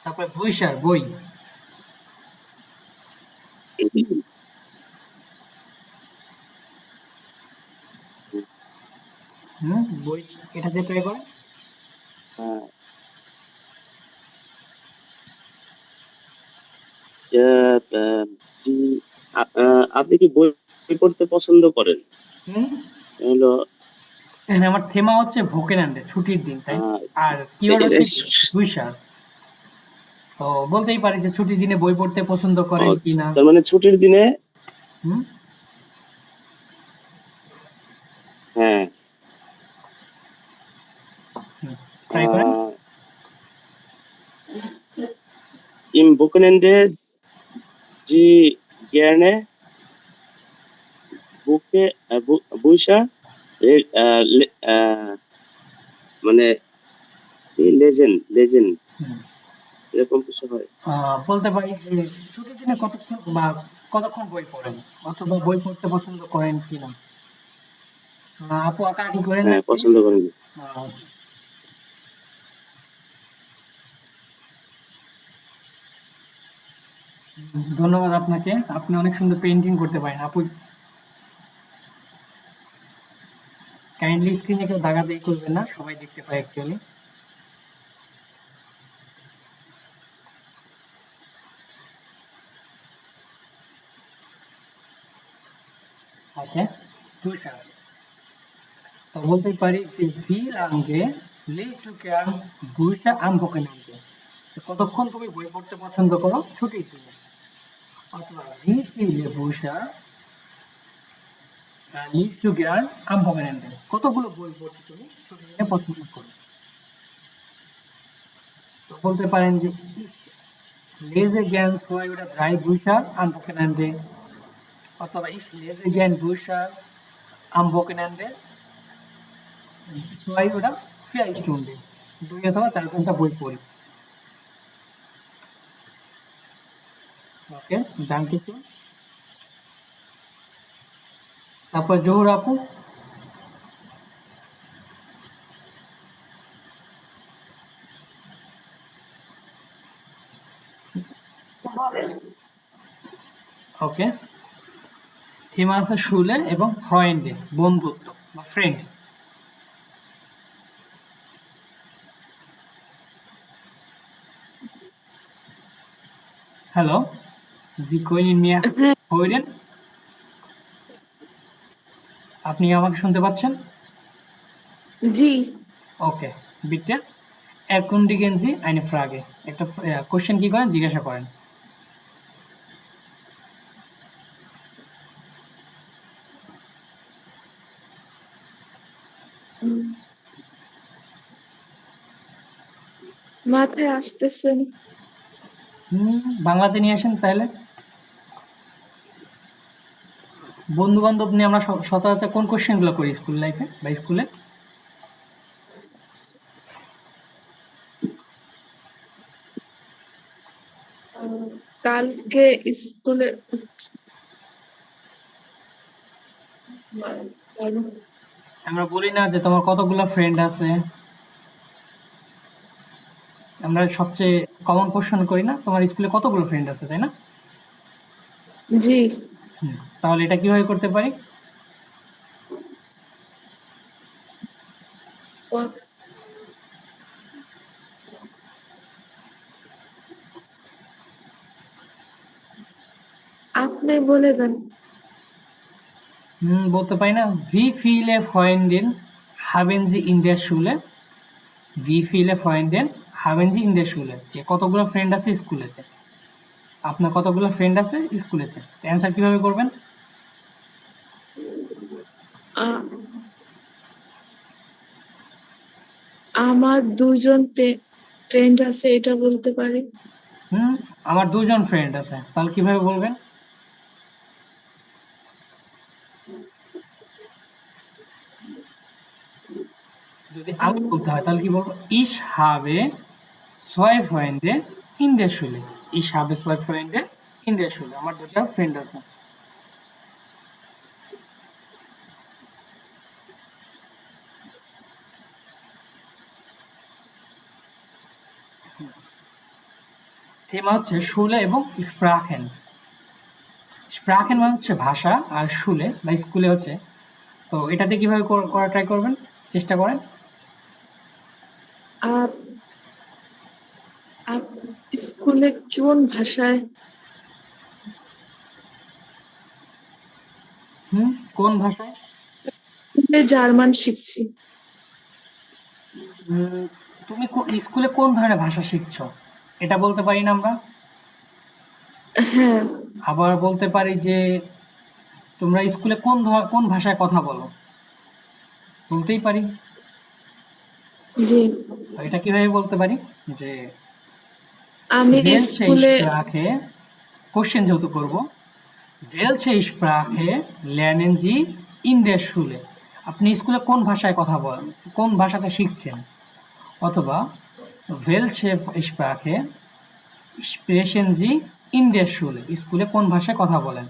তারপরে বইসার বই, বই, এটা দিয়ে ট্রাই করেন। জি আপনি কি বই পড়তে পছন্দ করেন? হলো এখানে আমার থেমা হচ্ছে ভোকেনান্ডে, ছুটির দিন, তাই আর কিওয়ার্ড হচ্ছে বইসার। তো বলতেই পারি যে ছুটির দিনে বই পড়তে পছন্দ করেন কিনা। তার মানে ছুটির দিনে হ্যাঁ ট্রাই করেন। Im Wochenende Sie gerne Bücher মানে লেজেন এরকম কিছু হয়? বলতে পারি যে ছুটির দিনে কতক্ষণ বই পড়েন, অথবা বই পড়তে পছন্দ করেন কিনা। আপু আঁকাআঁকি করেন না, হ্যাঁ পছন্দ করেন। ধন্যবাদ আপনাকে, আপনি অনেক সুন্দর পেইন্টিং করতে পারেন আপু। কাইন্ডলি স্ক্রিনে কেউ দাগাদাগি করবেন না, সবাই দেখতে পায় অ্যাকচুয়ালি। ওকে, তো বলতেই পারি যে ভি লাঙ্গে লিজ টু কেয়ার বুসা আম বকেনাঙ্গে, যে কতক্ষণ তুমি বই পড়তে পছন্দ করো ছুটির দিনে। অথবা ভি ফিলে বুসা লিজ টু কেয়ার আম বকেনাঙ্গে, কতগুলো বই পড়তে তুমি ছুটির দিনে পছন্দ করো। তো বলতে পারেন যে ich lese gern vorher 3 Bücher am Wochenende, অথবা ich lese gern Bücher am Wochenende 2 oder 4 Stunden, 2 অথবা 4 ঘন্টা বই পড়ি। ওকে, danke schön। তারপর জহুর আপু, ওকে, থিম আছে শুলে এবং ফ্রেন্ডে, বন্ধুত্ব বা ফ্রেন্ড। হ্যালো, জি কইনিন মিয়া হইরেন, আপনি আমাকে শুনতে পাচ্ছেন? জি। ওকে, বিটে erkundigen Sie eine Frage, একটা কোশ্চেন কি করেন, জিজ্ঞাসা করেন। মাথায় আসতেছে। বাংলাতে নিয়ে আসেন চাইলে। বন্ধু বান্ধব নিয়ে আমরা সচরাচর কোন কোশ্চেনগুলো করি স্কুল লাইফে বা স্কুলে? কালকে স্কুলে আমরা বলি না যে তোমার কতগুলো ফ্রেন্ড আছে, আমরা সবচেয়ে কমন কোশ্চেন করি না তোমার স্কুলে কতগুলো ফ্রেন্ড আছে, তাই না? জি। তাহলে এটা কিভাবে করতে পারি? আপনি বলে দেন। বলতে পারি না, ভি ফিলে ফ্রেন্ডেন haben Sie in der Schule, ভি ফিলে ফ্রেন্ডেন haben Sie in der Schule, যে কতগুলো ফ্রেন্ড আছে স্কুলেতে, আপনার কতগুলো ফ্রেন্ড আছে স্কুলেতে, অ্যান্সার কিভাবে করবেন? আমার 2 জন ফ্রেন্ড আছে, এটা বলতে পারি। আমার 2 জন ফ্রেন্ড আছে, তাহলে কিভাবে বলবেন? যদি আমি বলতে হয় তাহলে কি বলবো? Ich habe 2 Freunde in der Schule, ich habe 2 Freunde in der Schule, আমার 2টা ফ্রেন্ড আছে। থিমা হচ্ছে শুলে এবং স্প্রাখেন। স্প্রাখেন মানে হচ্ছে ভাষা, আর শুলে বা স্কুলে হচ্ছে, তো এটাতে কিভাবে করা ট্রাই করবেন, চেষ্টা করেন। স্কুলে কোন ভাষায়? কোন ভাষায়? জার্মান শিখছি। তুমি স্কুলে কোন ধরনের ভাষা শিখছো এটা বলতে পারি না আমরা? হ্যাঁ। আবার বলতে পারি যে তোমরা স্কুলে কোন ভাষায় কথা বলো, বলতেই পারি। জি। তো এটা কিভাবে বলতে পারি যে আমি স্কুলে কোশ্চেন যেহেতু করব, welche Sprache lernen Sie in der Schule, আপনি স্কুলে কোন ভাষায় কথা বলেন, কোন ভাষাটা শিখছেন। অথবা welche Sprache sprechen Sie in der Schule, স্কুলে কোন ভাষায় কথা বলেন।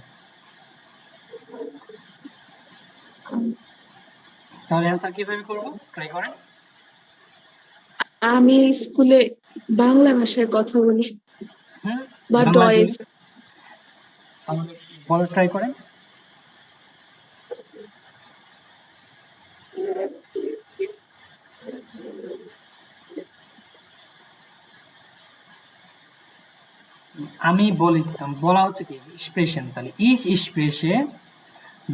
তাহলে অ্যান্সার কিভাবে করব, ট্রাই করেন। আমি স্কুলে বাংলা ভাষায় কথা বলি বা ডয়েজ। তাহলে বলার ট্রাই করেন। আমি বলা হচ্ছে কি স্প্রেশন, তাহলে ich spreche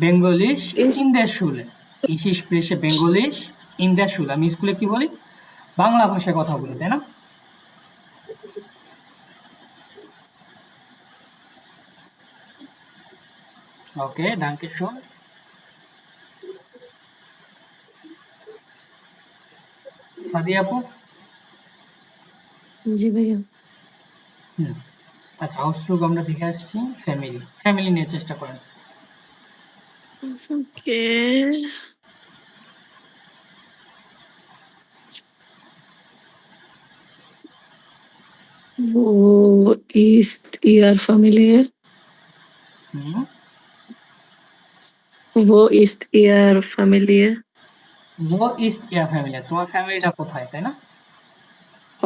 Bengalisch in der Schule, Ich spreche Bengalisch in der Schule. আমি স্কুলে কি বলি? বাংলা ভাষায় কথা বলি, তাই না? ওকে, danke schön. সাদিয়া আপু? জি ভাইয়া। হুম। আচ্ছা, আউটলুক আমরা দেখে আসছি। ফ্যামিলি নিয়ে চেষ্টা করেন। ওকে। Wo ist Ihr Familie? হুম। Wo ist Ihr Familie? Wo ist Ihr Familie? তোমার ফ্যামিলিটা কোথায়, তাই না?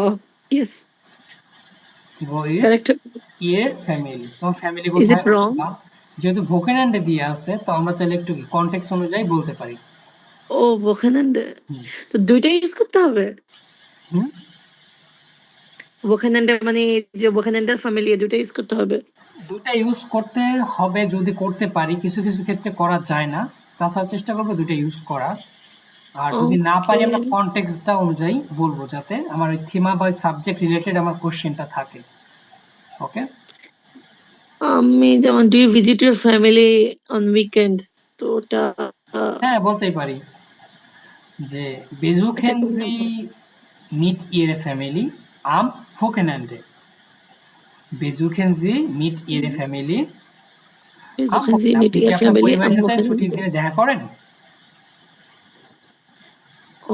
Oh, yes. Wo ist Correct. Ihr Family? তোমার ফ্যামিলি Is কোথায়? it wrong? বা যেহেতু ভোকেনান্ডে দিয়ে আছে, তো আমরা চাইলে একটু কি কনটেক্সট অনুযায়ী বলতে পারি। ও Wochenende. হুম। তো ২ টাই ইউজ করতে হবে? হুম? Wochenende মানে যে Wochenende আর Familie ২ টা ইউজ করতে হবে? ২ টা ইউজ করতে হবে যদি করতে পারি। কিছু ক্ষেত্রে করা যায় না। তাছাড়া চেষ্টা করব ২ টা ইউজ করার। আর যদি না পারি আমরা ওকে। কনটেক্সটটা অনুযায়ী বলবো, যাতে আমার ওই থিমা বা সাবজেক্ট রিলেটেড আমার কোশ্চেনটা থাকে। ওকে? আমি যেমন do you visit your family on weekends? তো ওটা হ্যাঁ, বলতেই পারি যে এটা কোন besuchen number? Sie mit Ihrer Familie am Wochenende? Besuchen Sie mit Ihrer Familie am Besuchen Sie Wochenende? mit আপনি কি Ihrer আপনার Family পরিবারের am সাথে ছুটির Wochenende? দিনে দেখা করেন?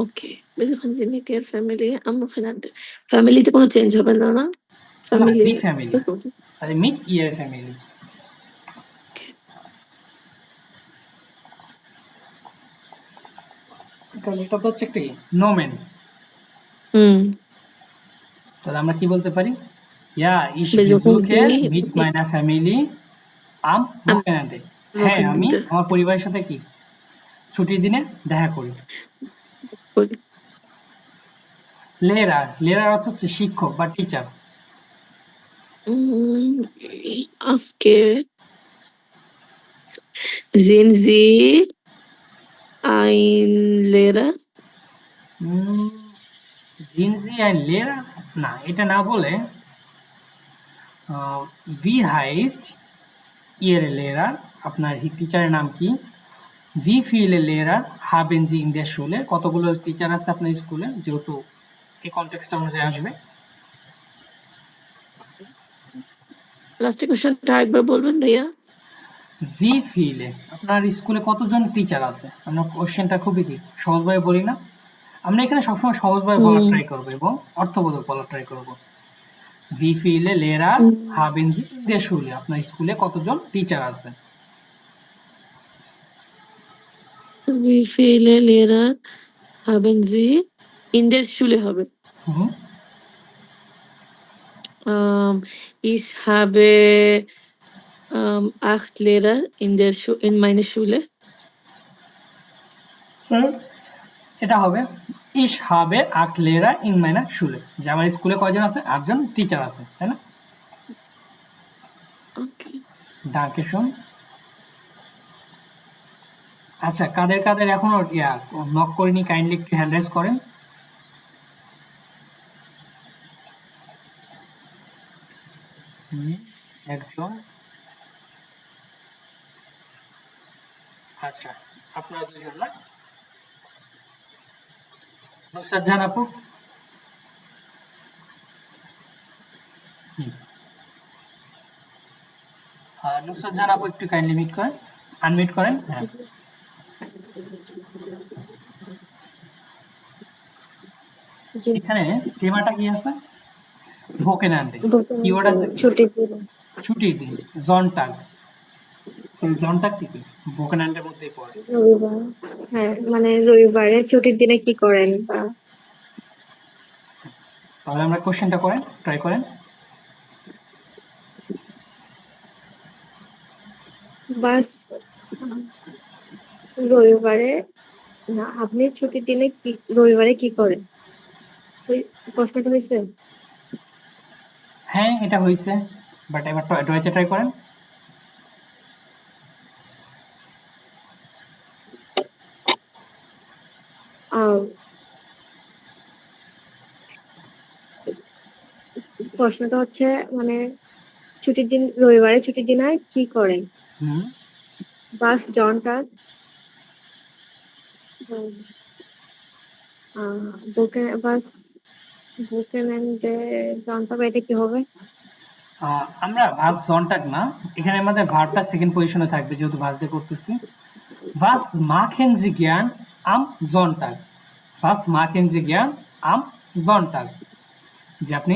ওকে। Besuchen Sie mit Ihrer Family am Wochenende. ফ্যামিলিতে কোনো চেঞ্জ হবে না, না? না, ফ্যামিলি die Family। তাহলে mit Ihrer Family। কারণ এটা তো হচ্ছে একটি নোমেন। হুম। তাহলে আমরা কি বলতে পারি? Ja, ich Besuchen besuche Sie mit mit meiner Familie am am Wochenende। হ্যাঁ, আমি Wochenende. আমার পরিবারের সাথে কি ছুটির দিনে দেখা করি। Gut. লেরার অর্থ হচ্ছে শিক্ষক বা টিচার। আজকে sehen Sie ein Lehrer? Sind Sie ein Lehrer? না, এটা না বলে wie heißt Ihr Lehrer? আপনার টিচারের নাম কি? Wie viele Lehrer haben Sie in der Schule? কতগুলো টিচার আছে আপনার স্কুলে? যেহেতু এই কনটেক্সট অনুযায়ী আসবে। লাস্টের কোশ্চেনটা আরেকবার বলবেন ভাইয়া? Wie viele? আপনার স্কুলে কতজন টিচার আছে? আমরা কোশ্চেনটা খুবই কি সহজভাবে বলি না? আমরা এখানে সবসময় সহজভাবে বলার ট্রাই করব এবং অর্থবোধক বলার ট্রাই করব। Wie viele Lehrer haben Sie in der Schule? আপনার স্কুলে কতজন টিচার আছে? Wie viele Lehrer haben Sie in der Schule হবে? হুম। Ich habe 8 Lehrer in meiner Schule. এটা হবে Ich habe 8 Lehrer in meiner Schule। যে আমার স্কুলে কয়জন আছে? 8 জন টিচার আছে, তাই না? ওকে। Danke schön। আচ্ছা, কাদের এখনো নক করিনি, কাইন্ডলি একটু হ্যান্ড রেজ করেন। একজন। আচ্ছা, আপনারা দুজন না? নুসরাত জাহান আপু? নুসরাত জাহান আপু একটু কাইন্ডলি মিট করেন, আনমিট করেন। হ্যাঁ, জি। এখানে টেমাটা কি আছে? ভোকেনান্ডে। কিওয়ার্ড আছে কি? ছুটির দিন। ছুটির দিন, জনটাগ। তো জনটাগটি কি? ভোকেনান্ডের মধ্যেই পড়ে। রবিবার। হ্যাঁ, মানে রবিবারে ছুটির দিনে কি করেন? বা তাহলে আমরা কোশ্চেনটা করেন, ট্রাই করেন। বাস রবিবারে না, আপনি ছুটির দিনে রবিবারে কি করেন? ওই প্রশ্নটা হয়েছে? হ্যাঁ, এটা হয়েছে, বাট এবার ডয়েচে ট্রাই করেন। আহ, প্রশ্নটা হচ্ছে মানে ছুটির দিন, রবিবারে ছুটির দিন হয় কি করেন? হুম বাস জনটা বাস বুকেন এন্ড জনটা এটা কি হবে? আমরা ভাস জনটাক না, এখানে আমাদের ভার্বটা সেকেন্ড পজিশনে থাকবে যেহেতু ভাস দিয়ে করতেছি। ভাস machen Sie gern am Sonntag? Vase machen Sie gern am Sonntag? যে আপনি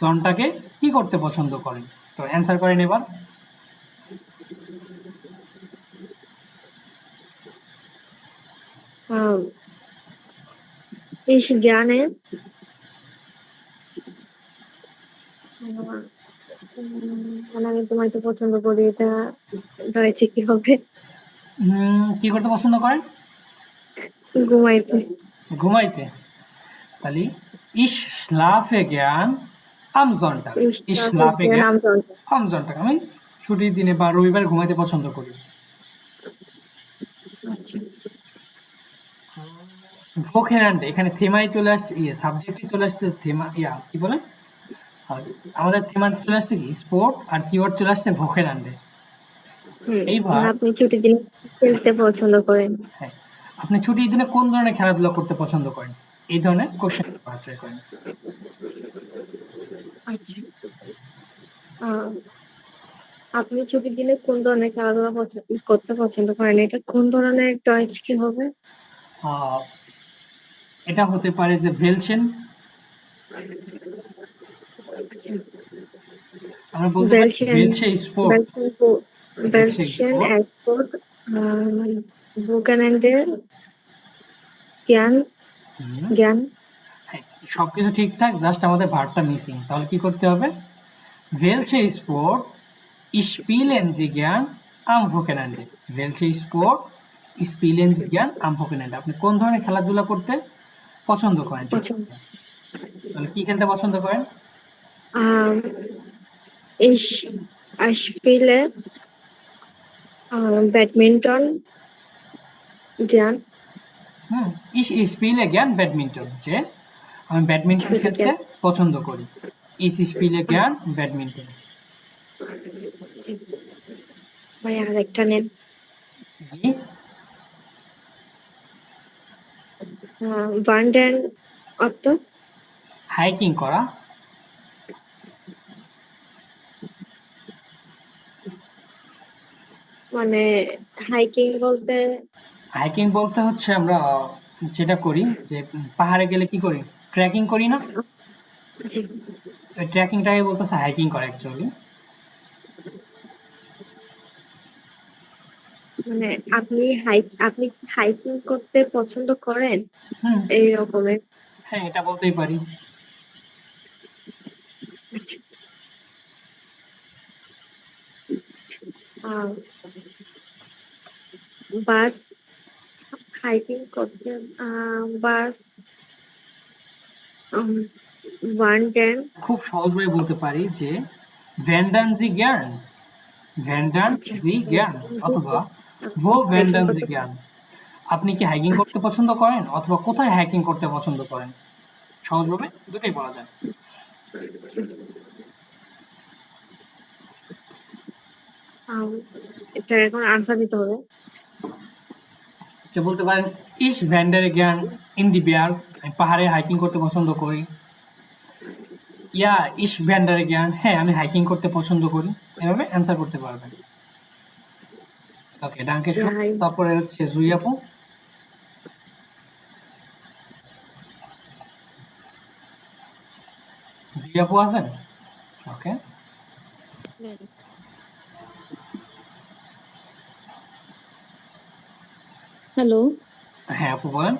জনটাকে কি করতে পছন্দ করেন? তো অ্যান্সার করেন এবার। Ich gerne মানে আমি ঘুমাইতে পছন্দ করি, এটা রয়েছে কি হবে? কি করতে পছন্দ করেন? ঘুমাইতে। ঘুমাইতে। তাহলে ich schlafe gern am Sonntag. Ich schlafe gern নাম জনটা। am Sonntag. আমি ছুটির দিনে বা রবিবারে ঘুমাইতে পছন্দ করি। আচ্ছা, Wochenende এখানে থেমায় চলে আসছে, সাবজেক্টে চলে আসছে থেমা, কি বলে, আর আমাদের থেমা চলে আসছে কি স্পোর্ট, আর কিওয়ার্ড চলে আসছে Wochenende। এইবার মানে আপনি ছুটির দিন খেলতে পছন্দ করেন? হ্যাঁ, আপনি ছুটির দিনে কোন ধরনের খেলাধুলা করতে পছন্দ করেন? এই ধরনের কোশ্চেন ট্রাই করেন। আচ্ছা, আপনি ছুটির দিনে কোন ধরনের খেলাধুলা করতে পছন্দ করেন? এটা কোন ধরনের টয়েস কি হবে? আহ, এটা হতে পারে যে ভেলসেন, আচ্ছা, আমরা বলতে পারি ভেলসে স্পোর্ট, বেলশিয়ান এয়ারপোর্ট, বুকানেন্ডের জ্ঞান জ্ঞান। হ্যাঁ, সবকিছু ঠিকঠাক, জাস্ট আমাদের ভার্বটা মিসিং। তাহলে কি করতে হবে? ভেলসে sport spielen Sie gern am Wochenende? Welche Sport spielen Sie gern am Wochenende? আপনি কোন ধরনের খেলাধুলা করতে পছন্দ করেন? তাহলে কি খেলতে পছন্দ করেন? Ich spiele ব্যাডমিন্টন জ্ঞান। Ich spiele gern Badminton, যে আমি ব্যাডমিন্টন খেলতে পছন্দ করি। Ich spiele gern Badminton। ভাই আরেকটা নেন। জি, ওয়ান্ডার অর্থ হাইকিং করা। মানে হাইকিং বলতে? হাইকিং বলতে হচ্ছে আমরা যেটা করি, যে পাহাড়ে গেলে কি করি, ট্রেকিং করি না, ওই ট্রেকিংটাকে বলতেছে হাইকিং করা অ্যাকচুয়ালি। মানে আপনি হাইকিং করতে পছন্দ করেন এই রকমের? হ্যাঁ, এটা বলতেই পারি। বাস হাইকিং করতে বাস ওয়ান্ডার। খুব সহজভাবে বলতে পারি যে ভ্যান্ডান জি জ্ঞান, ভ্যান্ডান জি জ্ঞান অথবা ভো ভ্যান্ডান জি জ্ঞান। আপনি কি হাইকিং করতে পছন্দ করেন অথবা কোথায় হাইকিং করতে পছন্দ করেন? সহজভাবে দুটোই বলা যায়। এটা এখন আনসার দিতে হবে। যে বলতে পারেন ইস ভ্যান্ডারে জ্ঞান ইন দি বিয়ার, আমি পাহাড়ে হাইকিং করতে পছন্দ করি। ইয়া ইস ভ্যান্ডারে জ্ঞান, হ্যাঁ আমি হাইকিং করতে পছন্দ করি। এভাবে অ্যান্সার করতে পারবেন। ওকে, ডাঙ্কে। তারপরে হচ্ছে জুই আপু। জুই আপু আছেন? ওকে, হ্যালো। হ্যাঁ আপু বলেন।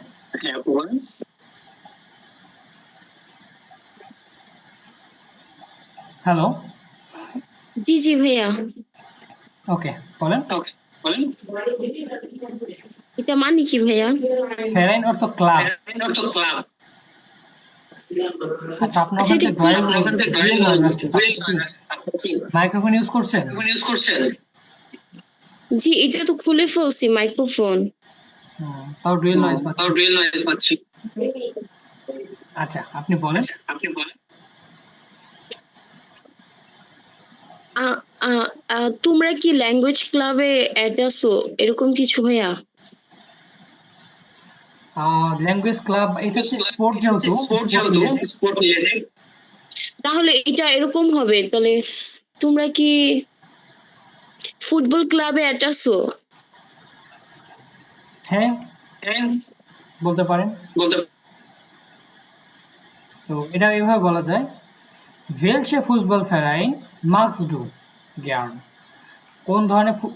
হ্যালো। জি জি ভাইয়া। ওকে, বলেন। এটা মানে কি ভাইয়া? ফেরাইন অর্থ ক্লাব। আচ্ছা, আপনার ওখানে মাইক্রোফোন ইউজ করছেন? জি, এটা তো খুলে ফেলছি মাইক্রোফোন। তাও ডুয়েল নয়েজ পাচ্ছি। আচ্ছা, আপনি বলেন। তোমরা কি ল্যাঙ্গুয়েজ ক্লাবে অ্যাড আছো এরকম কিছু ভাইয়া? ল্যাঙ্গুয়েজ ক্লাব এটা হচ্ছে স্পোর্ট, যেহেতু স্পোর্ট রিলেটেড। তাহলে এটা এরকম হবে, তাহলে তোমরা কি ফুটবল ক্লাবে অ্যাড আছো? হ্যাঁ, বলতে পারেন। তো এটা এইভাবে বলা যায়, Welche Fußballverein magst du gern?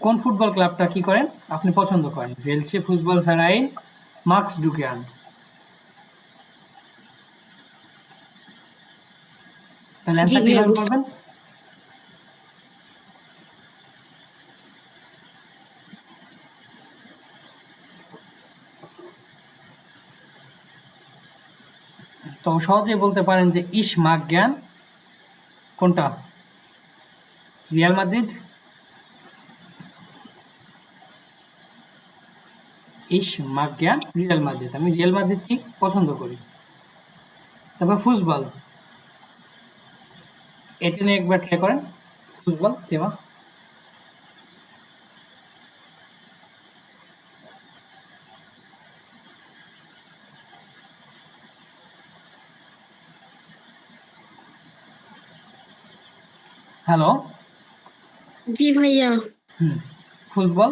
কোন ফুটবল ক্লাবটা কি করেন আপনি পছন্দ করেন? Welche Fußballverein magst du gern? তাহলে জি অ্যান্সার ভাইয়া, কিভাবে করবেন? তো সহজেই বলতে পারেন যে ich mag gern কোনটা? Real Madrid? ich mag gern Real Madrid, আমি রিয়াল মাদ্রিদকে পছন্দ করি। তারপর ফুটবল, এটা নিয়ে একবার ট্রাই করেন। Football তেমা, hello. জি ভাইয়া। ফুটবল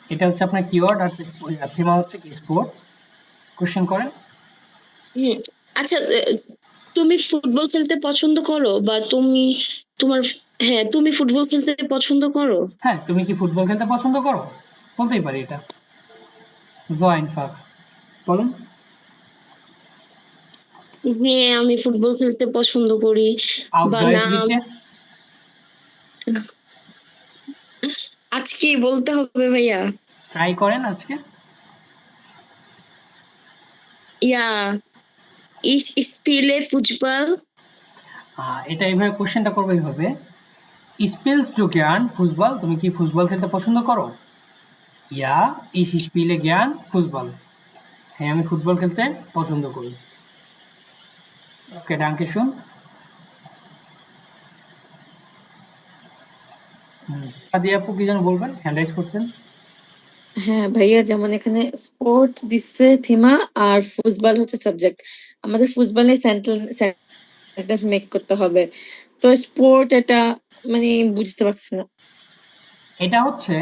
এটা হচ্ছে আপনার কিওয়ার্ড, আর থিমা হচ্ছে কি স্পোর্ট। কোশ্চেন করেন। আচ্ছা, তুমি ফুটবল খেলতে পছন্দ করো, বা তুমি ফুটবল খেলতে পছন্দ করো? হ্যাঁ, তুমি কি ফুটবল খেলতে পছন্দ করো? বলতেই পারি এটা। জয়েনফাক বলুন। হ্যাঁ, আমি ফুটবল খেলতে পছন্দ করি। বা আউটডোর নাম বিটে আজকেই বলতে হবে ভাইয়া। ট্রাই করেন আজকে। ইয়া, ich spiele Fußball. এটা এইভাবে কোশ্চেনটা করবো এইভাবে, স্পিলস ডু জ্ঞান ফুটবল, তুমি কি ফুটবল খেলতে পছন্দ করো? ইয়া ইস স্পিলে জ্ঞান ফুটবল, হ্যাঁ আমি ফুটবল খেলতে পছন্দ করি। ওকে, ডাঙ্কে শুন। সাদিয়া আপু কি যেন বলবেন, হ্যান্ড রাইজ করছেন। হ্যাঁ ভাইয়া, যেমন এখানে স্পোর্ট দিচ্ছে থিমা আর ফুটবল হচ্ছে সাবজেক্ট। আমাদের ফুটবলে সেন্টেন্স মেক করতে হবে, তো স্পোর্ট এটা মানে বুঝতে পারছি না। এটা হচ্ছে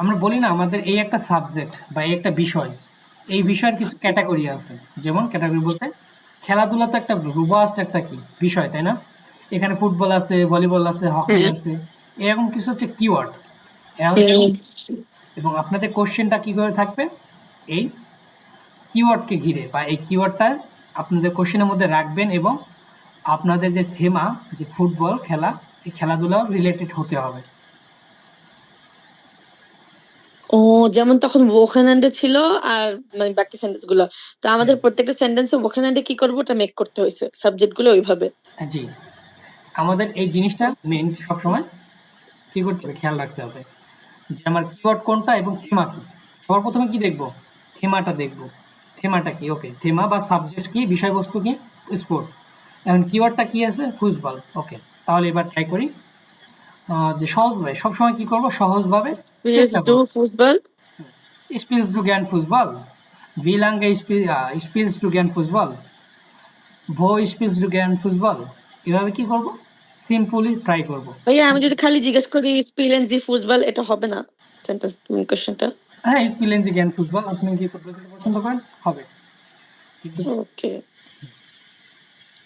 আমরা বলি না আমাদের এই একটা সাবজেক্ট বা এই একটা বিষয়, এই বিষয়ের কিছু ক্যাটাগরি আছে। যেমন ক্যাটাগরি বলতে খেলাধুলা তো একটা রোবাস্ট একটা কি বিষয়, তাই না? এখানে ফুটবল আছে, ভলিবল আছে, হকি আছে, এরকম কিছু হচ্ছে কিওয়ার্ড। এবং আপনাদের কোশ্চেনটা কি করে থাকবে, এই কিওয়ার্ডকে ঘিরে, বা এই কিওয়ার্ডটা আপনাদের কোশ্চেনের মধ্যে রাখবেন, এবং আপনাদের যে থেমা যে ফুটবল খেলা, এই খেলাধুলাও রিলেটেড হতে হবে। ও, যেমন তখন ওখানে ছিল আর মানে বাকি সেন্টেন্স গুলো, তো আমাদের প্রত্যেকটা সেন্টেন্সে ওখানে কি করবো ওটা মেক করতে হয়েছে সাবজেক্ট গুলো ওইভাবে। জি, আমাদের এই জিনিসটা মেন সবসময় কি করতে হবে, খেয়াল রাখতে হবে যে আমার কিওয়ার্ড কোনটা এবং থেমা কি। সবার প্রথমে কি দেখবো, থেমাটা দেখবো। থেমাটা কি? ওকে, থেমা বা সাবজেক্ট কি, বিষয়বস্তু কি, স্পোর্ট। এখন কিওয়ার্ডটা কি আছে, ফুটবল। ওকে, তাহলে এবার ট্রাই করি যে সহজভাবে, সবসময় কি করবো, সহজভাবে চেষ্টা করবো। Football, Spielst du gern Fußball? Wie lange spielst du gern Fußball? Wo spielst du gern Fußball? এভাবে কি করব, সিম্পলি ট্রাই করব। ভাইয়া আমি যদি খালি জিজ্ঞেস করি স্পিলেন জি ফুটবল, এটা হবে না সেন্টেন্স কোশ্চেনটা? হ্যাঁ, spielen Sie gern Fußball? আপনি কি ফুটবল খেলতে পছন্দ করেন? হবে। কিন্তু ওকে,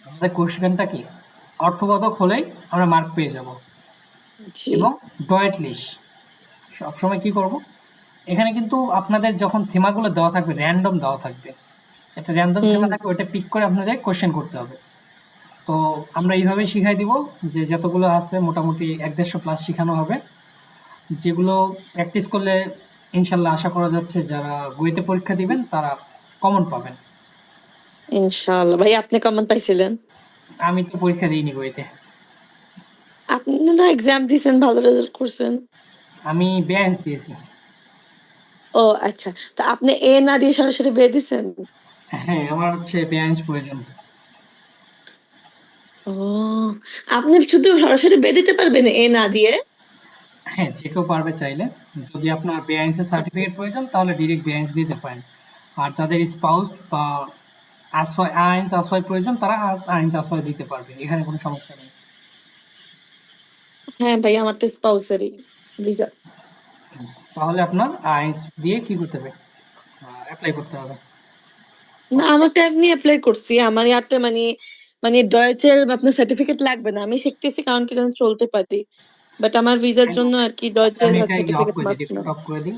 আমাদের কোশ্চেনটা কি, অর্থবোধক হলেই আমরা মার্ক পেয়ে যাব। এবং ডয়েটলিশ সবসময় কি করব, এখানে কিন্তু আপনাদের যখন থেমাগুলো দেওয়া থাকবে র্যান্ডম দেওয়া থাকবে, একটা র্যান্ডম থেমা থাকবে, ওটা পিক করে আপনাদের কোশ্চেন করতে হবে। তো আমরা এইভাবেই শিখাই দিব, যে যতগুলো আছে মোটামুটি 150 প্লাস শেখানো হবে, যেগুলো প্র্যাকটিস করলে ইনশাল্লাহ আশা করা যাচ্ছে যারা গুয়েতে পরীক্ষা দিবেন তারা কমন পাবেন ইনশাআল্লাহ। ভাই আপনি কমন পাইছিলেন? আমি তো পরীক্ষা দিইনি গুয়েতে। আপনি না এক্সাম দিয়েছেন, ভালো রেজাল্ট করছেন। আমি বেআইনস দিয়েছি। ও আচ্ছা, তো আপনি এ না দিয়ে সরাসরি বে দিছেন? হ্যাঁ, আমার হচ্ছে বেআইনস প্রয়োজন। ও, আপনি শুধু সরাসরি বে দিতে পারবেন এ না দিয়ে? হ্যাঁ, যে কেউ পারবে চাইলে। যদি আপনার বেআইনসের সার্টিফিকেট প্রয়োজন তাহলে ডিরেক্ট বেআইনস দিতে পারেন। আর যাদের স্পাউস বা আইনস আশ্রয় প্রয়োজন তারা আইনস আশ্রয় দিতে পারবে। এখানে কোনো সমস্যা নেই। হ্যাঁ ভাই, আমার তো স্পাউসেরই ভিসা। তাহলে আপনার আইনস দিয়ে কি করতে হবে? অ্যাপ্লাই করতে হবে। না, আমারটা এমনি এপ্লাই করছি। আমার ইয়াতে মানে ডয়েচের আপনার সার্টিফিকেট লাগবে না। আমি শিখতেছি কারণ কি যেন চলতে পারি। বাট আমার ভিসার জন্য আর কি ডয়েচের আমি এটা অফ সার্টিফিকেট করে দিই, মাস্ট না। ডিফল্ট অফ করে দিই।